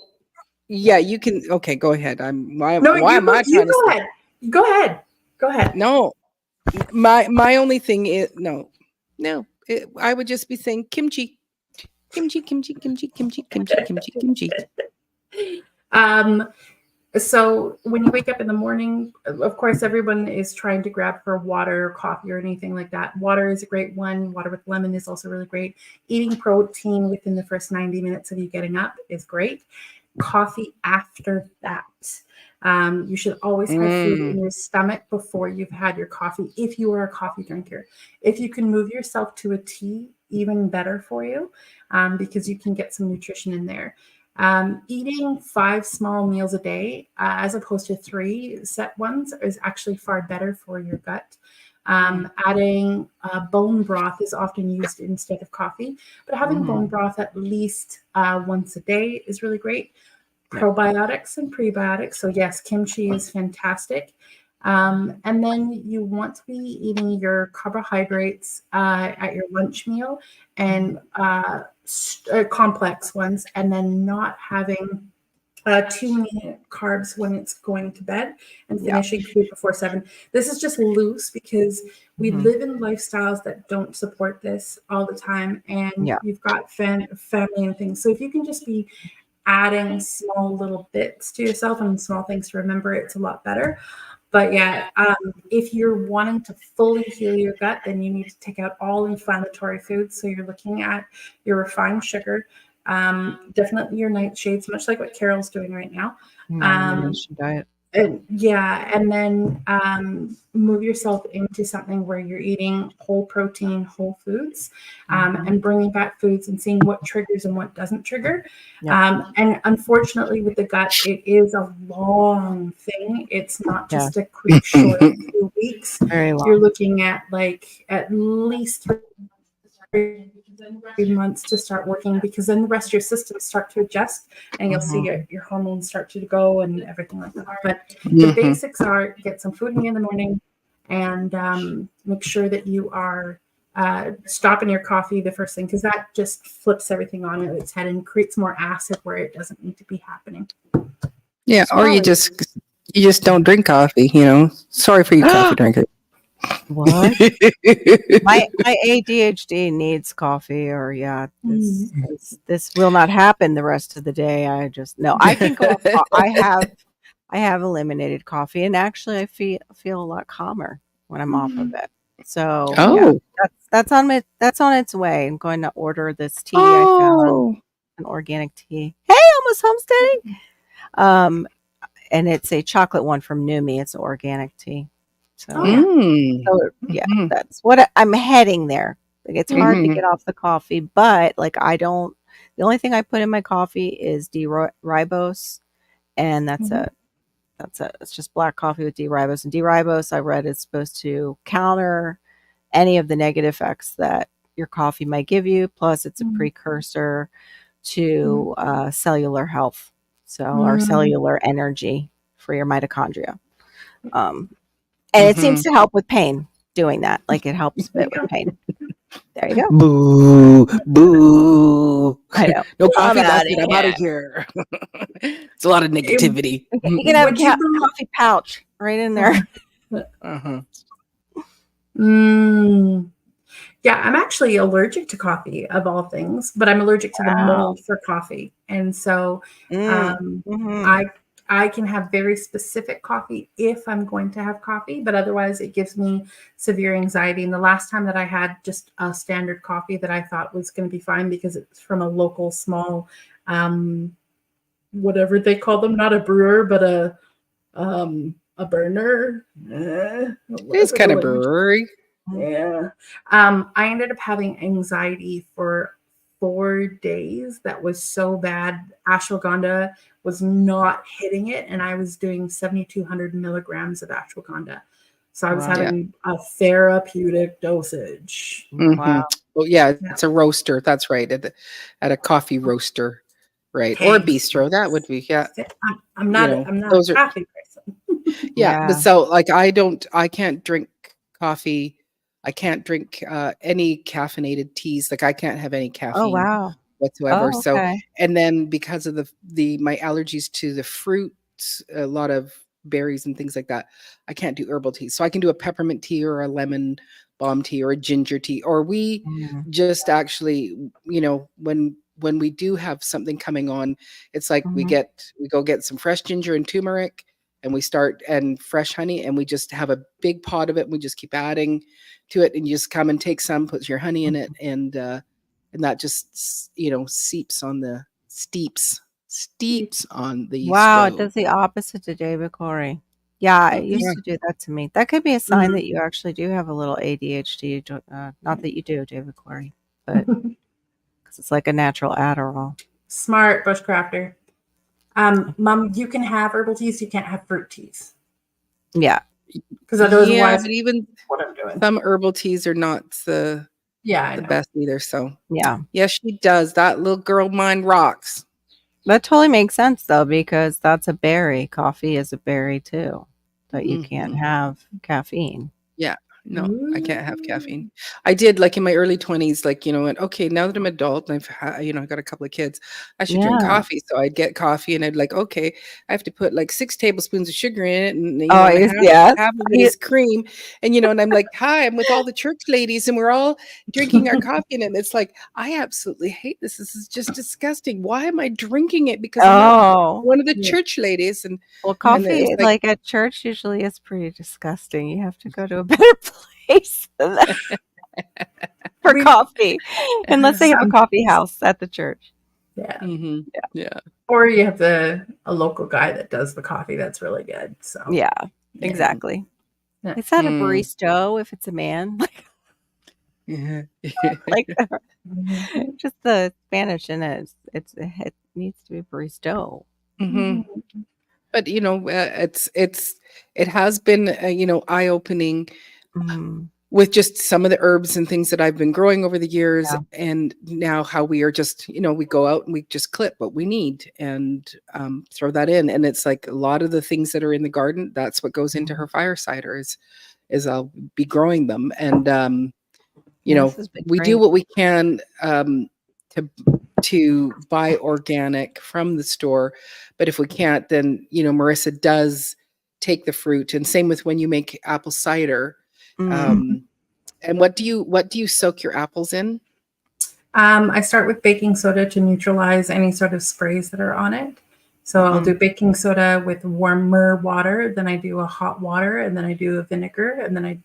yeah, you can. Okay, go ahead. Why am I trying to go ahead. Go ahead. No, my only thing is no. I would just be saying kimchi. So when you wake up in the morning, of course, everyone is trying to grab for water or coffee or anything like that. Water is a great one. Water with lemon is also really great. Eating protein within the first 90 minutes of you getting up is great. Coffee after that. You should always have food in your stomach before you've had your coffee, if you are a coffee drinker. If you can move yourself to a tea, even better for you, because you can get some nutrition in there. Eating 5 small meals a day, as opposed to 3 set ones, is actually far better for your gut. Adding bone broth is often used instead of coffee, but having bone broth at least once a day is really great. Probiotics and prebiotics. So yes, kimchi is fantastic. And then you want to be eating your carbohydrates at your lunch meal and complex ones, and then not having too many carbs when it's going to bed, and finishing food before 7. This is just loose because we live in lifestyles that don't support this all the time, and you've got family and things. So if you can just be adding small little bits to yourself and small things to remember, it's a lot better. But if you're wanting to fully heal your gut, then you need to take out all inflammatory foods. So you're looking at your refined sugar, definitely your nightshades, much like what Carol's doing right now. Diet. And then move yourself into something where you're eating whole protein, whole foods, and bringing back foods and seeing what triggers and what doesn't trigger. And unfortunately, with the gut, it is a long thing. It's not just a quick, short few weeks. Very long. You're looking at at least 3 months to start working, because then the rest of your systems start to adjust, and you'll see your hormones start to go and everything like that. But the basics are get some food in the morning, and make sure that you are stopping your coffee the first thing, because that just flips everything on its head and creates more acid where it doesn't need to be happening. Yeah, or you just don't drink coffee. Sorry for you coffee drinkers. What? My ADHD needs coffee, or yeah, this will not happen the rest of the day. I just no, I can go off. I have eliminated coffee, and actually, I feel a lot calmer when I'm off of it. So yeah, Oh. that's on its way. I'm going to order this tea I found, Oh. an organic tea. Hey, almost homesteading. And it's a chocolate one from Numi. It's an organic tea. So Oh, yeah. so yeah, Mhm. that's what I'm heading there. Like, it's hard to Mhm. get off the coffee, but like I don't. The only thing I put in my coffee is D-ribose, and that's Mhm. it. That's it. It's just black coffee with D-ribose, and D-ribose I read is supposed to counter any of the negative effects that your coffee might give you. Plus, it's a precursor to cellular health, so or cellular energy for your mitochondria. Um, and it seems Mhm. to help with pain doing that. Like, it helps a bit with pain. There you go. Boo, boo. I know. No I'm coffee, that's outta it. I'm out of here. It's a lot of negativity. You can have a Would you coffee pouch right in there. Uh-huh. Mm. Yeah, I'm actually allergic to coffee of all things, but I'm allergic to the Wow. mold for coffee. And so Mm. um, Mhm. I can have very specific coffee if I'm going to have coffee, but otherwise it gives me severe anxiety. And the last time that I had just a standard coffee that I thought was going to be fine because it's from a local small, whatever they call them, not a brewer, but a burner. It's Whatever the kind of language. brewery. Yeah. I ended up having anxiety for 4 days. That was so bad. Ashwagandha was not hitting it, and I was doing 7,200 milligrams of ashwagandha. So I was Wow. Yeah. having a therapeutic dosage. Mhm. Wow. Well, yeah, Yeah. it's a roaster. That's right. At a coffee roaster, right? Or a Thanks. bistro. That would be, yeah. I'm You not know, I'm not a those are, coffee person. yeah. But Yeah. so, like, I can't drink coffee. I can't drink any caffeinated teas. Like, I can't have any Oh, caffeine wow. whatsoever. Oh, So, okay. and then because of the my allergies to the fruits, a lot of berries and things like that, I can't do herbal tea. So I can do a peppermint tea or a lemon balm tea or a ginger tea. Or we Mm. just actually, when we do have something coming on, it's like Mhm. we go get some fresh ginger and turmeric, and we start, and fresh honey, and we just have a big pot of it, and we just keep adding to it, and you just come and take some, put your honey in it, and that just steeps on the Wow, it stove. does the opposite to David Corey. Yeah, it Yeah. used to do that to me. That could be a sign that you actually do have a little ADHD. Not that you do, David Corey, but because it's like a natural Adderall. Smart bushcrafter. Mom, you can have herbal teas, you can't have fruit teas. Yeah. Because Yeah, otherwise but even what I'm doing. some herbal teas are not Yeah, I the know. best either. So Yeah. yes, she does. That little girl mine rocks. That totally makes sense though, because that's a berry. Coffee is a berry too, that you can't Mhm. have caffeine. Yeah. No, I can't have caffeine. Ooh. I did, like, in my early 20s, like, and okay, now that I'm adult and I got a couple of kids, I should drink Yeah. coffee. So I'd get coffee and I'd like, okay, I have to put like 6 tablespoons of sugar in it, and Oh, and yes. half of it is cream. And I'm like, hi, I'm with all the church ladies and we're all drinking our coffee in it. And it's like, I absolutely hate this. This is just disgusting. Why am I drinking it? Because I'm not Oh. one of the Yeah. church ladies. And Well, it's coffee, like, like at church, usually is pretty disgusting. You have to go to a better place than that for We coffee, unless they have a some coffee house at the church. yeah. mhm, yeah. Or you have a local guy that does the coffee that's really good. So Yeah, yeah. exactly. Yeah. Is that a Mm. barista if it's a man? Yeah. Like Mhm. just the Spanish in it. It needs to be barista. Mhm. But it has been eye opening Mm, with just some of the herbs and things that I've been growing over the years, yeah. and now how we are just we go out and we just clip what we need and throw that in, and it's like a lot of the things that are in the garden, that's what goes into her fire cider is I'll be growing them, and Yeah, this has been we do great. what we can to buy organic from the store, but if we can't, then Marissa does take the fruit, and same with when you make apple cider, Mm. And what do you soak your apples in? I start with baking soda to neutralize any sort of sprays that are on it. So I'll do baking soda with warmer water, then I do a hot water, and then I do a vinegar, and then I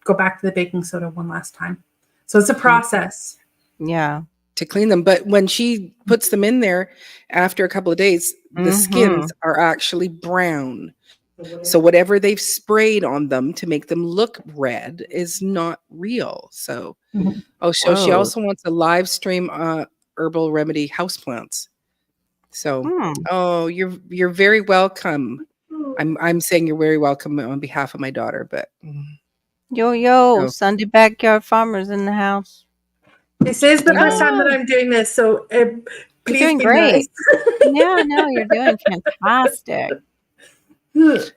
go back to the baking soda one last time. So it's a process. Yeah. To clean them. But when she puts them in there after a couple of days, the skins are actually brown. So whatever they've sprayed on them to make them look red is not real. So, Mhm. so she Whoa. also wants a live stream herbal remedy houseplants. So, oh, you're very welcome. I'm saying you're very welcome on behalf of my daughter, but Yo, oh. Sunday backyard farmers in the house. This is the first time that Oh, I'm doing this, so you're please doing be great. nice. Yeah, no, you're doing fantastic.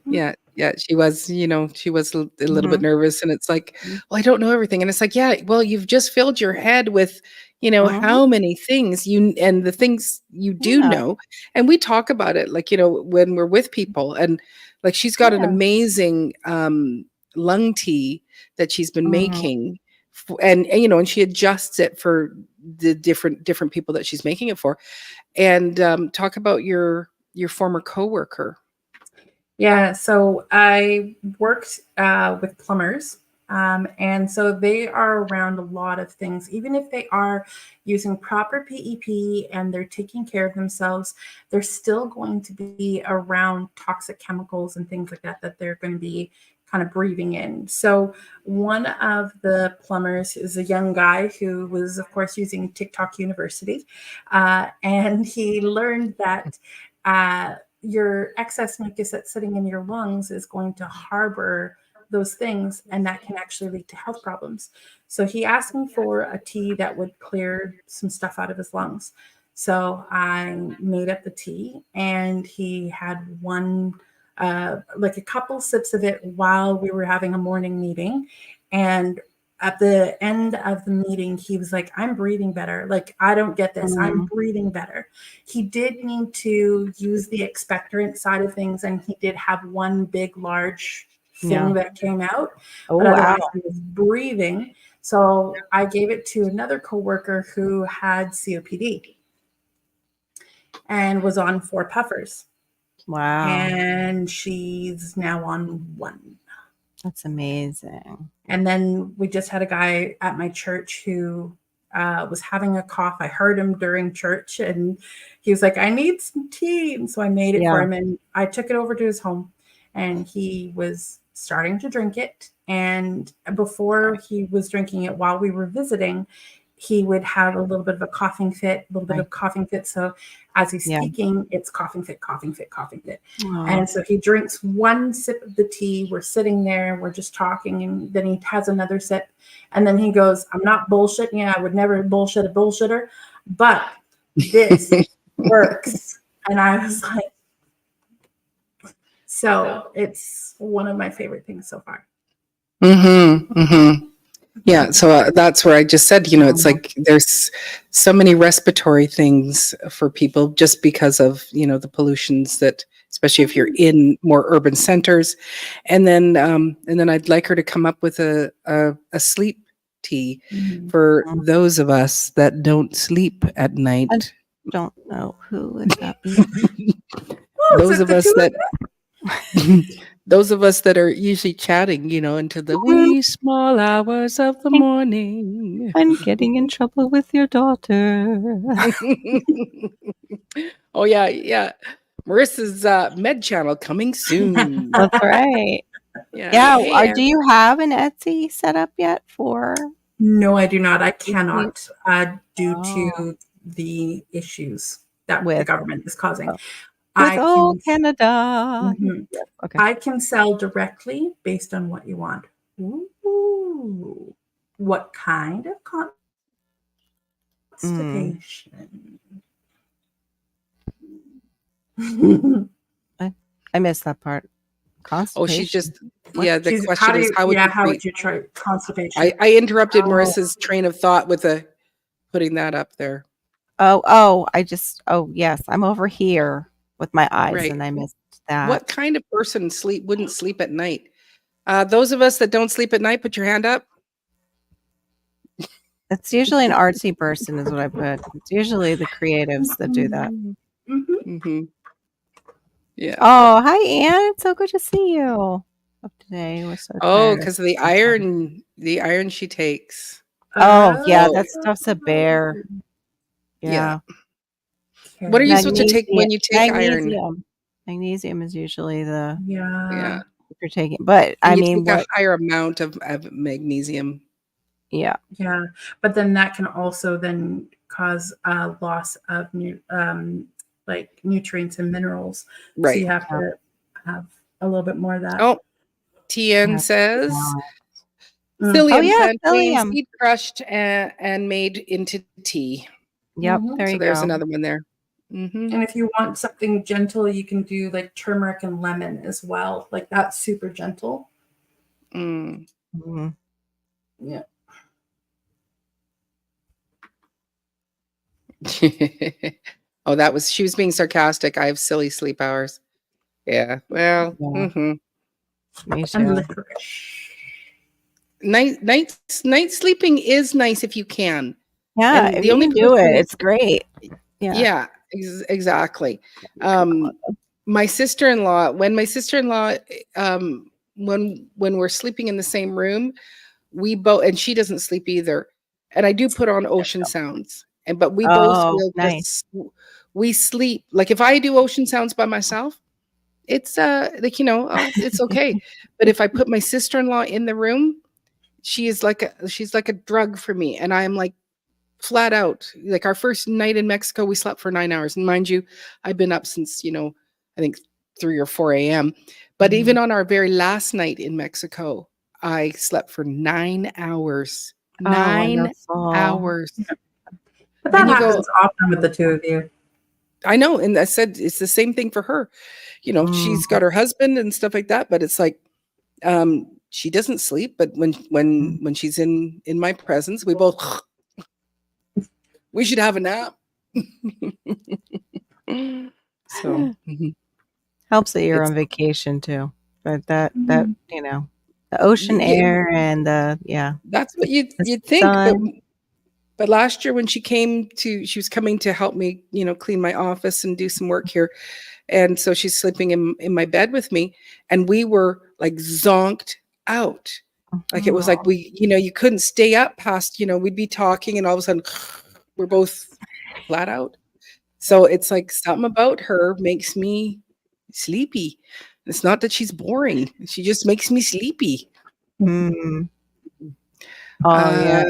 Yeah, she was, she was a little bit Mhm. nervous, and it's like, well, I don't know everything, and it's like, yeah, well, you've just filled your head with, Mhm. how many things and the things you do Yeah. know, and we talk about it, like, when we're with people, and like she's got an Yeah. amazing lung tea that she's been Mhm. making, and she adjusts it for the different people that she's making it for, and talk about your former coworker. Yeah, so I worked with plumbers, and so they are around a lot of things. Even if they are using proper PEP and they're taking care of themselves, they're still going to be around toxic chemicals and things like that they're going to be kind of breathing in. So one of the plumbers is a young guy who was, of course, using TikTok University, and he learned that. Your excess mucus that's sitting in your lungs is going to harbor those things, and that can actually lead to health problems. So he asked me for a tea that would clear some stuff out of his lungs. So I made up the tea, and he had one, like a couple sips of it while we were having a morning meeting. And at the end of the meeting, he was like, I'm breathing better. Like, I don't get this. I'm Mhm. breathing better. He did need to use the expectorant side of things, and he did have one big, large Yeah. thing that came out, Oh, but wow. otherwise he was breathing. So I gave it to another coworker who had COPD and was on 4 puffers, Wow. and she's now on 1. That's amazing. And then we just had a guy at my church who was having a cough. I heard him during church, and he was like, I need some tea. And so I made it for Yeah. him, and I took it over to his home, and he was starting to drink it. And before he was drinking it, while we were visiting, he would have a little bit of a coughing fit, a little bit Right. of coughing fit. So as he's Yeah. speaking, it's coughing fit, coughing fit, coughing fit. Aw. And so he drinks one sip of the tea. We're sitting there, we're just talking, and then he has another sip. And then he goes, I'm not bullshitting you. I would never bullshit a bullshitter, but this works. And I was like, so it's one of my favorite things so far. Mm-hmm. Mm-hmm. Yeah, so that's where I just said, it's like there's so many respiratory things for people just because of, the pollutions that, especially if you're in more urban centers. And then I'd like her to come up with a sleep tea for those of us that don't sleep at night. Don't know who would that be. Those of us that those of us that are usually chatting, into the wee small hours of the morning. I'm getting in trouble with your daughter. Oh yeah, yeah. Marissa's med channel coming soon. That's right. Yeah. Hey, Do you have an Etsy set up yet for? No, I do not. I cannot, due Oh. to the issues that the With- government is causing. oh. I With old can, Canada. Mhm. Yes, okay. I can sell directly based on what you want. Ooh, what kind of constipation? I missed that part. Constipation. oh, she's just the She's- question is how would you how treat? would you try constipation? I interrupted Oh. Marissa's train of thought with putting that up there. Yes, I'm over here with my eyes Right. and I missed that. What kind of person wouldn't sleep at night? Those of us that don't sleep at night, put your hand up. It's usually an artsy person is what I put. It's usually the creatives that do that. Mm-hmm. Yeah. Oh, hi, Anne. It's so good to see you. Up today. We're so Oh, tired. because of the iron she takes. Oh, yeah, Oh. that stuff's a bear. Yeah. Yeah. What are you supposed to take when you take iron? Magnesium. Magnesium is usually the Yeah. if you're taking, but And I you mean, take a what? higher amount of magnesium. Yeah. Yeah, but then that can also then cause a loss of like nutrients and minerals. So Right. you have to have a little bit more of that. Oh, TN Yeah. says Mm. psyllium Oh, yeah, plantain psyllium. seed crushed and made into tea. Yep. Mhm. There So you there's go. another one there. Mm-hmm. And if you want something gentle, you can do like turmeric and lemon as well. Like that's super gentle. Mm. Mhm. Yeah. Oh, she was being sarcastic. I have silly sleep hours. Yeah. Well, Yeah. mm-hmm. Me And too. licorice. Night sleeping is nice if you can. Yeah, And if the you only can do it, person, it's great. Yeah. yeah, exactly. My sister-in-law, when my sister-in-law, when we're sleeping in the same room, we both, and she doesn't sleep either. And I do put on ocean sounds, but we both Oh, will nice. we sleep. Like if I do ocean sounds by myself, it's like, it's okay. But if I put my sister-in-law in the room, she's like a drug for me. And I am like flat out. Like our first night in Mexico, we slept for 9 hours. And mind you, I've been up since, I think 3 or 4 a.m. But even on our very last night in Mexico, I slept for 9 hours. Oh, 9 wonderful. hours. But that And you go, happens often with the two of you. I know. And I said it's the same thing for her. She's got her husband and stuff like that, but it's like she doesn't sleep, but when she's in my presence, we both we should have a nap. So Helps that you're It's- on vacation too. But that the ocean air and that's what you'd the think. sun. But last year when she was coming to help me, clean my office and do some work here. And so she's sleeping in my bed with me, and we were like zonked out. Like it was like you couldn't stay up past, we'd be talking and all of a sudden we're both flat out. So it's like something about her makes me sleepy. It's not that she's boring. She just makes me sleepy. Mm. Oh yeah.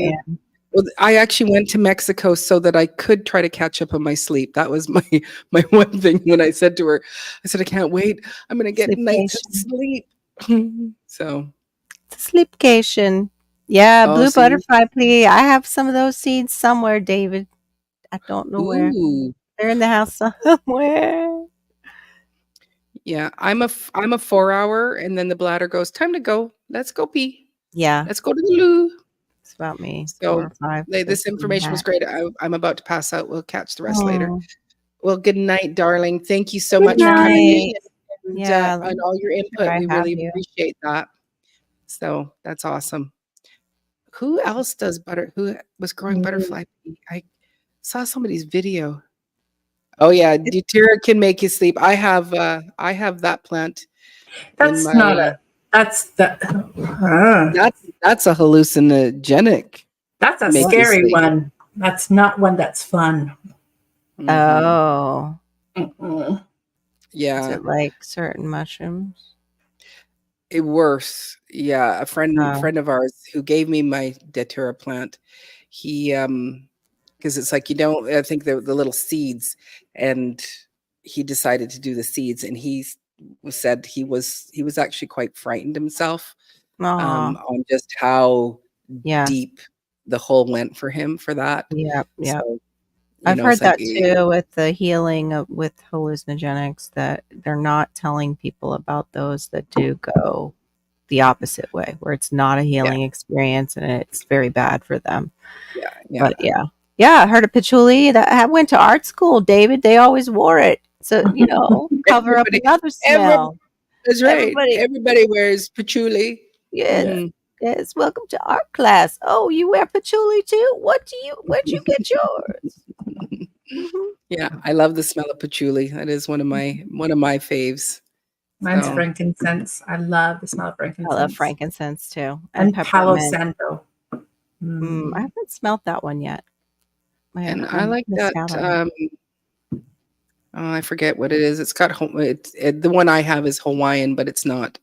Well, I actually went to Mexico so that I could try to catch up on my sleep. That was my one thing when I said to her, I said, I can't wait. I'm going to get nights of sleep. So. It's a sleepcation. Yeah, Oh, blue so butterfly pea. I have some of those seeds somewhere, David. I don't know where. Ooh. They're in the house somewhere. Yeah, I'm a 4 hour, and then the bladder goes, time to go. Let's go pee. Yeah, Let's go to the loo. it's about me. 4 So or 5. this information was great. I'm about to pass out. We'll catch the rest later. Oh, Well, good night, darling. Thank you so Good much for coming night. in Yeah, and all your input. I We have really you. appreciate that. So that's awesome. Who else who was growing butterfly pea? I saw somebody's video. Oh yeah, Deutera can make you sleep. I have that plant in That's my not a. That's that. that's a hallucinogenic. That's a Make you scary sleep. one. That's not one that's fun. Mhm. Oh, Mm-mm. is Yeah, it like certain mushrooms? it worse. Yeah, a friend of ours who gave me my Datura plant, he because it's like I think the little seeds, and he decided to do the seeds, and said he was actually quite frightened himself Aw. on just how Yeah, deep the hole went for him for that. yeah. So I've heard it's like that too with the healing with hallucinogenics, that they're not telling people about those that do go the opposite way, where it's not a healing experience and it's very bad for them. yeah. But I heard of patchouli that I went to art school, David. They always wore it. So, cover up Everybody- another smell. That's right. Everybody, Everybody wears patchouli. yes, Mhm. yes. Welcome to art class. Oh, you wear patchouli too? Where'd you get yours? Hmm. Yeah, I love the smell of patchouli. That is one of my faves. Mine's So, frankincense. I love the smell of I love frankincense. frankincense too, and And Palo peppermint. Santo. I Mm. haven't smelled that one yet. and I I like missed that. out on it. I forget what it is. It's got the one I have is Hawaiian, but it's not.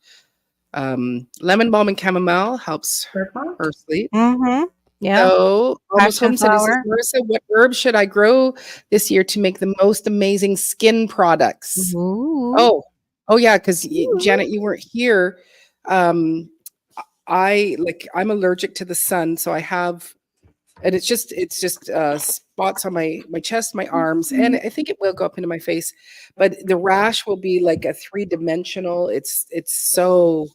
Lemon balm and chamomile helps Bergamot? her sleep. Mm-hmm. Yeah. So, almost Passion home city says, flower. Marissa, what herbs should I grow this year to make the most amazing skin products? Ooh. Oh, oh yeah, because Ooh. Janet, you weren't here. Um, I'm allergic to the sun, so I have, and it's just spots on my chest, my arms, and I think it will go up into my face. But the rash will be like a three-dimensional. It's so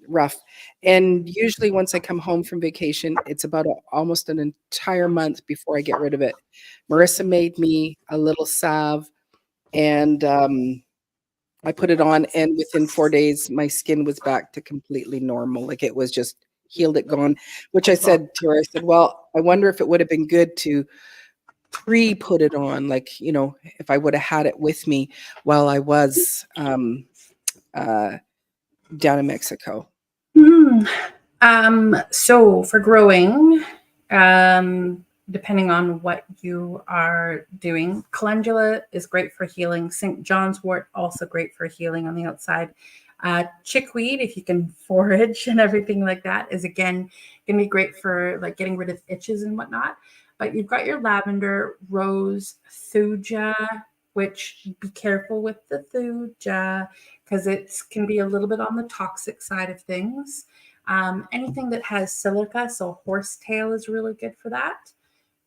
rough. And usually, once I come home from vacation, it's about almost an entire month before I get rid of it. Marissa made me a little salve, and I put it on, and within 4 days, my skin was back to completely normal. Like it was just healed, it gone. Which I said to her, I said, "Well, I wonder if it would have been good to pre-put it on, like if I would have had it with me while I was uh, down in Mexico." Hmm. So for growing, depending on what you are doing, calendula is great for healing. St. John's wort also great for healing on the outside. Chickweed, if you can forage and everything like that, is again gonna be great for like getting rid of itches and whatnot. But you've got your lavender, rose, thuja, which be careful with the thuja because it can be a little bit on the toxic side of things. Anything that has silica, so horsetail is really good for that.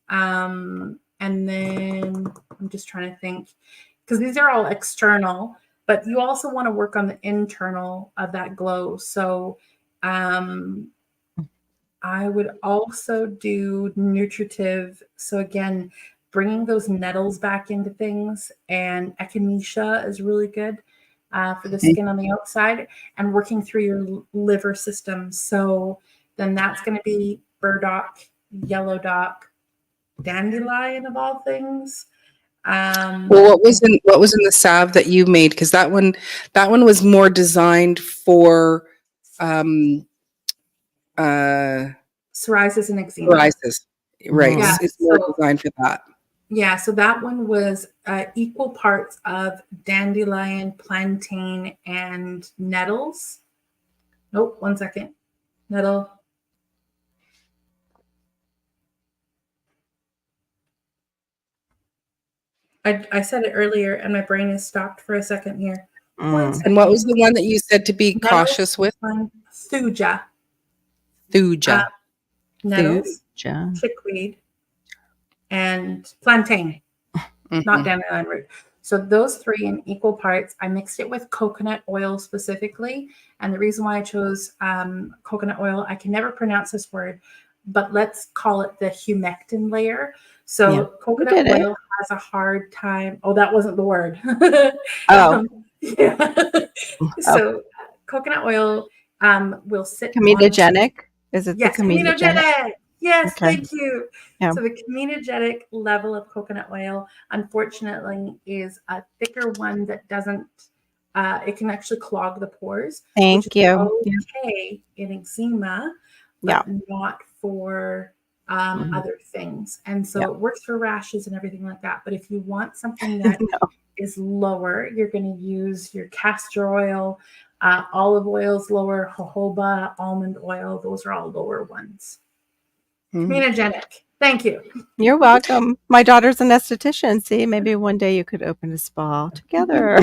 And then I'm just trying to think because these are all external, but you also want to work on the internal of that glow. So um, I would also do nutritive. So again, bringing those nettles back into things, and echinacea is really good for the skin on the outside, and working through your liver system. So then that's going to be burdock, yellow dock, dandelion of all things. Well, what was in the salve that you made? Because that one was more designed for um, uh, Psoriasis and eczema. psoriasis, right? Yeah. It's more So designed for that. yeah, so that one was equal parts of dandelion, plantain, and nettles. Nope, 1 second. Nettle. I said it earlier, and my brain is stopped for a second here. One Mm. And what second. was the one that you said to be Nettles, cautious with? thuja, Thuja. nettles, Thuja. chickweed, and plantain, not Mhm. dandelion root. So those three in equal parts. I mixed it with coconut oil specifically, and the reason why I chose coconut oil, I can never pronounce this word, but let's call it the humectant layer. So Yeah. coconut You did it. oil has a hard time. Oh, that wasn't the word. Oh. Yeah. Oh. So coconut oil will sit on. Comedogenic? Is it the Yes, comedogenic? comedogenic. Yes, Okay. thank you. Yeah. So the comedogenic level of coconut oil, unfortunately, is a thicker one that doesn't. It can actually clog the pores, which Thank is you. Yeah. okay in eczema, Yeah. but not for Mhm. other things. And so Yeah. it works for rashes and everything like that. But if you want something that No. is lower, you're going to use your castor oil. Olive oil is lower, jojoba, almond oil, those are all lower ones. Mhm. Comedogenic. Thank you. You're welcome. My daughter's an esthetician. See, maybe one day you could open a spa together.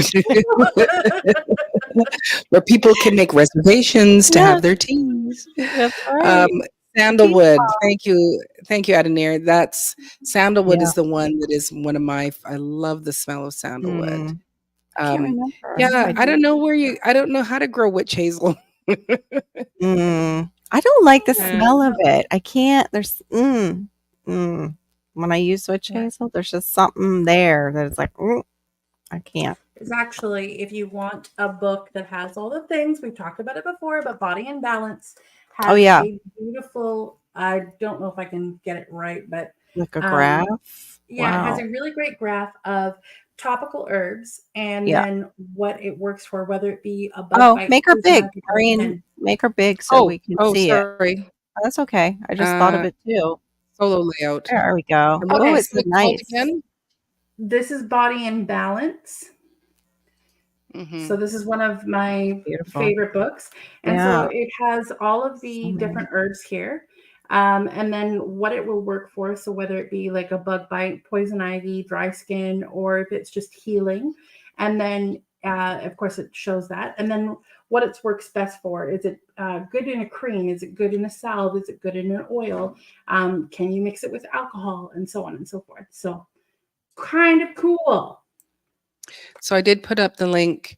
Where people can make reservations to Yeah, have their teas. that's Um, right. Sandalwood. Thank you, Adenir. That's Sandalwood Yeah. is the one that is one of my. I love the smell of sandalwood. I can't Um, remember. yeah, I don't know I don't know how to grow witch hazel. I don't like the Yeah. smell of it. I can't. When I use witch Yeah. hazel, there's just something there that is like, I can't. is actually, if you want a book that has all the things, we've talked about it before, but Body and Balance Oh, has yeah. a beautiful, I don't know if I can get it right, but Like a um, graph. yeah, it has Wow. a really great graph of topical herbs and Yeah. then what it works for, whether it be a bug Oh, bite, make her poison big, ivy, or Maureen. even Make her big so we can Oh, see it. sorry. Oh, that's okay. I just thought of Uh, it too. solo layout. There we go. And what Oh, Okay. was it's it called nice. again? this is Body and Balance. Mm-hmm. So this is one of my Beautiful. favorite books. And so Yeah. it has all of So the many. different herbs here. And then what it will work for. So whether it be like a bug bite, poison ivy, dry skin, or if it's just healing. And then, of course, it shows that. And then what it works best for. Is it good in a cream? Is it good in a salve? Is it good in an oil? Can you mix it with alcohol? And so on and so forth. So kind of cool. So I did put up the link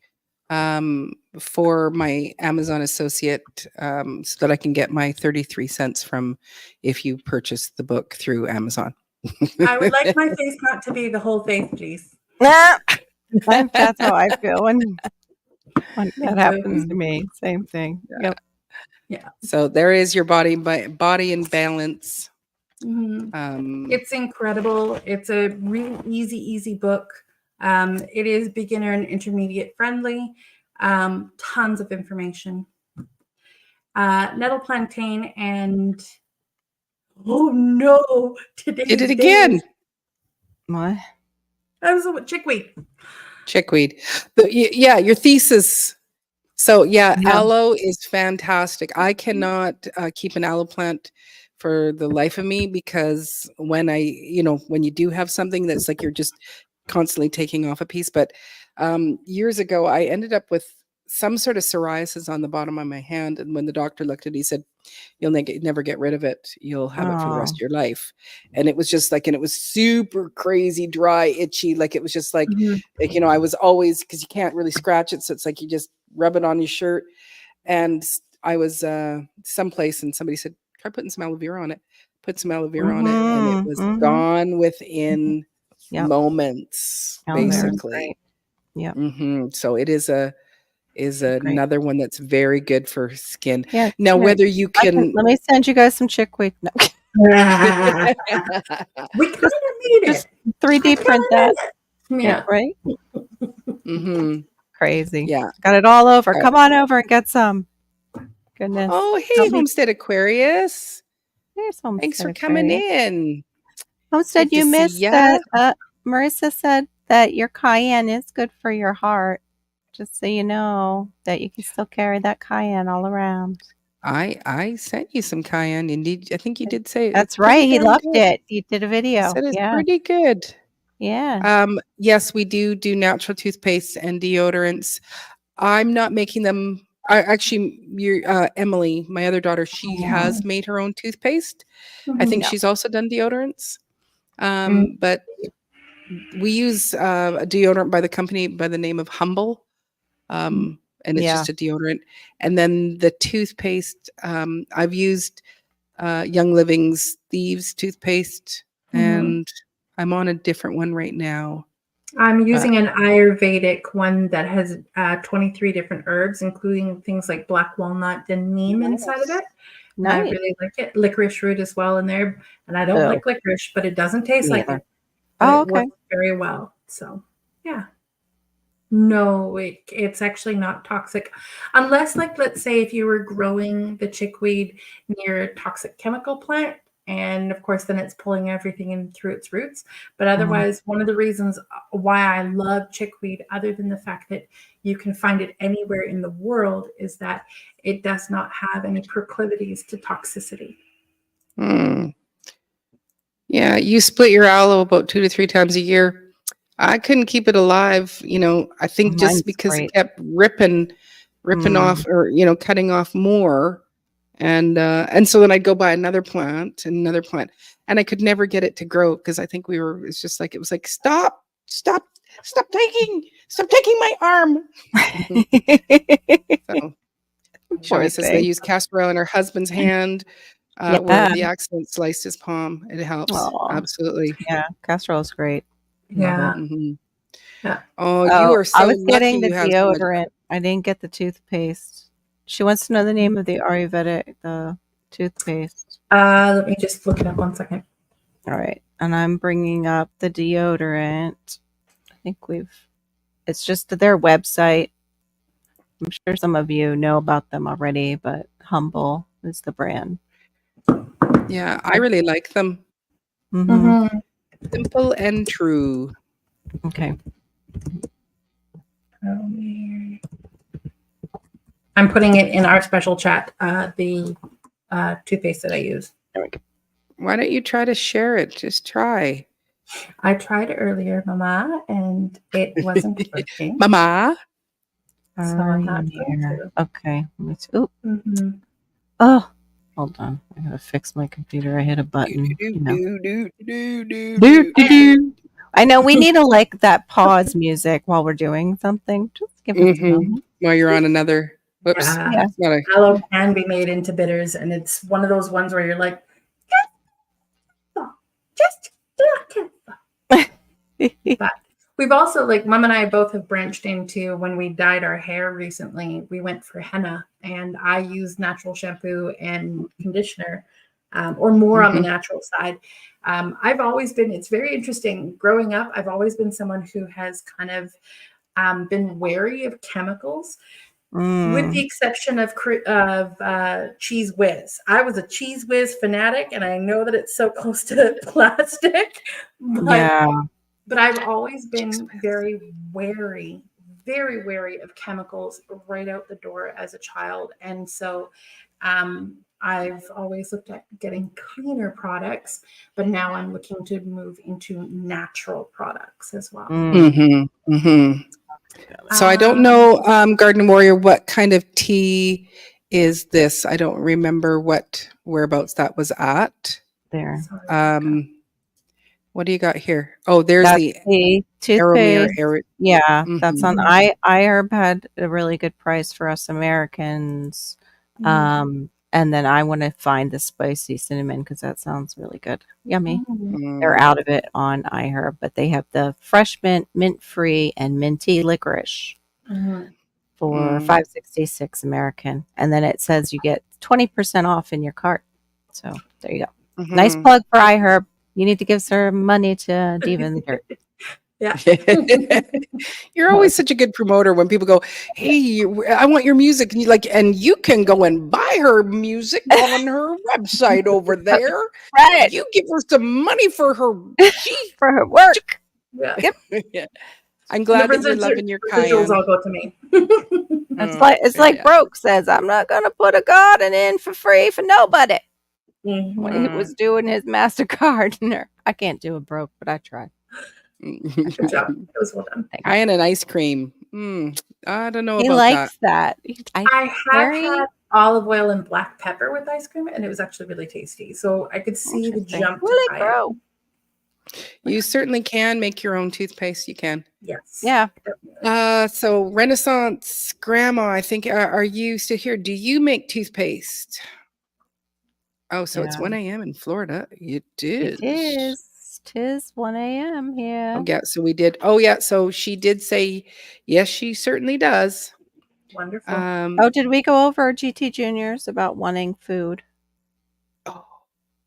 for my Amazon associate so that I can get my 33 cents from if you purchase the book through Amazon. I would like my face not to be the whole face, please. That's how I feel when that happens to Mm. me. Same thing. Yep. Yeah. So there is your body and balance. Mm-hmm. It's incredible. It's a really easy book. It is beginner and intermediate friendly. Tons of information. Nettle plantain and oh no, Did it today's again. day. What? That was chickweed. Chickweed. Yeah, your thesis. So yeah, aloe is fantastic. I cannot keep an aloe plant for the life of me because when when you do have something that's like you're just constantly taking off a piece. But years ago, I ended up with some sort of psoriasis on the bottom of my hand, and when the doctor looked at it, he said, "You'll never get rid of it. You'll have it for the rest Oh. of your life." And it was just like, and it was super crazy, dry, itchy. Like it was just like, I was always because you can't really scratch it, so it's like you just rub it on your shirt. And I was someplace, and somebody said, "Try putting some aloe vera on it." Put some aloe vera on it, and it was gone within moments, Aloe vera is basically. great. Yep. So it is Great. another one that's very good for skin. Yeah. Now, Here, whether you can, let me send you guys some chickweed. No. We kind of need Just it. 3D print that. Yeah. Right? mm-hmm. Crazy. Yeah. Got it all over. Come on over and get some. Goodness. Oh, hey, Homestead Aquarius. There's Homestead Thanks for coming Aquarius. in. Homestead, Good you to see missed ya. that. Marissa said that your cayenne is good for your heart. Just so you know that you can still carry that cayenne all around. I sent you some cayenne. Indeed, I think you did say That's it's pretty right. He darn loved good. it. He did a He video. said it's Yeah. pretty good. Yeah. Yes, we do natural toothpaste and deodorants. I'm not making them. I actually, Emily, my other daughter, she has made her own toothpaste. I think she's also done deodorants. But we use a deodorant by the company by the name of Humble. And it's just a deodorant. And then the toothpaste, I've used Young Living's Thieves toothpaste, and I'm on a different one right now. I'm using an Ayurvedic one that has 23 different herbs, including things like black walnut and neem inside of it. And I really like it. Licorice root as well in there. And I don't like licorice, but it doesn't taste like it. But it works very well. So, yeah. No, it's actually not toxic. Unless, like, let's say if you were growing the chickweed near a toxic chemical plant, and of course, then it's pulling everything in through its roots. But otherwise, one of the reasons why I love chickweed, other than the fact that you can find it anywhere in the world, is that it does not have any proclivities to toxicity. Yeah, you split your aloe about 2 to 3 times a year. I couldn't keep it alive, I think just because it kept ripping off or, cutting off more. And so then I'd go buy another plant and another plant, and I could never get it to grow because I think it was like, stop taking my arm. So Shelley says they use castor oil in her husband's hand where the accident sliced his palm. It helps. Absolutely. Yeah, castor oil is great. Yeah. Oh, you are I so was lucky getting the you have so much. deodorant. I didn't get the toothpaste. She wants to know the name of the Ayurvedic, the toothpaste. Let me just look it up 1 second. All right. And I'm bringing up the deodorant. I think it's just their website. I'm sure some of you know about them already, but Humble is the brand. Yeah, I really like them. Hmm. Simple and true. Okay. I'm putting it in our special chat, the toothpaste that I use. There we go. Why don't you try to share it? Just try. I tried earlier, Mama, and it wasn't working. Mama. So I'm not going here. to. Okay. Let me see. Ooh. Mm-hmm. Oh, hold on. I gotta fix my computer. I hit a button. I know we need to like that pause music while we're doing something. Just give us a moment. While you're on another. Whoops. Yeah. It's not a- Aloe can be made into bitters, and it's one of those ones where you're like, just but we've also, like, Mom and I both have branched into, when we dyed our hair recently, we went for henna, and I use natural shampoo and conditioner, or more on the natural side. I've always been, it's very interesting. Growing up, I've always been someone who has kind of been wary of chemicals. With the exception of Cheese Whiz. I was a Cheese Whiz fanatic, and I know that it's so close to plastic, but I've always been very wary of chemicals right out the door as a child. And so I've always looked at getting cleaner products, but now I'm looking to move into natural products as well. So I don't know, Garden Warrior, what kind of tea is this? I don't remember whereabouts that was at. There. What do you got here? Oh, there's That's the toothpaste. Yeah, Mhm. that's on iHerb had a really good price for us Americans. And then I want to find the spicy cinnamon because that sounds really good. Yummy. They're out of it on iHerb, but they have the fresh mint, mint free, and minty licorice for $5.66 American. And then it says you get 20% off in your cart. So there you go. Nice plug for iHerb. You need to give some money to Diva in the Dirt. Yeah. You're always such a good promoter when people go, "Hey, I want your music," and and you can go and buy her music on her website over there. Right. You give her some money for her for her work. Yeah. Yeah. I'm glad that you're loving your residuals cayenne. all go to me. It's like Broke says, I'm not gonna put a garden in for free for nobody. When he was doing his MasterCard. I can't do a Broke, but I tried. Good job. It was well done. Cayenne and ice cream. I don't know He about likes that. I have had olive oil and black pepper with ice cream, and it was actually really tasty. So I could see the jump to try it. You certainly can make your own toothpaste. You can. Yes. Yeah. So Renaissance Grandma, I think, are you still here? Do you make toothpaste? Oh, so it's 1 a.m. in Florida. It is. Tis 1 a.m. here. Oh, yeah. So we did. Oh, yeah. So she did say, yes, she certainly does. Wonderful. Did we go over GT Juniors about wanting food?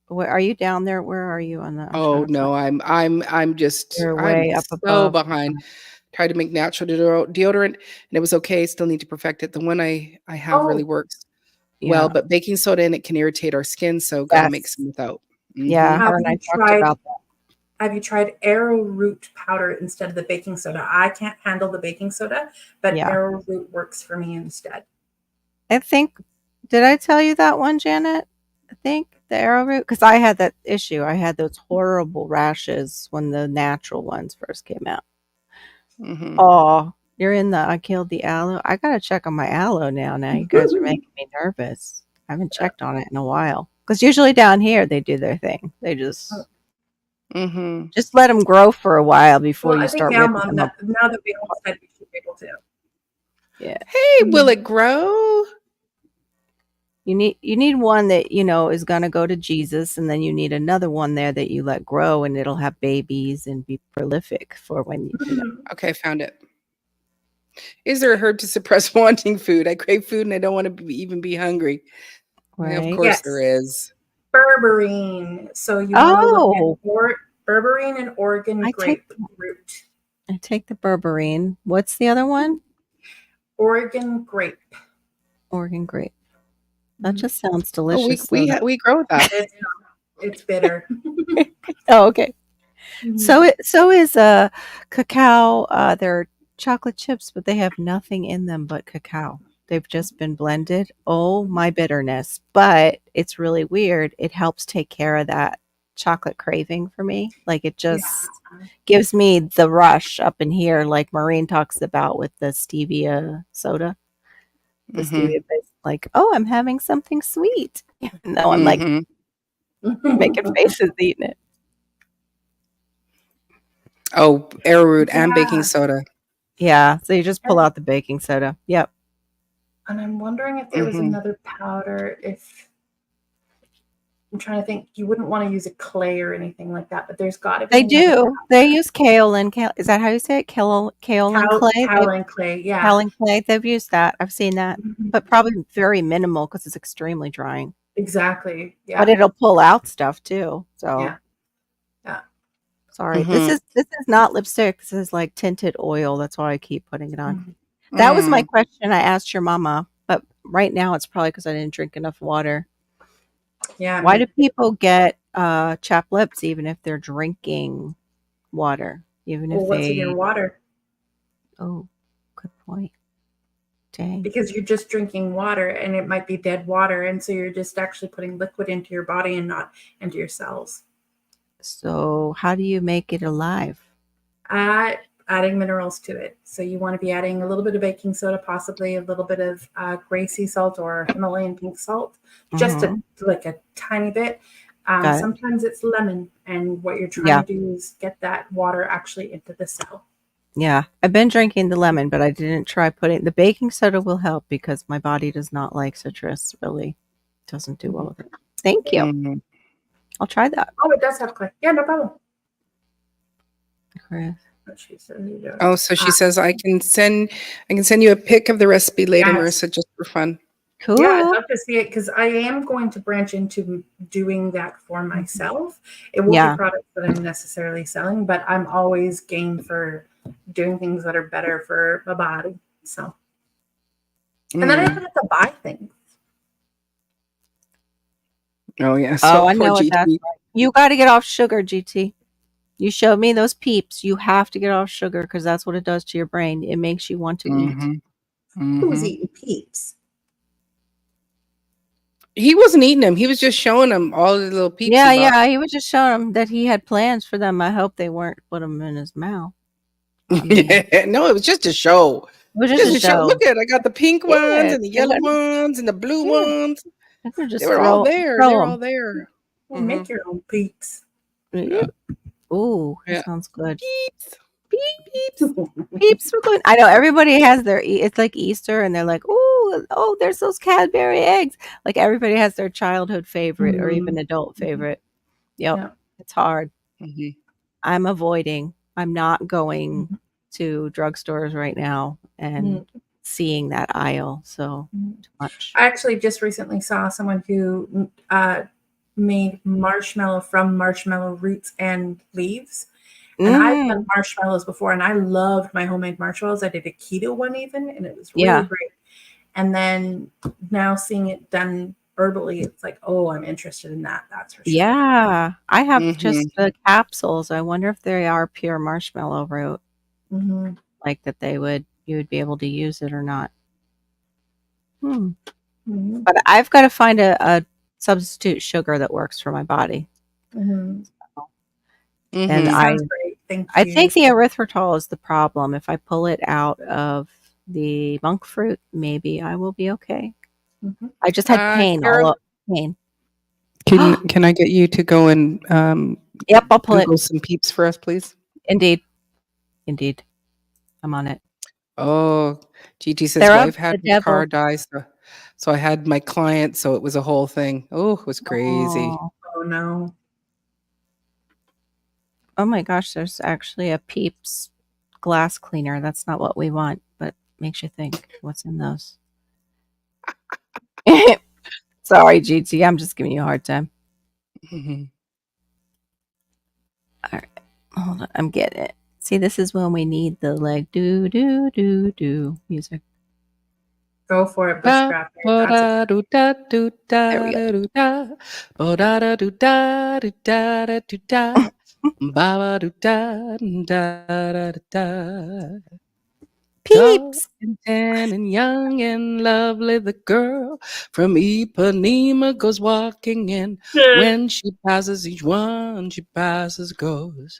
Where are you down there? Where are you on that? No, I'm just You're way up so above. behind. Tried to make natural deodorant, and it was okay. Still need to perfect it. The one I have really works well, but baking soda in it can irritate our skin, so gotta make some without. Yeah, her and I talked about that. Have you tried arrowroot powder instead of the baking soda? I can't handle the baking soda, but arrowroot works for me instead. I think, did I tell you that one, Janet? I think the arrowroot, because I had that issue. I had those horrible rashes when the natural ones first came out. Oh, you're in the I killed the aloe. I gotta check on my aloe now. Now you guys are making me nervous. I haven't checked on it in a while. Because usually down here they do their thing. They just let them grow for a while before you start ripping them up. Now that we all said we should be able to. Yeah. Hey, will it grow? You need one that, is gonna go to Jesus, and then you need another one there that you let grow and it'll have babies and be prolific for when Okay, I found it. Is there a herb to suppress wanting food? I crave food and I don't want to even be hungry. Yeah, of right? course Yes. there is. Berberine. So you want to look at berberine and Oregon grapefruit. I take the berberine. What's the other one? Oregon grape. Oregon grape. That just sounds Oh, delicious. we grow that. It's bitter. Oh, okay. Mhm. So is cacao. They're chocolate chips, but they have nothing in them but cacao. They've just been blended. Oh, my bitterness. But it's really weird. It helps take care of that chocolate craving for me. Like it just gives me the rush up in here, like Maureen talks about with the stevia soda. The stevia based, like, oh, I'm having something sweet. No, I'm like making faces eating it. Oh, arrowroot and baking soda. Yeah, so you just pull out the baking soda. Yep. And I'm wondering if there was another powder. If I'm trying to think, you wouldn't want to use a clay or anything like that, but there's got to be. They do. They use kaolin. Is that how you say it? Kaolin clay. Kaolin clay. Yeah. Kaolin clay. They've used that. I've seen that, but probably very minimal because it's extremely drying. Exactly. Yeah. But it'll pull out stuff too. So. Yeah. Sorry, this is not lipstick. This is like tinted oil. That's why I keep putting it on. That was my question I asked your mama, but right now it's probably because I didn't drink enough water. Yeah. Why do people get chapped lips even if they're drinking water? Even if what's in your water? Oh, good point. Dang. Because you're just drinking water and it might be dead water, and so you're just actually putting liquid into your body and not into your cells. So how do you make it alive? Adding minerals to it. So you want to be adding a little bit of baking soda, possibly a little bit of gray sea salt or Himalayan pink salt, just like a tiny bit. Sometimes it's lemon, and what you're trying to do is get that water actually into the cell. Yeah, I've been drinking the lemon, but I didn't try putting the baking soda. Will help because my body does not like citrus. Really doesn't do well with it. Thank you. I'll try that. Oh, it does have clay. Yeah, no problem. Chris. Oh, so she says I can send you a pic of the recipe later, Merissa, just for fun. Cool. Yeah, I'd love to see it because I am going to branch into doing that for myself. It won't be products that I'm necessarily selling, but I'm always game for doing things that are better for my body. So, and then I don't have to buy things. Oh yeah. So I know what that's like. You got to get off sugar, GT. You showed me those peeps. You have to get off sugar because that's what it does to your brain. It makes you want to eat. Who's eating peeps? He wasn't eating them. He was just showing them all the little peeps. Yeah. He was just showing them that he had plans for them. I hope they weren't put them in his mouth. No, it was just a show. It was just a show. Look at it. I got the pink ones and the yellow ones and the blue ones. They were all there. They're all there. Make your own peeps. Yeah. Ooh, that sounds good. Peeps were good. I know everybody has their. It's like Easter, and they're like, oh, there's those Cadbury eggs. Like everybody has their childhood favorite or even adult favorite. Yep. It's hard. I'm avoiding. I'm not going to drugstores right now and seeing that aisle. So too much. I actually just recently saw someone who made marshmallow from marshmallow roots and leaves. And I've done marshmallows before, and I loved my homemade marshmallows. I did a keto one even, and it was really great. And then now seeing it done herbally, it's like, oh, I'm interested in that. That's for sure. Yeah, I have just the capsules. I wonder if they are pure marshmallow root, like that you would be able to use it or not. But I've got to find a substitute sugar that works for my body. And I think the erythritol is the problem. If I pull it out of the monk fruit, maybe I will be okay. I just had pain. Pain. Can I get you to go and yep, I'll pull Google some peeps for us, please? Indeed. I'm on it. Oh, GT says, well, I've had my car die, So I had my client, so it was a whole thing. Oh, it was crazy. Oh no. Oh my gosh, there's actually a Peeps glass cleaner. That's not what we want, but makes you think. What's in those? Sorry, GT. I'm just giving you a hard time. Mhm. All right. Hold on. I'm getting it. See, this is when we need the like do do do do music. Go for it, Da, Bushcraft. ba, That's da, do, da, do, There da, we go. da, do, da. Ba, da, da, do, da, do, da, da, do, da. Ba, ba, do, da, da, da, da, da. Tall Peeps. and tan and young and lovely, the girl from Ipanema goes walking in. it. When she passes, each one she passes goes.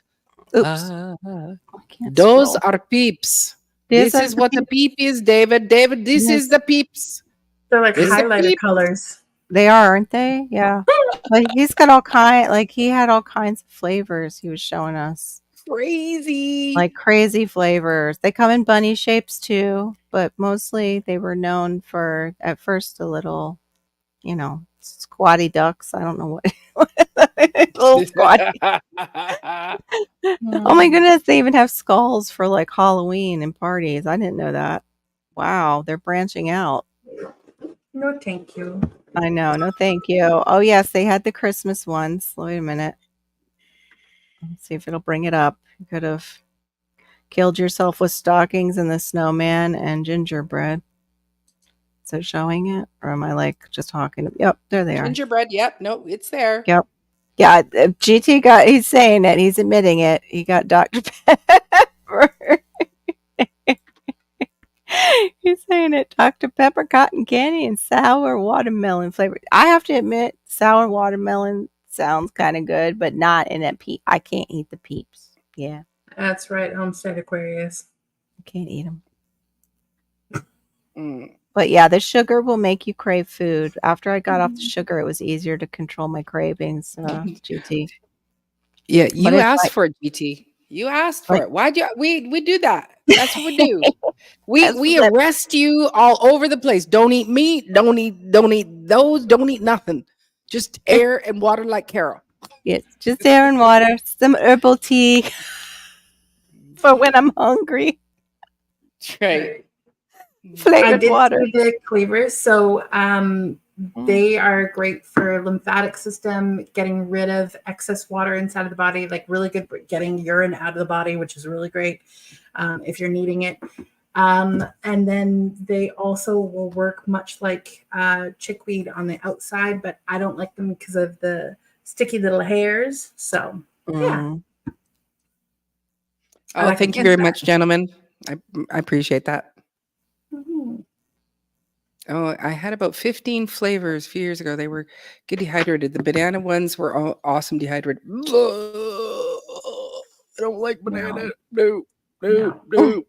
Oops. Ah, I can't those scroll. are peeps. These This are is the what the peeps. peep is, David. David, this is Yes. the peeps. They're like This is the highlighter peep. colors. They are, aren't they? Yeah. But he's got all kind like he had all kinds of flavors he was showing us. Crazy. Like crazy flavors. They come in bunny shapes too, but mostly they were known for at first a little, squatty ducks. I don't know what little squatty. Oh my goodness, they even have skulls for like Halloween and parties. I didn't know that. Wow, they're branching out. No, thank you. I know. No, thank you. Oh, yes, they had the Christmas ones. Wait a minute. Let's see if it'll bring it up. You could have killed yourself with stockings and the snowman and gingerbread. Is it showing it? Or am I like just talking? Yep, there they are. Gingerbread. Yep. No, it's there. Yep. Yeah, GT he's saying it. He's admitting it. He got Dr. Pepper. He's saying it. Dr. Pepper, cotton candy, and sour watermelon flavor. I have to admit, sour watermelon sounds kind of good, but not in a peep. I can't eat the peeps. Yeah, That's right, Homestead Aquarius. I can't eat them. Mm. But yeah, the sugar will make you crave food. After I got off the sugar, it was easier to control my cravings, GT. Yeah, But you it's asked like, for it, GT. You asked for like it. Why'd you? We do that. That's what we do. that's We what arrest you all over the place. Don't eat meat. Don't eat those. Don't eat nothing. Just air and water like Carol. yes, just air and water, some herbal tea for when I'm hungry, Right. I flavored did water. see the cleavers, so Mm. they are great for lymphatic system, getting rid of excess water inside of the body, like really good for getting urine out of the body, which is really great if you're needing it. And then they also will work much like chickweed on the outside, but I don't like them because of the sticky little hairs. So yeah, Mm. I Oh, like thank them you very inside. much, gentlemen. I appreciate that. Mhm. Oh, I had about 15 flavors a few years ago. They were get dehydrated. The banana ones were all awesome dehydrated. I don't like banana. No, no, No. no.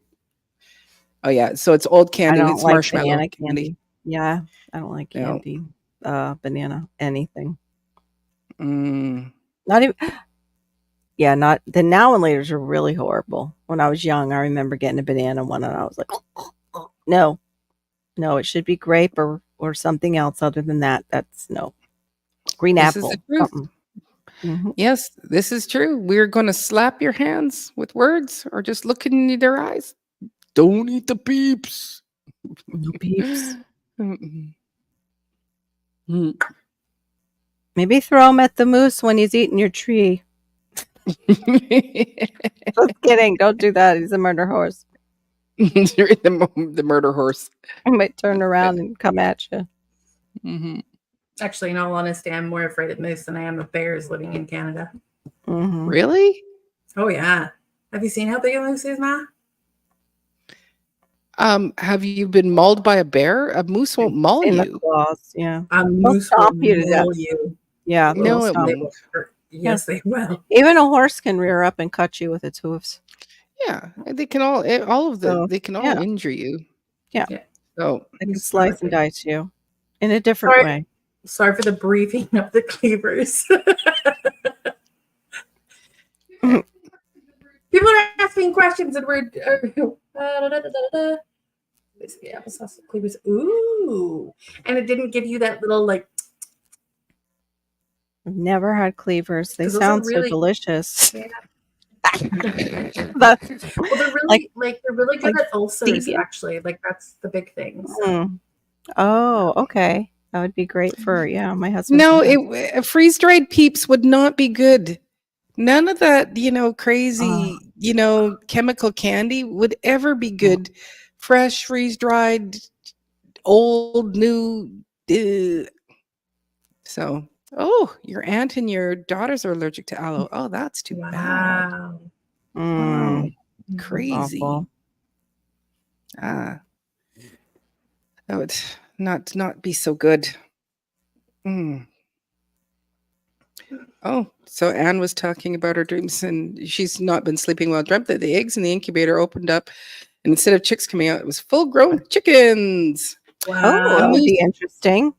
Oh yeah, so it's old I candy. don't It's like marshmallow banana candy. candy. Yeah, I don't like No. candy. Banana, anything. Mm. Not even. Yeah, not the now and laters are really horrible. When I was young, I remember getting a banana one, and I was like, no, no, it should be grape or something else other than that. That's no green This is the apple, truth. something. Hmm. Yes, this is true. We're going to slap your hands with words or just look in their eyes. Don't eat the peeps. No peeps. Mm-mm. Mm. Maybe throw him at the moose when he's eating your tree. Just kidding. Don't do that. He's a murder horse. the murder horse. He might turn around and come at you. Mm-hmm. Actually, in all honesty, I'm more afraid of moose than I am of bears living in Canada. Hmm. Really? Oh yeah. Have you seen how big a moose is, Ma? Have you been mauled by a bear? A moose won't maul In the you. claws, yeah. A They'll moose will stomp you to death. maul you. Yeah, they'll No, it stomp. They won't. will hurt. Yes, they will. Even a horse can rear up and cut you with its hooves. Yeah, they can all of the So, they can all yeah, injure you. yeah. Yeah. So They can It's not slice and good. dice you in a different Sorry, way. sorry for the briefing of the cleavers. People are asking questions and we're Basically, applesauce cleavers. Ooh, and it didn't give you that little like I've never had cleavers. They because those are sound so really delicious. yeah. But, Well, they're like really good like at ulcers. stevia. Actually, like that's the big thing. So Oh, okay. That would be great for my husband No, can freeze dried peeps would not be good. None of that, have. crazy, chemical candy would ever be good. Fresh, freeze dried, old, new. So, oh, your aunt and your daughters are allergic to aloe. Oh, that's too bad. wow. Oh, Mhm. crazy. Awful. Ah, that would not be so good. Mm. Oh, so Anne was talking about her dreams, and she's not been sleeping well. Dreamt that the eggs in the incubator opened up, and instead of chicks coming out, it was full-grown chickens. Oh, A that Wow. would moose, be interesting.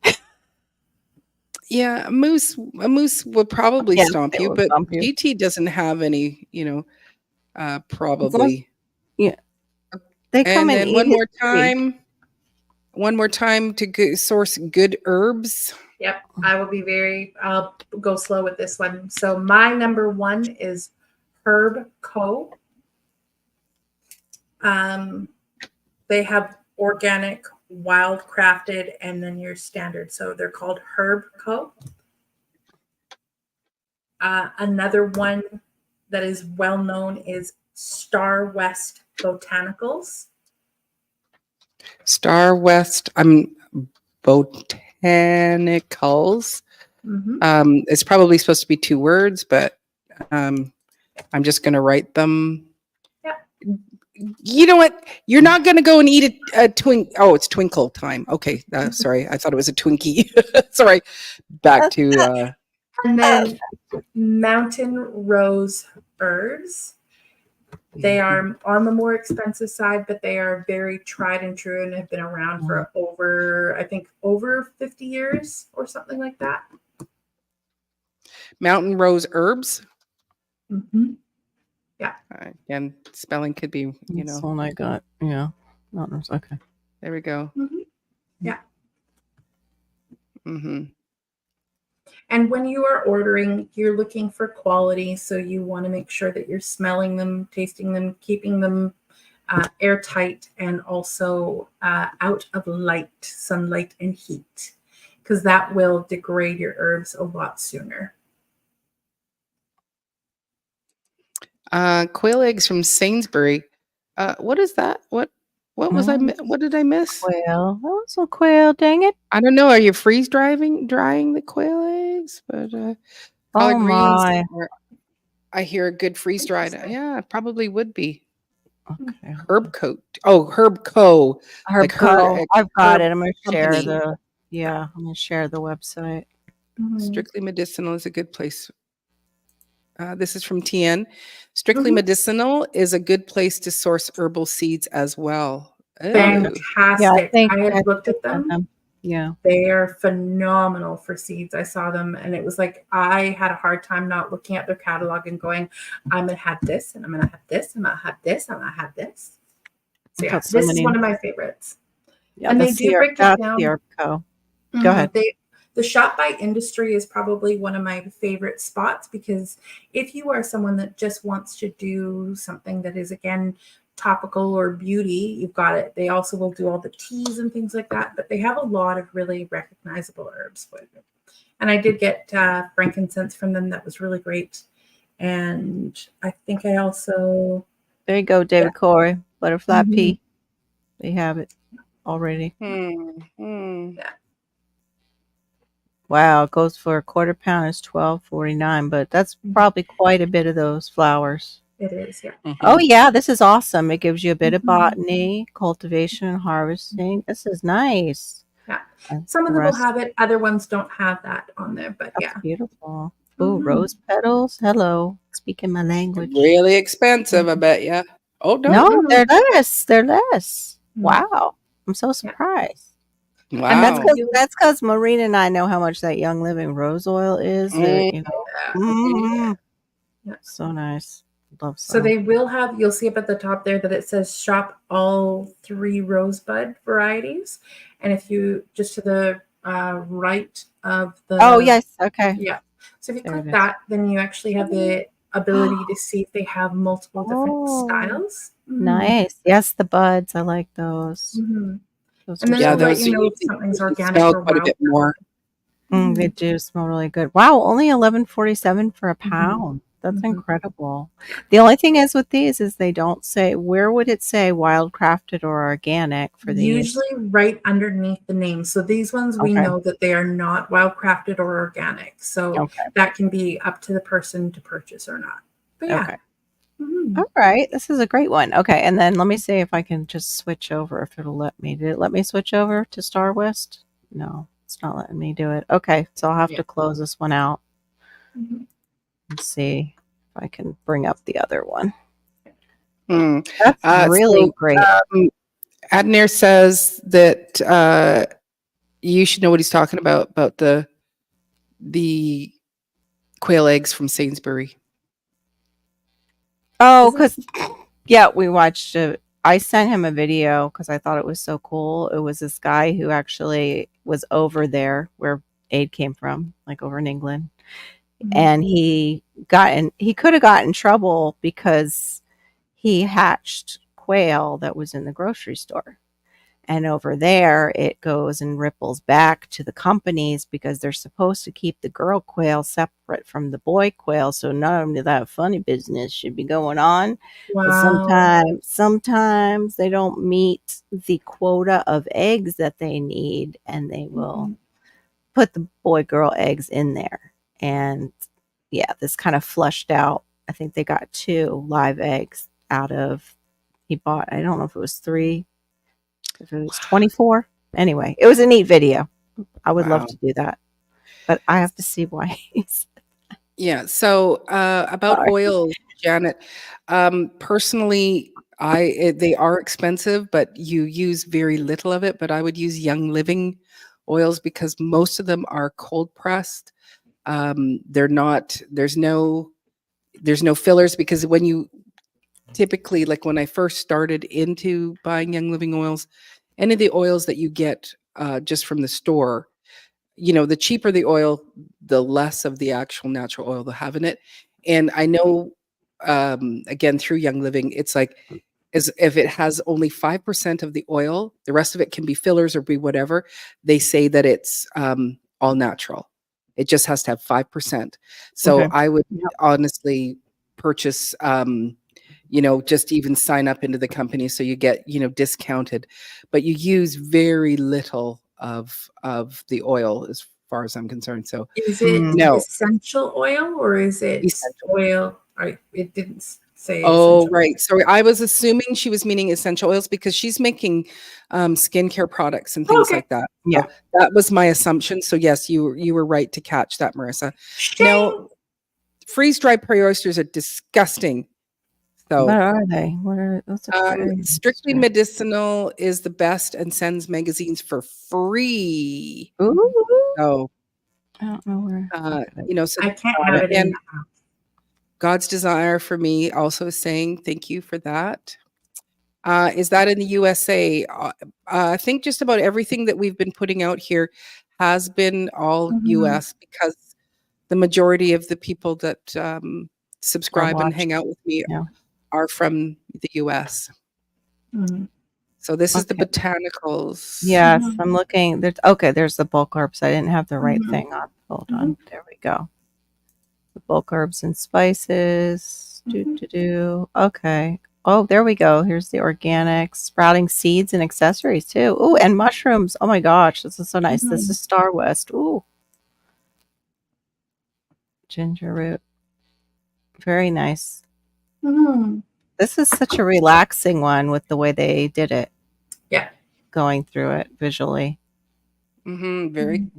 yeah, a moose would probably Yes, stomp it you, will but stump you. GT doesn't have any, Those, probably. yeah, they come And and then eat his tree. one more time to source good herbs. Yep, I will be I'll go slow with this one. So my number one is Herb Co. Um, they have organic, wild crafted, and then your standard. So they're called Herb Co. Another one that is well known is Star West Botanicals. Star West, botanicals. Mm-hmm. It's probably supposed to be 2 words, but I'm just going to write them. Yeah. You know what? You're not going to go and eat a twink. Oh, it's twinkle time. Okay. Sorry. I thought it was a Twinkie. Sorry. Back to. And then Mountain Rose Herbs. They are on the more expensive side, but they are very tried and true and have been around for over 50 years or something like that. Mountain Rose Herbs. Mm-hmm. Again, spelling could be, That's one I got. Yeah. Okay. There we go. Mm-hmm. Yeah. Mm-hmm. And when you are ordering, you're looking for quality. So you want to make sure that you're smelling them, tasting them, keeping them airtight, and also out of sunlight and heat, because that will degrade your herbs a lot sooner. Quail eggs from Sainsbury. What is that? What was I? What did I miss? Quail. That was a quail. Dang it. I don't know. Are you freeze drying the quail eggs? But collard Oh greens. my. I hear a good freeze dried. Yeah, it probably would be. Okay. Herb coat. Oh, Herb Co. Herb Herb. Co. I've got it. I'm gonna share Company. I'm gonna share the website. Mm-hmm. Strictly Medicinal is a good place. This is from TN. Strictly Mhm. Medicinal is a good place to source herbal seeds as well. Oh. Fantastic. Yeah, I think I had looked at that's them. Yeah. They are phenomenal for seeds. I saw them and it was like I had a hard time not looking at their catalog and going, I'm gonna have this and I'm gonna have this and I'm gonna have this and I'm gonna have this. So yeah, Got so this is many. one of my favorites. Yeah, And the they do break it that's down. the Herb Co. Mhm. Go ahead. The shop by industry is probably one of my favorite spots, because if you are someone that just wants to do something that is, again, topical or beauty, you've got it. They also will do all the teas and things like that, but they have a lot of really recognizable herbs with it. And I did get frankincense from them. That was really great. And I think I also... There you go, David Corey. Butterfly Mhm. pea. They have it already. Yeah. Wow, it goes for a quarter pound is $12.49, but that's probably quite a bit of those flowers. It is, yeah. Oh yeah, this is awesome. It gives you a bit of Mhm. botany, cultivation, and harvesting. This is nice. Yeah. And Some of the them will rest, have it. Other ones don't have that on there, but that's yeah. beautiful. Oh, Mhm. rose petals. Hello, speaking my language. Really expensive, I bet you. Oh no. No, they're less. They're less. Mhm. Wow, I'm so Yeah. surprised. Wow. And that's because Maureen and I know how much that Young Living rose oil is. That Yeah. mhm. Yeah. So nice. Love So so. they will have, you'll see up at the top there that it says shop all 3 rosebud varieties. And if you just to the right of Oh, the, yes. Okay. yeah. So if you There it click is. that, then you actually have the ability to see if they have multiple different Oh, styles. nice. Yes, the buds. I like those. Mhm. Those And are then Yeah, it'll let sweet. those you are know if usually, something's usually organic smell or quite a wild. bit more. They do smell really good. Wow, only 11.47 for a Mhm. pound. That's Mhm. incredible. Yeah. The only thing is with these is they don't say where would it say wild crafted or organic for these? Usually right underneath the name. So these ones we Okay. know that they are not wild crafted or organic. So Okay. that can be up to the person to purchase or not. But yeah. Okay. Mhm. All right. This is a great one. Okay. And then let me see if I can just switch over if it'll let me. Did it let me switch over to Star West? No, it's not letting me do it. Okay. So I'll have Yeah. to close this one out Mhm. and see if I can bring up the other one. Hmm. That's really So great. Adnir says that you should know what he's talking about the quail eggs from Sainsbury. Oh, Isn't because, yeah, we watched it. I sent him a video because I thought it was so cool. It was this guy who actually was over there where aid came from, like over in England. Mhm. And he could have gotten in trouble because he hatched quail that was in the grocery store. And over there, it goes and ripples back to the companies because they're supposed to keep the girl quail separate from the boy quail. So none of that funny business should be going on. But Wow. sometimes they don't meet the quota of eggs that they need, and they will Mhm. put the boy girl eggs in there. And yeah, this kind of flushed out. I think they got 2 live eggs out of, he bought, I don't know if it was 3, if it was 24. Anyway, it was a neat video. I would love Wow. to do that, but I have to see why he's Yeah. So about sorry. oils, Janet. Personally, they are expensive, but you use very little of it. But I would use Young Living oils because most of them are cold pressed. They're not. There's no fillers because when you typically, like when I first started into buying Young Living oils, any of the oils that you get just from the store, the cheaper the oil, the less of the actual natural oil they'll have in it. And I know, again, through Young Living, it's like, as if it has only 5% of the oil, the rest of it can be fillers or be whatever. They say that it's all natural. It just has to have 5%. So Okay. I would Yep. honestly purchase, just even sign up into the company so you get, discounted, but you use very little of the oil as far as I'm concerned. So Is it Mm. no, essential oil or is it essential. oil? It didn't say Oh, essential. right. Sorry, I was assuming she was meaning essential oils because she's making skincare products and Oh, things okay. like that. Yeah. So that was my assumption. So yes, you were right to catch that, Marissa. No, Shame. freeze dried prairie oysters are disgusting. What So are they? What are That's a prairie Strictly oyster. Medicinal is the best and sends magazines for free. Ooh. So, I don't know where. Okay. so I can't got have it. it in And the house. God's Desire for me also is saying thank you for that. Is that in the USA? I think just about everything that we've been putting out here has been all Mhm. US because the majority of the people that Or subscribe and watch. hang out with me Yeah. are from the US. Mhm. So this is the Okay. botanicals. Yes, Mhm. I'm looking. There's the bulk herbs. I didn't have the right Mhm. thing on. Hold Mhm. on. There we go. The bulk herbs and spices. Do Mhm. do do. Okay. Oh, there we go. Here's the organics, sprouting seeds and accessories too. Ooh, and mushrooms. Oh my gosh, this is so nice. This Mhm. is Star West. Ooh, ginger root. Very nice. Mhm. This is such a relaxing one with the way they did it, Yeah. going through it visually. Very, Mhm.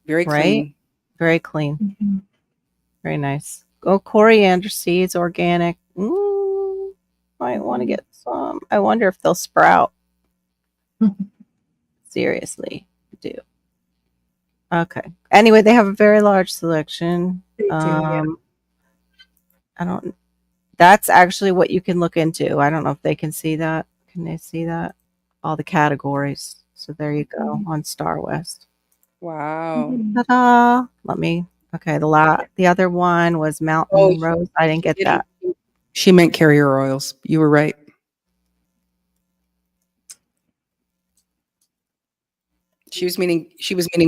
very Right? clean. Very clean. Mhm. Very nice. Oh, coriander seeds, organic. Might want to Mhm. get some. I wonder if they'll sprout. Seriously, I do. Okay. Anyway, they have a very large selection. They do, yeah. I don't. That's actually what you can look into. I don't know if they can see that. Can they see that? All the categories. So there you go on Star West. Wow. Ta-da! Okay, the other one was Oh, Mountain Rose. I didn't get that. She meant carrier oils. You were right. She was meaning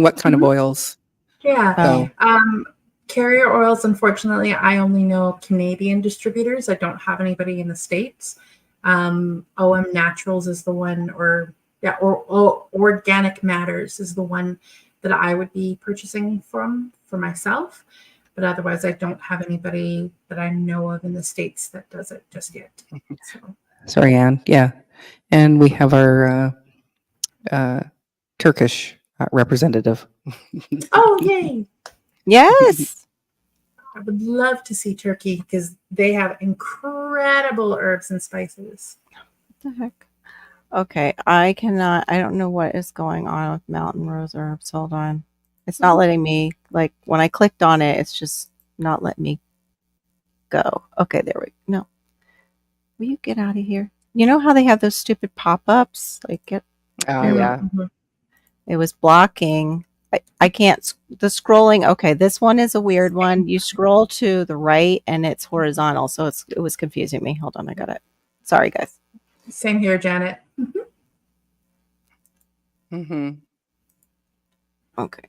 what kind of oils? Yeah. Oh, Carrier oils, unfortunately, I only know Canadian distributors. I don't have anybody in the States. OM Naturals is the one, or Organic Matters is the one that I would be purchasing from for myself. But otherwise, I don't have anybody that I know of in the States that does it just yet. So. Sorry, Anne. Yeah. And we have our Turkish representative. Oh, yay! yes. I would love to see Turkey because they have incredible herbs and spices. What the heck? Okay, I don't know what is going on with Mountain Rose Herbs. Hold on. It's not letting me, like, when I clicked on it, it's just not letting me go. Okay, there we go. No. Will you get out of here? You know how they have those stupid pop-ups? Like, Oh, yeah. it was blocking. I can't, the scrolling. Okay, this one is a weird one. You scroll to the right and it's horizontal, so it was confusing me. Hold on, I got it. Sorry, guys. Same here, Janet. Mm-hmm. Okay.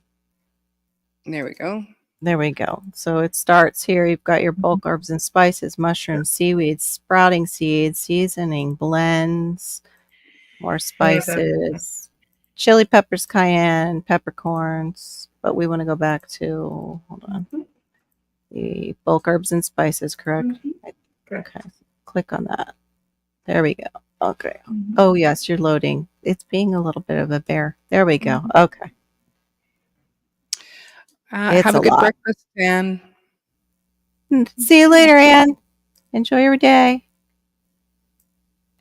There we go. There we go. So it starts here. You've got your bulk herbs and spices, mushrooms, seaweeds, sprouting seeds, seasoning, blends, more spices, chili peppers, cayenne, peppercorns. But we want to go back to, hold on, the bulk herbs and spices, correct? Correct. Okay. Click on that. There we go. Okay. Oh, yes, you're loading. It's being a little bit of a bear. There we go. Okay. It's have a good breakfast, Anne. See you later, Anne. Enjoy your day.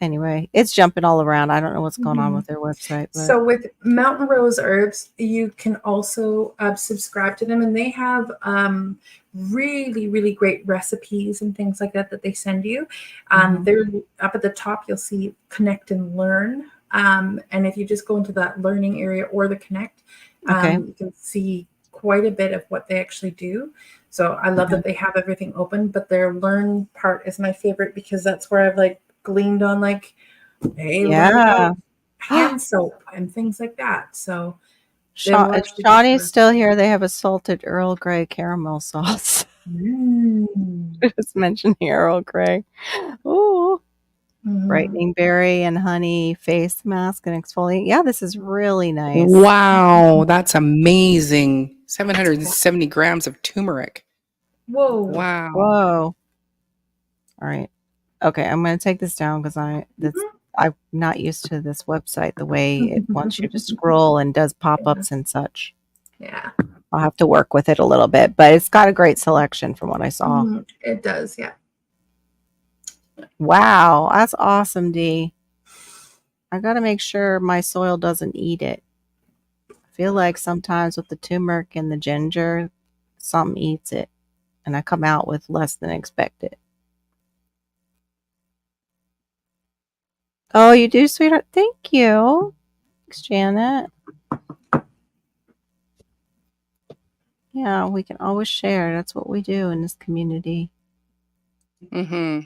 Anyway, it's jumping all around. I don't know what's going on with their website. But. So with Mountain Rose Herbs, you can also subscribe to them, and they have really, really great recipes and things like that they send you. They're up at the top. You'll see Connect and Learn, and if you just go into that learning area or the Connect, you can see quite a bit of what they actually do. So I love that they have everything open, but their Learn part is my favorite because that's where I've gleaned on hand soap and things like that. So Shawnee's still here. They have a salted Earl Grey caramel sauce. Just mentioned the Earl Grey. Ooh. Brightening berry and honey face mask and exfoliate. Yeah, this is really nice. Wow, that's amazing. 770 grams of turmeric. Whoa. Wow. Whoa. All right. Okay, I'm going to take this down because I'm not used to this website, the way it wants you to scroll and does pop-ups and such. Yeah. I'll have to work with it a little bit, but it's got a great selection from what I saw. It does, yeah. Wow, that's awesome, Dee. I got to make sure my soil doesn't eat it. I feel like sometimes with the turmeric and the ginger, something eats it, and I come out with less than expected. Oh, you do, sweetheart? Thank you. Thanks, Janet. Yeah, we can always share. That's what we do in this community. Mm-hmm.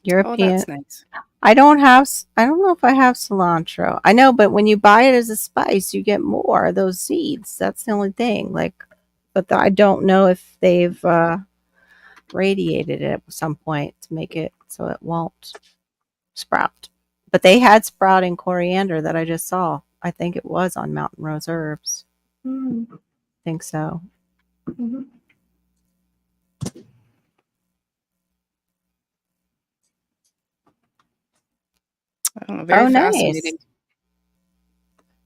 European. Oh, that's nice. I don't know if I have cilantro. I know, but when you buy it as a spice, you get more of those seeds. That's the only thing. But I don't know if they've radiated it at some point to make it so it won't sprout. But they had sprouting coriander that I just saw. I think it was on Mountain Rose Herbs. I think so. Oh, very fascinating. Nice.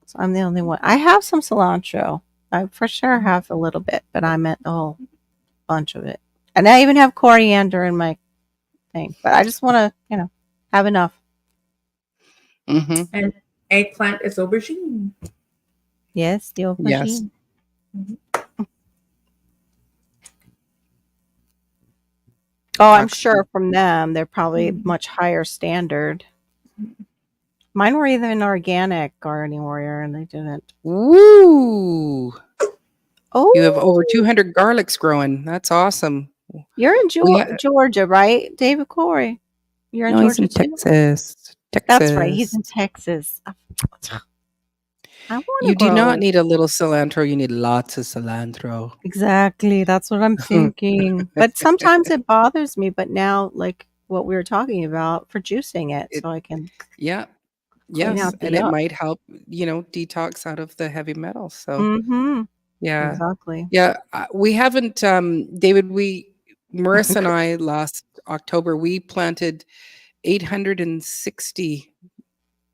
So I'm the only one. I have some cilantro. I for sure have a little bit, but I meant the whole bunch of it. And I even have coriander in my thing. But I just want to, have enough. And eggplant is aubergine. Yes, the aubergine. Yes. Oh, I'm talks sure from them, they're probably Mm. much higher standard. Mine were even organic gardening warrior, and they didn't. Woo! You have over Oh, 200 garlics growing. That's awesome. you're in We ha- Georgia, right, David Corey? You're in no, he's Georgia in too. Texas. That's right. He's Texas. in Texas. I want to You do not grow. need a little cilantro. You need lots of cilantro. Exactly. That's what I'm thinking. But sometimes it bothers me. But now, like what we were talking about for juicing it, It, so I can yeah, clean yes, out the and it yuck. might help, detox out of the heavy metals. So, Mm-hmm. yeah, Exactly. yeah. We haven't, David. Marissa and I last October we planted 860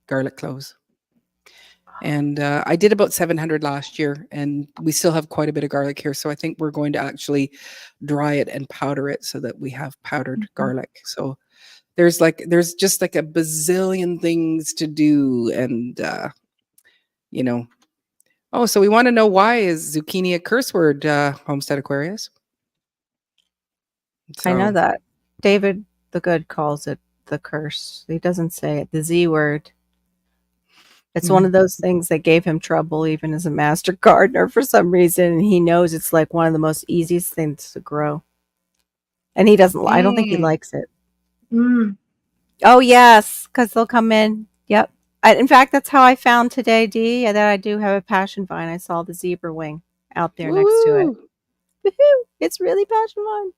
garlic cloves. And I did about 700 last year, and we still have quite a bit of garlic here. So I think we're going to actually dry it and powder it so that we have powdered Mhm. garlic. So there's just like a bazillion things to do, and you know. Oh, so we want to know, why is zucchini a curse word, Homestead Aquarius? I know So that. David the Good calls it the curse. He doesn't say it. The Z word. It's one mhm. of those things that gave him trouble even as a master gardener for some reason. And he knows it's like one of the most easiest things to grow. And he doesn't, I don't think he Mm. likes it. Mm. Oh, yes, because they'll come in. Yep. In fact, that's how I found today, Dee, that I do have a passion vine. I saw the zebra wing out there next to it. Woo! Woohoo! It's really passion vine.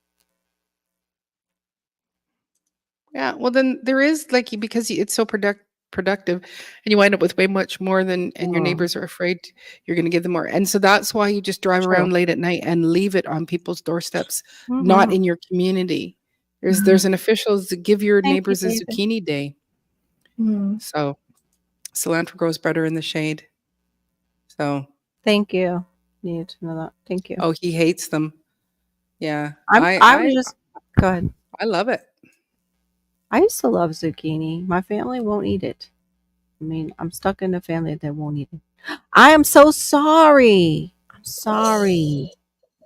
Yeah, well, then there is, like, because it's so productive, and you wind up with way much more than, and your Mm, neighbors are afraid you're going to give them more. And so that's why you just drive true. around late at night and leave it on people's doorsteps, not Mm-hmm. in your community. There's Mhm. an official give your Thank you, neighbors a David. zucchini day. Mhm. So cilantro grows better in the shade. So, Thank you. Needed to know that. Thank you. oh, he hates them. Yeah, I was just, go ahead. I love it. I used to love zucchini. My family won't eat it. I mean, I'm stuck in a family that won't eat it. I am so sorry. I'm sorry.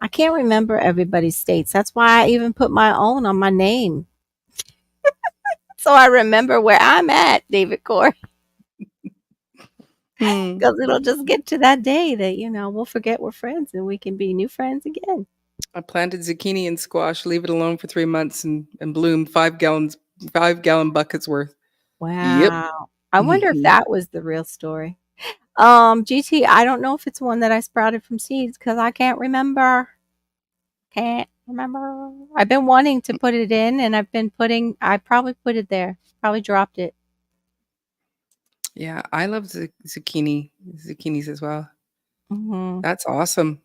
I can't remember everybody's states. That's why I even put my own on my name. So I remember where I'm at, David Core. Hmm. Because it'll just get to that day that, we'll forget we're friends and we can be new friends again. I planted zucchini and squash, leave it alone for 3 months, and bloom 5 gallon buckets worth. Yep. Wow. I wonder if Mhm. that was the real story. GT, I don't know if it's one that I sprouted from seeds because I can't remember. Can't remember. I've been wanting to put it in and I probably put it there. Probably dropped it. Yeah, I love zucchinis as well. Hmm. That's awesome.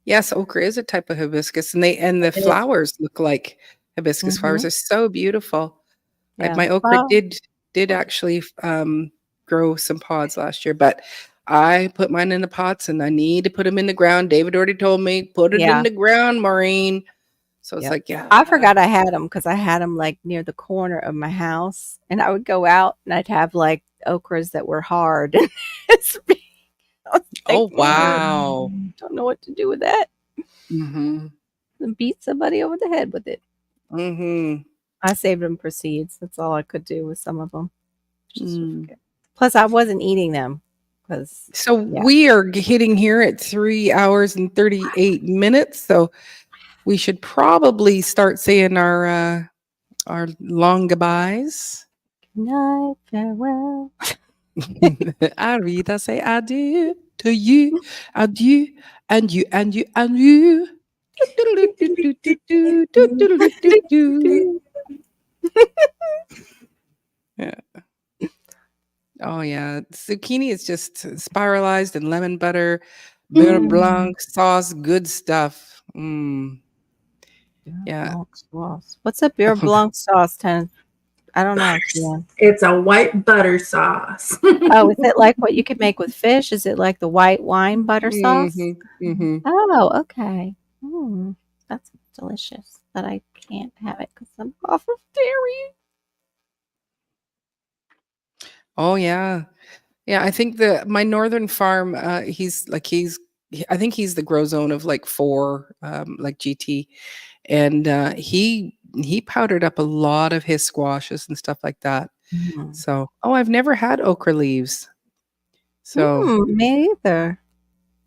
Yes, okra is a type of hibiscus, and the It is. flowers look like hibiscus flowers. Hmm. They're so beautiful. Yeah, My the okra flower. did actually grow some pods last year, but I put mine in the pots, and I need to put them in the ground. David already told me, put it in Yeah. the ground, Maureen. So it's Yep. like, yeah. I forgot I had them because I had them like near the corner of my house, and I would go out and I'd have like okras that were hard. It's big. I was like, Oh, wow. don't know what to do with that. Mm-hmm. And beat somebody over the head with it. Mm-hmm. I saved them for seeds. That's all I could do with some of them. Just Mm. forget. Plus, I wasn't eating them because, So yeah. we are hitting here at 3 hours and 38 minutes. So we should probably start saying our long goodbyes. Good night, farewell. Arvida say adieu to you, adieu, and you, and you, and you. Yeah. Oh yeah, zucchini is just spiralized in lemon butter, beurre Mm. blanc sauce, good stuff. Mm, Beurre yeah. blanc sauce. What's a beurre blanc sauce, Ten? I don't know. Yeah. It's a white butter sauce. Oh, is it like what you could make with fish? Is it like the white wine butter sauce? Mhm, mhm. Oh, okay. That's delicious. But I can't have it because I'm off of dairy. Oh yeah. Yeah, I think my northern farm, he's I think he's the grow zone of like 4, like GT, and he powdered up a lot of his squashes and stuff like that. Mhm. So, I've never had okra leaves. So Me either.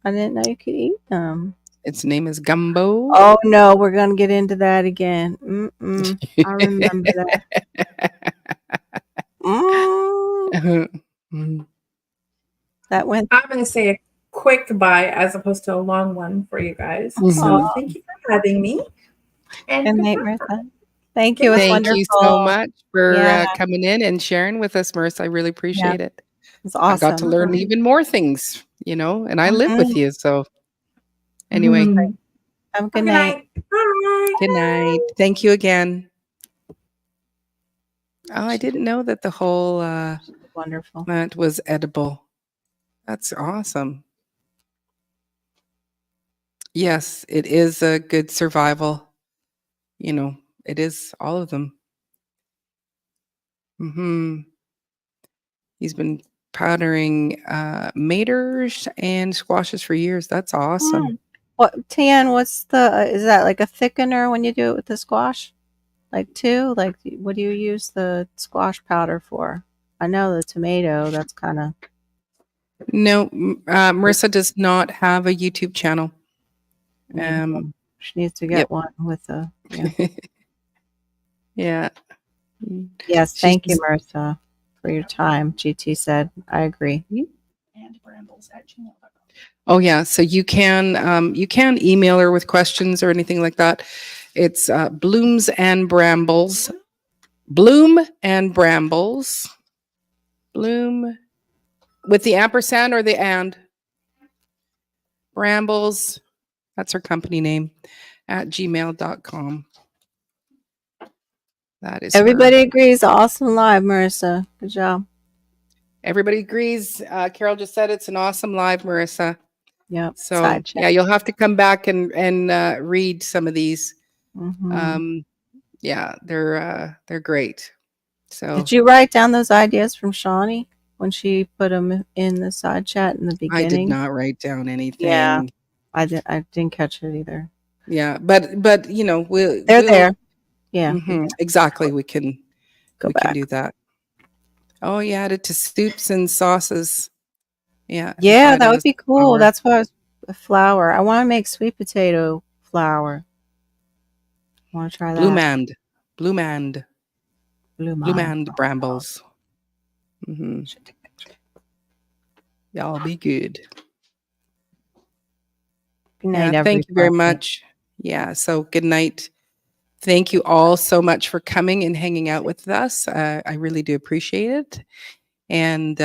I didn't know you could eat them. its name is gumbo. Oh no, we're gonna get into that again. I remember that. Mm. That went. I'm going to say a quick bye as opposed to a long one for you guys. Mhm. So thank you for having me. And Good night, goodbye. Martha. Thank you. It was Thank you so wonderful. much for Yeah, coming in and sharing with us, Merissa. I really yeah, appreciate it. it was I got to awesome. learn even more things, and I live with Mhm. you. So anyway, Mhm. Have a Have good a good night. night. Bye. good night. Thank you again. Oh, I didn't know that the whole Wonderful. plant was edible. That's awesome. Yes, it is a good survival. It is all of them. He's been powdering maters and squashes for years. That's awesome. What, Tan, what's is that like a thickener when you do it with the squash? Like two? Like, what do you use the squash powder for? I know the tomato, that's kind of. No, Merissa does not have a YouTube channel. She needs to get Yep. one with a. Yeah. Yeah. Yes, She's thank you, Marissa, for your time. GT said, I agree. And brambles@gmail.com. Oh yeah, so you can email her with questions or anything like that. It's blooms and brambles, bloom and brambles, bloom with the ampersand or the and brambles. That's her company name at gmail.com. That is Everybody her. agrees. Awesome live, Marissa. Good job. Everybody agrees. Carol just said it's an awesome live, Merissa. Yep. So Side yeah, check. you'll have to come back and read some of these. Mhm. Yeah, they're great. So Did you write down those ideas from Shawnee when she put them in the side chat in the I did beginning? not write down anything. Yeah, I didn't catch it either. Yeah, but They're we'll there. Yeah, exactly. We can go can back. do that. Oh, you add it to soups and sauces. Yeah, and Yeah, fried that would as be cool. flour. That's why I was a flour. I want to make sweet potato flour. Want to try that? Bloomand, Blue bloomand brambles. Y'all be good. Good night, Yeah, thank you very everybody. much. Yeah, so good night. Thank you all so much for coming and hanging out with us. I really do appreciate it. And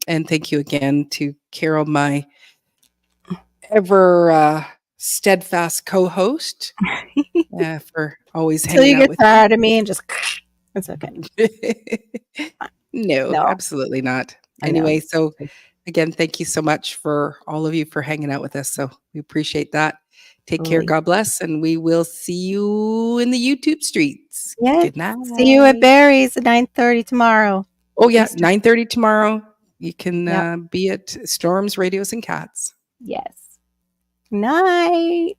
thank you again to Carol, my ever steadfast co-host, for always Until you hanging out get with tired of me and just, it's okay. me. No, No, absolutely not. I know. Anyway, so again, thank you so much for all of you for hanging out with us. So we appreciate that. Take care. Totally. God bless. And we will see you in the YouTube streets. Yeah. Good night. See you at Barry's at 9:30 tomorrow. Oh, yeah. Eastern. 9:30 tomorrow. You can Yep. be at Storms, Radios, and Cats. Yes. Night.